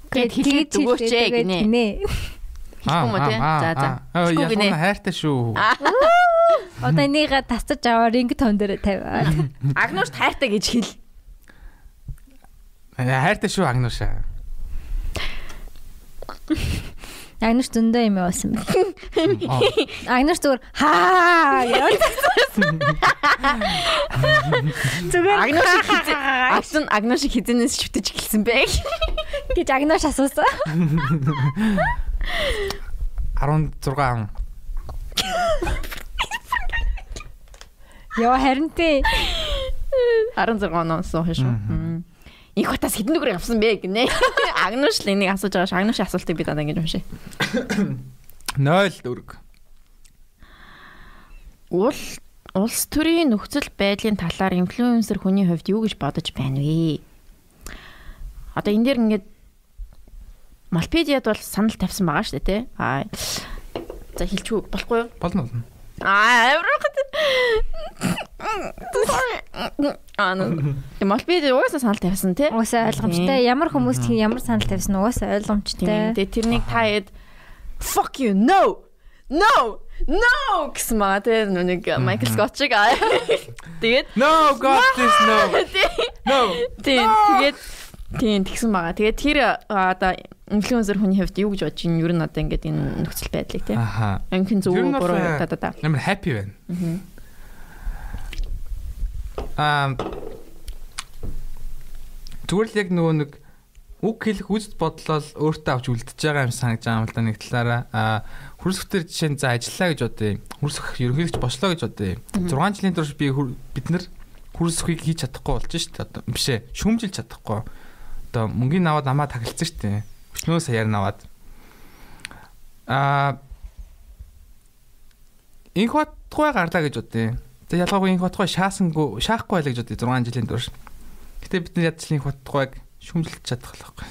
Гэт хэлээд өгөөч гинэ. Хэлэхгүй мө тий. За. Ялгуунаа хайртай шүү. Одоо энийг тасцаж аваад ингэ тон дээр тавиад. Агнууш хайртай гэж хэл. Хайртай шүү Агнуушаа. Агнаш зөндөө юм явуулсан бэ. Агнаш зүгээр хаа явуулсан. Зүгээр Агнаш хизэнээс шүтэж эхэлсэн бэ гэж Агнаш асуусан. 16 он. Яа харин тий 16 оноос хойш. Их хотоос хэдэн нүгэр авсан бэ гинэ. Агнаш л энийг асууж байгаа ш. Агнашийн асуултыг би дандаа ингэж уншия. 0 дөрөг. Улс төрийн нөхцөл байдлын талаар инфлюенсер хүний хувьд юу гэж бодож байна вэ? Одоо энэ дээр ингээд Малпедиад бол санал тавьсан байгаа шүү дээ, тий. За хэлчихв болохгүй юу? Болно. Малпедиад угаасаа санал тавьсан, тий. Угаасаа ойлгомжтой. Ямар хүмүүст ямар санал тавьсан угаасаа ойлгомжтой. Тэгээ тэрнийг та хэд fuck you no гэсэн маа тий нэг Майкл Скотт шиг тэгээд No god this no. Тэгээд тэгсэн байгаа. Тэгээд тэр одоо инфлюенсер хүний хувьд юу гэж бодож ин ер нь одоо ингээд энэ нөхцөл байдлыг тий. Амхин зөв буруу та. Ямар happy байна. Зүгээр л яг нөгөө нэг үг хэлэх үзэл бодлол өөртөө авч үлдчихэж байгаа юм санагдаж байгаа юм л да нэг талаараа. Хүрсэхтэр жишээ нь за ажиллаа гэж бодъё. Хүрсэх ерөнхийлөгч болчлоо гэж бодъё. 6 жилийн турш бид нар хүрсэхийг хийж чадахгүй болж шít. Одоо биш ээ. Шүүмжилж чадахгүй. Одоо мөнгөний аваад намаа тахилсан шít. Өчнөө саяар наваад. Инх хотгой гарлаа гэж бодъё. За ялгаагүй инх хотгой шаахгүй байлаа гэж бодъё 6 жилийн турш. Гэтэ бид нар ядчлын инх хотгойг шүүмжилж чадах байхгүй.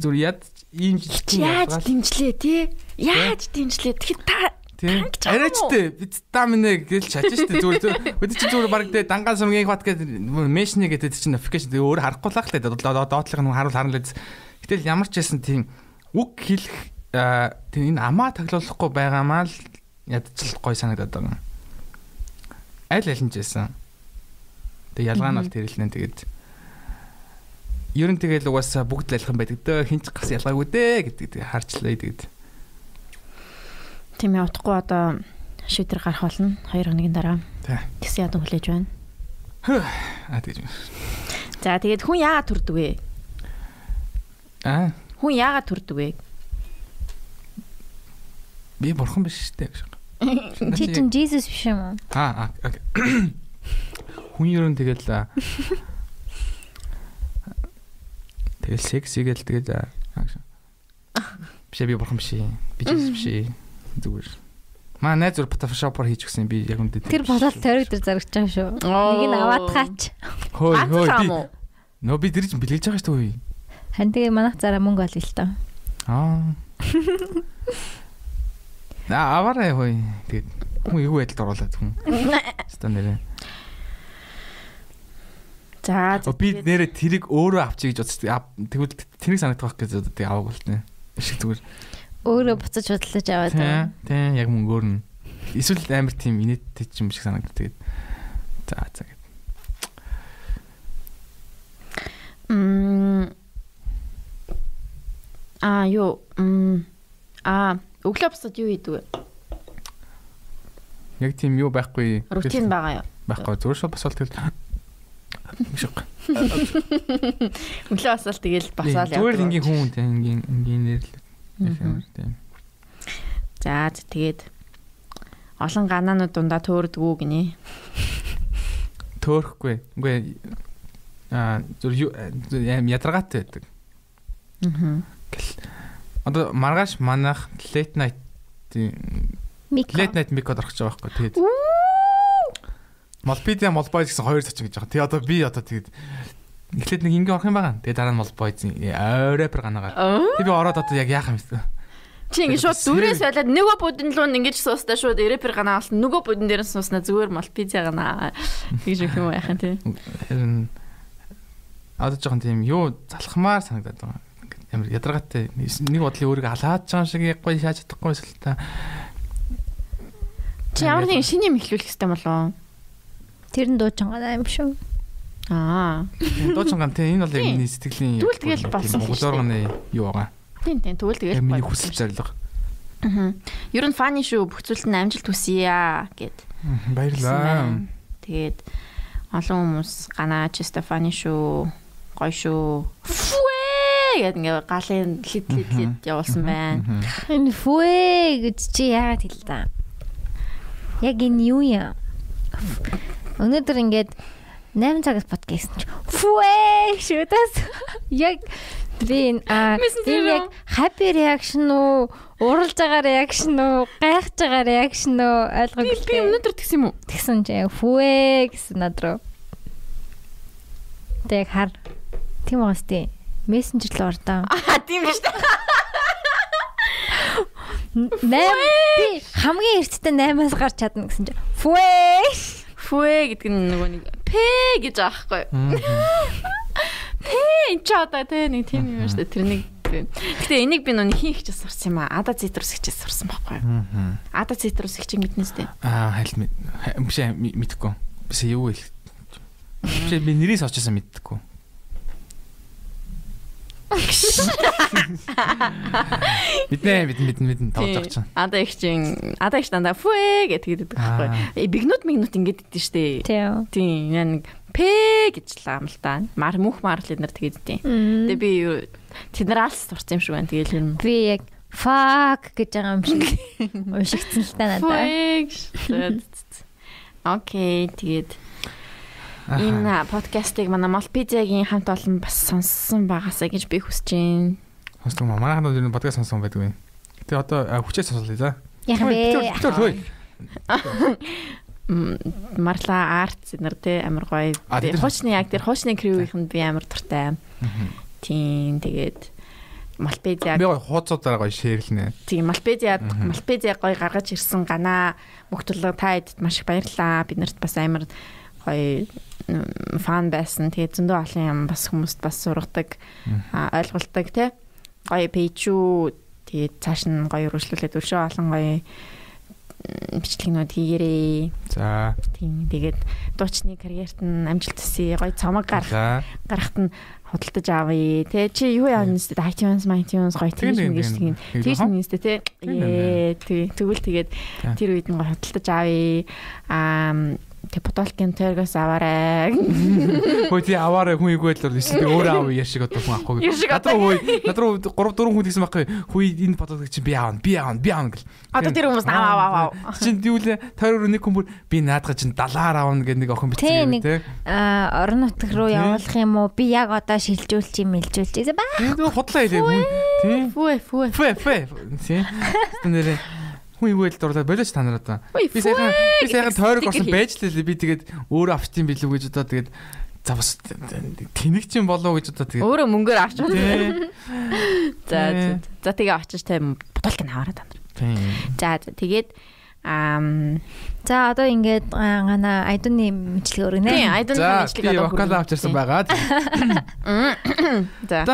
Зүр яд ийм жижиг яаж дэмжлээ тий? Яаж дэмжлээ? Тэгэхээр та арайчтэй бид та минь гэлж чаж штэ зүгээр бид чи зүгээр баг тэ дангаан сумгийн хот гэдэг мешни гэдэг чинь notification өөр харахгүй л ахлаа доотлох нь харуул л. Гэтэл ямар ч байсан тийм үг хэлэх тийм энэ амаа таглуулахгүй байгаамаа л ядчил гой санагдаад байгаа. Аль нь ч байсан. Тэг ялгаа нь бол тэр л нэ тэгээд ер нь тэгэл угаасаа бүгд л айлхан байдаг дөө хинч гас ялгаагүй дээ гэдэг харчлаа тэгээд тийм явахгүй одоо шийдвэр гарах болно 2 хоногийн дараа. Тэгсэн ядан хүлээж байна. Тэгэж байна. За тэгээд хүн яагаад төрдөг вэ? Хүн яагаад төрдөг вэ? Би бурхан биш шүү дээ. Чи чинь Jesus биш юм уу? Хүн ер нь тэгэл секс игээл тэгээд биш би бурхан биш. Би Jesus биш. Зүгээр. Маа найз зур фотошопор хийж өгсөн би яг үндэ. Тэр болол тойрог дээр зарагч байгаа шүү. Нэг нь аваад гаач. Хөөе. Нөө би тэр чинь бэлгэж байгаа шүү дээ. Хан тэгээ манайх зараа мөнгө олъё л таа. Аваарай хөөе. Тэгээд хүн эвгүй байдалд оруулаад хүн. Стан нэрээ. За би нэрээ тэрийг өөрөө авчиж гэж бодсон. Тэгвэл тэрийг санагдах байх гэж одоо аваагүй л тээ. Шиг зүгээр. Өөрөө буцаж бодлож аваад. Тийм яг мөнгөөр нь. Эсвэл амар тийм инээдтэй ч юм шиг санагдав тэгээд. За гэд. Өглөө босоод юу хийдэг вэ? Яг тийм юу байхгүй. Рутин байгаа юу? Байхгүй. Зүгээр шууд босоод тэгэл. Өглөө босоод тэгэл босоод явдаг. Зүгээр ингийн хүн тийм ингийн нэрлээ. За тэгээд олон ганаанууд дундаа төөрдөг үү гинэ. Төөрөхгүй. Үгүй ядаргаатай байдаг. Одоо маргааш манах late night микод орох гэж байгаа байхгүй. Тэгээд Малпидиа молбой гэсэн хоёр зочин гэж байгаа. Тэгээ одоо би тэгээд эхлээд нэг ингийн орох юм байгаа. Тэгээ дараа нь молбой ойрапер ганаагаар. Тэгээ би ороод одоо яг яах юм бэ? Чи ингэ шууд дүүрээс байлаад нөгөө бүдэн рүү ингэж суустаа шууд рэпер ганаа болсон. Нөгөө бүдэн дээр нь сууснаа зүгээр малпиза ганаа. Тэгж их юм яахан тий. Одоо жоохон тийм юу залхмаар санагдаад байгаа. Ямар ядаргаатай нэг бодлын өөрийгөө алаад байгаа шиг яг гоё шааж чадахгүй эсвэл та. Чи ямар нэг шинэ юм ихлүүлэх хэрэгтэй болов? Тэр нь дуучингаа юм шүү. Дуучингаа тий энэ бол миний сэтгэлийн тэгвэл тэгэл болсон. Монголоор гэнэ юу байгаа. Тийм тэгвэл тэгэл миний хүсэл зорилго. Ер нь фаны шүү бүх зүйлд нь амжилт хүсье гэд. Баярлалаа. Тэгээд олон хүмүүс ганаа чи Стефани шүү гоё шүү. Фүэ гэдэг ингээ галын лид явуулсан байна. Энэ фүэ гэж чи яагаад хэл та? Яг энэ юу юм? Өнөөдөр ингээд 8 цагаас подкаст фүэ шүтас яг би яг happy reaction уу, уралж байгаа reaction уу, гайхаж байгаа reaction уу ойлгоогүй. Би өнөөдөр тэгсэн юм уу? Тэгсэн чи яг фүэ гэсэн над руу. Тэг хар. Тийм уус тий. Мессенжер л ордоо. Тийм биш үү? 8 би хамгийн эртдээ 8-аас гарч чадна гэсэн чи. Фүэ. Фүэ гэдэг нь нөгөө нэг пэ гэж аахгүй. Пэ энэ ч одоо тэ нэг тийм юм шүү дээ. Тэрнийг гэтээ энийг би нүг хин хичээс сурсан юм аа. Ада цитрус хичээс сурсан байхгүй юу? Ада цитрус хичээг мэднэс дээ. Хайлт биш мэдхгүй. Биш юу вэ? Биш би нэрээс очсон мэддэггүй. Мэднэ тоож байгаа чинь. Ада их дандаа фүэ гэдэг байхгүй. Бигнут ингэж идэв штэ. Тийм яг пэ гэж лаам л та. Мөнх марлын нар тэгээд тийм. Тэгээ би тенералс сурсан юм шиг байна. Тэгээл юм. Би яг fuck гэж байгаа юм шиг уншигдсан л та надад. Окей, тэгээд энэ подкастыг манай Малпизагийн хамт олон бас сонссон байгаасаа гэж би хүсэж байна. Сонсдог маа. Манайхан энэ подкаст сонссон байдаг юм. Тэгээ одоо хүчээ сонсолъё за. Яг бээ. Марла арт зэнэр тэ амар гоё. Хуучны яг тэр хуучны кривийнхэнд би амар дуртай. Тийм тэгээд Малпиза. Би хуудасуудаараа гоё шеэрлэнэ. Тийм Малпиза гоё гаргаж ирсэн ганаа мөхтөлөө та эдд маш их баярлалаа. Бид нарт бас амар гоё фан байсан. Тэгээд зөндөө олон юм бас хүмүүст бас сургадаг, ойлголдог тий. Гоё пэйжүү тэгээд цааш нь гоё өргөжлүүлээд өршөө олон гоё бичлэгнүүд хийгээрэй. За. Тийм тэгээд дуучны карьерт нь амжилт хүсье. Гоё цомог гарахт нь худалдаж авъя. Тэ чи юу яавна нэстэ iTunes гоё тийм тэгж нэстэ тэ. Тэгвэл тэгээд тэр үед нь гоё худалдаж авъя. Тэг потолкын тэргээс аваарай. Хөөе тий аваарай хүн игвэл л эсвэл өөрөө авъя яшиг одоо хүн авахгүй. Надруу 3 4 хүн гэсэн байхгүй. Хөөе энэ потолкыг чи би аавна гэл. Одоо тэр хүмүүс аваа. Чин диүүлээ тойроор нэг хүн бүр би наадах чинь 70-аар аавна гэдэг нэг охин бичсэн тий. Орон нутг руу явуулах юм уу? Би яг одоо шилжүүлж гэсэн баа. Худлаа хэлээ хүн. Тий. Фүэ. Тий. Тэндэрээ хүн юу л дурлаа болооч та нараа та. Би сайхан тойрог орсон байж л би тэгээд өөрөө авчтiin билүү гэж одоо тэгээд за бас тэнэг чинь болоо гэж одоо тэгээд өөрөө мөнгөөр авч байна. За тэгээ очиж та ботолк нь аваарай та нар. За тэгээд за одоо ингээд гана айдууны мэдлэг өргөнэ. Тийм айдууны мэдлэг одоо вокал авчирсан байгаа. За.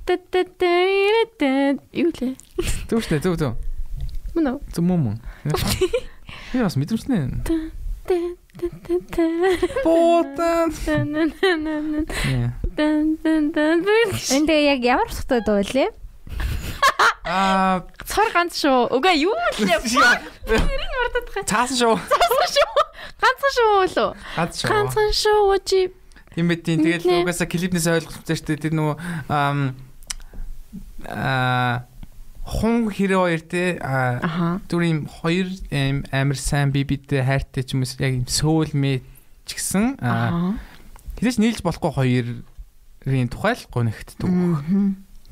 Юу лээ? Зүг. Мөн үү? Зүм. Яас мэдрэмжнэ. Энд яг ямар утгатай дуулээ? Цар ганц шүү. Үгүй юу лээ? Нэрийг мартаад байгаа. Цаасан шүү. Ганцхан шүү лөө. Ганцхан шүү чи. Тийм байт. Тэгэл угаасаа клипнээс ойлгомжтой шүү дээ. Тэр нөгөө хүн хэрэг хоёр те түрийн хоёр амар сайн бибитэй хайртай ч юм уу яг юм сөүлмэт ч гэсэн хэзээ нийлж болохгүй хоёрын тухай л гонигддаг.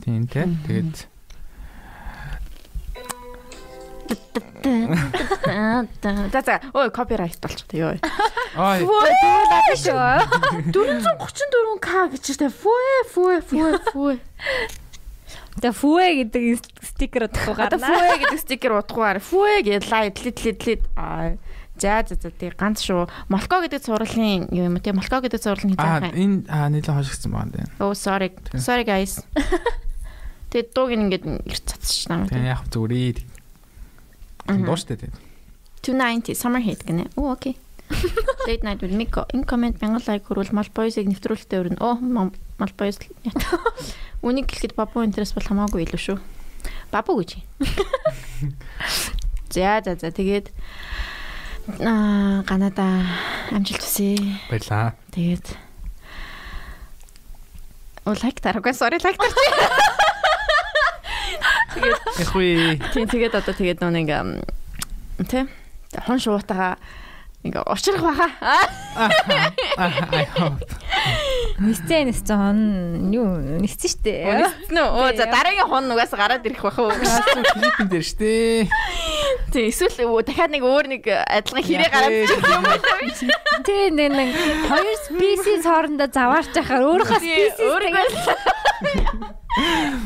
Тийм те тэгээд ой копирайт болчихсон ёо. Ой. 434k гэж тэ фүэ. Тэ фүэ гэдэг стикер удахгүй гарна. Фүэ гэдэг стикер удахгүй. Фүэ гэдэг лайт лид. За тий ганц шүү. Молко гэдэг цувралын юу юм те молко гэдэг цувралын хязгаар. Энэ нэлээд хошигдсан байна. Oh sorry guys. Тэгээд дууг ингээд ирц цацчих намайг. Тэгээ яг зүгээрээ. Дууштай тий. 290 summer hit гэнэ. Oh okay. Late night with Miko. In comment мянган лайк хүрвэл мал boys-ыг нэвтрүүлэлтээ өрнө. Малбоёс. Үнийг хэлэхэд бабу интерес бол хамаагүй илүү шүү. Бабу гэж. За тэгээд Канада амжилт хүсье. Баярлаа. Тэгээд лайк тараагүй sorry лайк тарч. Тэгээд одоо тэгээд нэг тэ хон шуутаага ингээ уучрах баха. Нисцэн юу нисцэн штэ. Нисцэн үү. За дараагийн хон нугаас гараад ирэх бах уу. Филиппин дээр штэ. Тэг эсвэл дахиад нэг өөр нэг адилхан хэрэг гараад ирэх юм уу? Тэг нэг хоёр species хоорондоо заваарч яхаар өөрийнхөө species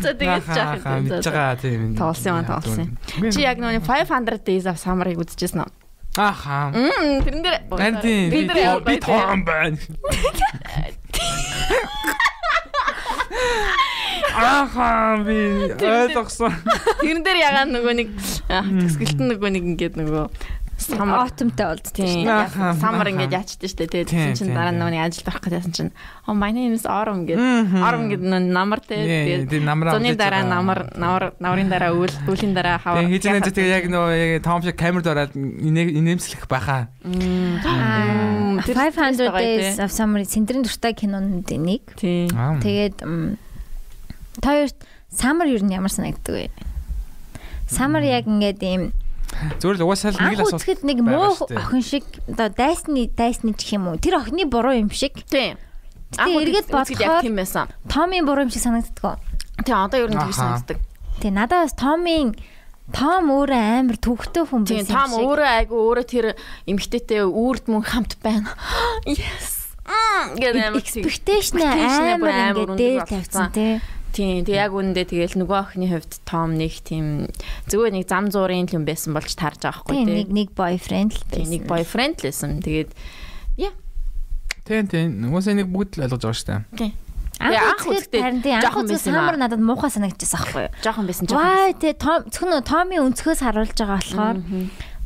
За тэгээд жаахан мэдж байгаа тийм. Тоолсон. Чи яг нөгөө 500 Days of Summer-ыг үзчихсэн үү? Ахаа. Тэрэн дээр би тоон байна. Ахаа би ойлгосон. Тэрэн дээр ягаад нөгөө нэг төсгөлтөн нөгөө нэг ингээд нөгөө Autumn-тай болдсон тийм. Summer ингээд яачдээ штэ тэгээд чинь дараа нь нөгөө ажил барах гэсэн чинь my name is Autumn гэдэг. Autumn гэдэг намартай тэгээд зуны дараа намрын дараа үүлийн дараа хавар. Тэгээд тэгээд яг нөгөө том шиг камерд ороод инээмслэх байхаа. 500 Days of Summer Сэндрийн дуртай кинонд нэг. Тэгээд хоёрт Summer юу нь ямар санагддаг вэ? Summer яг ингээд ийм зүгээр л угаасаа нэг л асуулт. Тэгэхэд нэг муу охин шиг одоо дайсны гэх юм уу? Тэр охины буруу юм шиг. Тийм. Эргээд бодохоор тийм байсан. Томын буруу юм шиг санагддаг. Тийм одоо ер нь тийм санагддаг. Тийм надад бас Том өөрөө амар төвхтэй хүн байсан. Тийм Том өөрөө айгу өөрөө тэр эмгтээтэй үрд мөн хамт байна. Yes. Гэдэг амар expectation амар ингээд дээр тавьсан тий. Тийм тэг яг үүндээ тэгэл нөгөө охины хувьд Том нэг тийм зүгээр нэг зам зуурын юм байсан болж таарж байгаа байхгүй тий. Нэг boyfriend л байсан. Нэг boyfriend л байсан. Тэгээд яа. Тийм нөгөөсөө нэг бүгд л ойлгож байгаа шүү дээ. Тийм. Анх үзэхдээ жоохон Summer надад муухай санагдчихсан байхгүй юу? Жоохон байсан. Ваа тий зөвхөн Томын өнцгөөс харуулж байгаа болохоор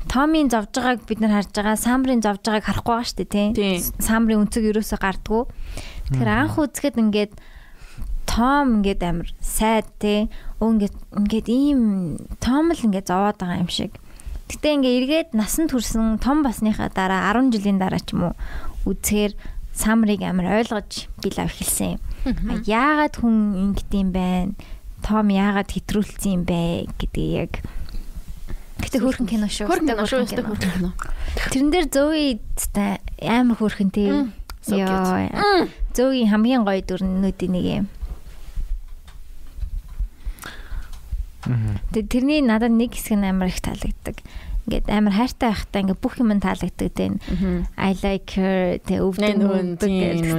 Томын зовж байгааг бид нар харж байгаа, Summer-ын зовж байгааг харахгүй байгаа шүү дээ тий. Summer-ын өнцөг ерөөсөө гардггүй. Тэгэхээр анх үзэхэд ингээд Том ингээд амар сайд те ингээд ийм Том л ингээд зовоод байгаа юм шиг. Гэтэ ингээд эргээд насан турсан Том басныхаа дараа 10 жилийн дараа ч юм уу үзэхээр Summer-ыг амар ойлгож бил авхилсан юм. Яагаад хүн ингэдэм юм бэ? Том яагаад хэтрүүлсэн юм бэ гэдэг яг. Гэтэ хөөрхөн кино шүү. Хөөрхөн кино. Тэрэн дээр Zoe амар хөөрхөн те. Яа. Zoe хамгийн гоё дүрнүүдийн нэг юм. Тэрний надад нэг хэсэг нь амар их таалагддаг. Ингээд амар хайртай байхдаа ингээд бүх юм таалагддаг тийм. I like her тэ өвдөн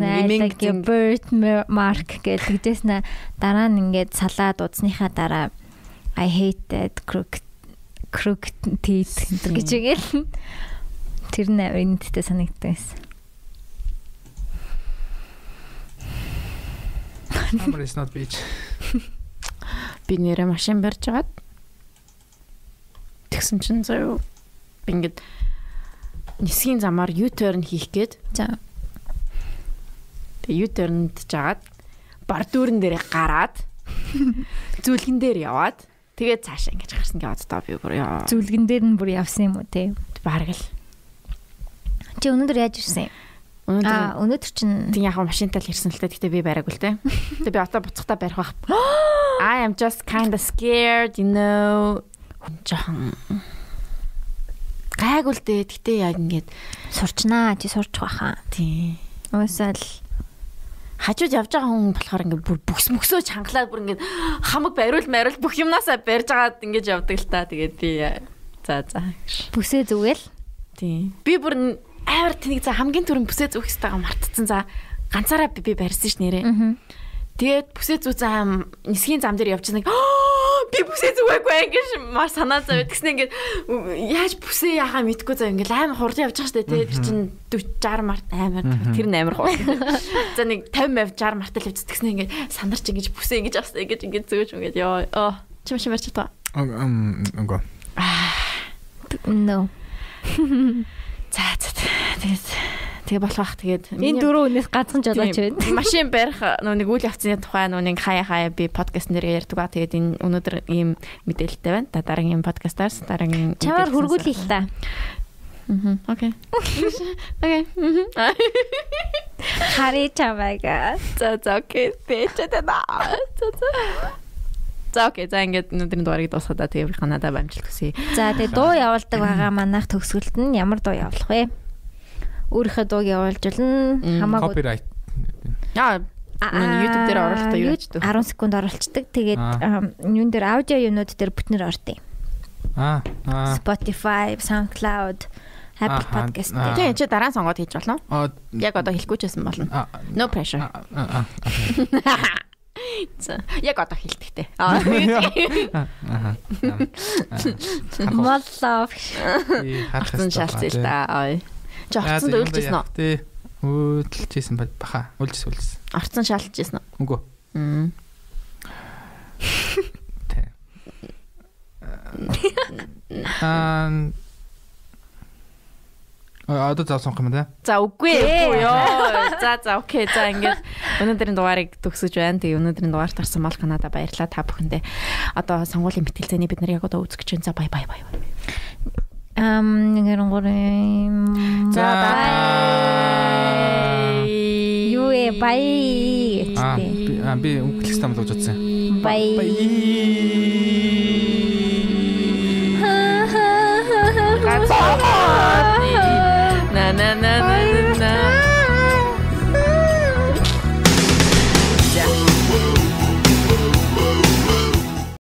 I like your birthmark гэдэг тэгжсэн дараа нь ингээд салаад удсныхаа дараа I hate that crooked teeth гэж игээл тэр нь үнэтэй санагддаг байсан. Summer is not beach. Би нэрээ машин барьж агаад тэгсэн чинь заяа би ингээд нисгийн замаар U-turn хийх гээд за тэгээ U-turn-д жагаад бар дүүрэн дээр гараад зүлгэн дээр яваад тэгээд цаашаа ингэж гарсан гэж боддоо би бүр яа зүлгэн дээр нь бүр явсан юм уу те бараг л чи өнөөдөр яаж ирсэн юм? Өнөөдөр чинь тийм яг машинтай л ирсэн л та гэхдээ би байраагүй л те. Тэгээ би отоо буцахтаа барих байх. I am just kind of scared, you know. Жохон гайгүй л дээ. Гэхдээ яг ингээд сурчнаа чи сурчих байхаа. Тийм. Уусаал хажууд явж байгаа хүн болохоор ингээд бүр бүкс мөксөө чангалаад бүр ингээд хамаг бариул бүх юмнасаа барьж агаад ингээд явдаг л та. Тэгээд би за бүсээ зүгэл. Тийм. Би бүр амар тэнийг за хамгийн түрүүнд бүсээ зүүх хэвээр мартцсан. За ганцаараа би барьсан ш нэрээ. Тэгээд бүсээ зүү зам нисгийн зам дээр явчихсан. Би бүсээ зүгээгүй ингэж мар санаа зовд гэсэн ингээд яаж бүсээ яхаа мэдгүй зав ингээд амар хурдан явж байгаа штэ тэгээд тэр чин 40 60 март амар тэр нь амар хурдан. За нэг 50 60 мартал явж гэсэн ингээд сандарч ингэж бүсээ ингэж авсан ингэж ингээд зөөж ингээд ёо чи машин барьж таа. Үгүй. No. За тэгээд Тэгээ болох тэгээд энэ дөрөв өнөөс ганцхан жолооч байна. Машин барих нэг үйл явцны тухай нэг хаяа би подкаст нэр ярьдаг ба тэгээд энэ өнөөдөр ийм мэдээлэлтэй байна. Та дараагийн подкастаас дараагийн чамаар хургуулъя л та. Окей. Окей. Хари чамайга. За окей. Тэчтэй да. За окей. За ингээд өнөөдрийн дугаарыг дуусгадаа тэгээд надад амжилт хүсье. За тэгээд дуу явуулдаг байгаа манайх төгсгөлт нь ямар дуу явуулах вэ? Өөрийнхөө дууг явуулжулна. Хамаагүй. Copyright. YouTube дээр оруулахдаа юу ч 10 секунд оруулцдаг. Тэгээд юун дээр аудио юунууд дээр бүтнээр ортё. Spotify, SoundCloud, Apple Podcast. Тэгээ чи дараа нь сонгоод хийж болно. Яг одоо хэлэхгүй ч гэсэн болно. No pressure. Яг одоо хэлтэгтэй. Моллоо. Харсан шалцээ та. Жогцсон үйлжсэн үү? Тий. Үйлжсэн баха. Үйлжсэн. Орцсон шалжсэн үү? Үгүй. Тий. Одоо зав сонгох юм да. За үгүй ёо. За окей. За ингээд өнөөдрийн дугаарыг төгсөж байна. Тэгээ өнөөдрийн дугаар тарсан бол надад баярлалаа та бүхэндээ. Одоо сонгуулийн мэтгэлцээний бид нар яг одоо үзэж чинь. За бай. Нэгэн за бай. Юу бай. Би үгэлээс тамлуулж утсан. Бай.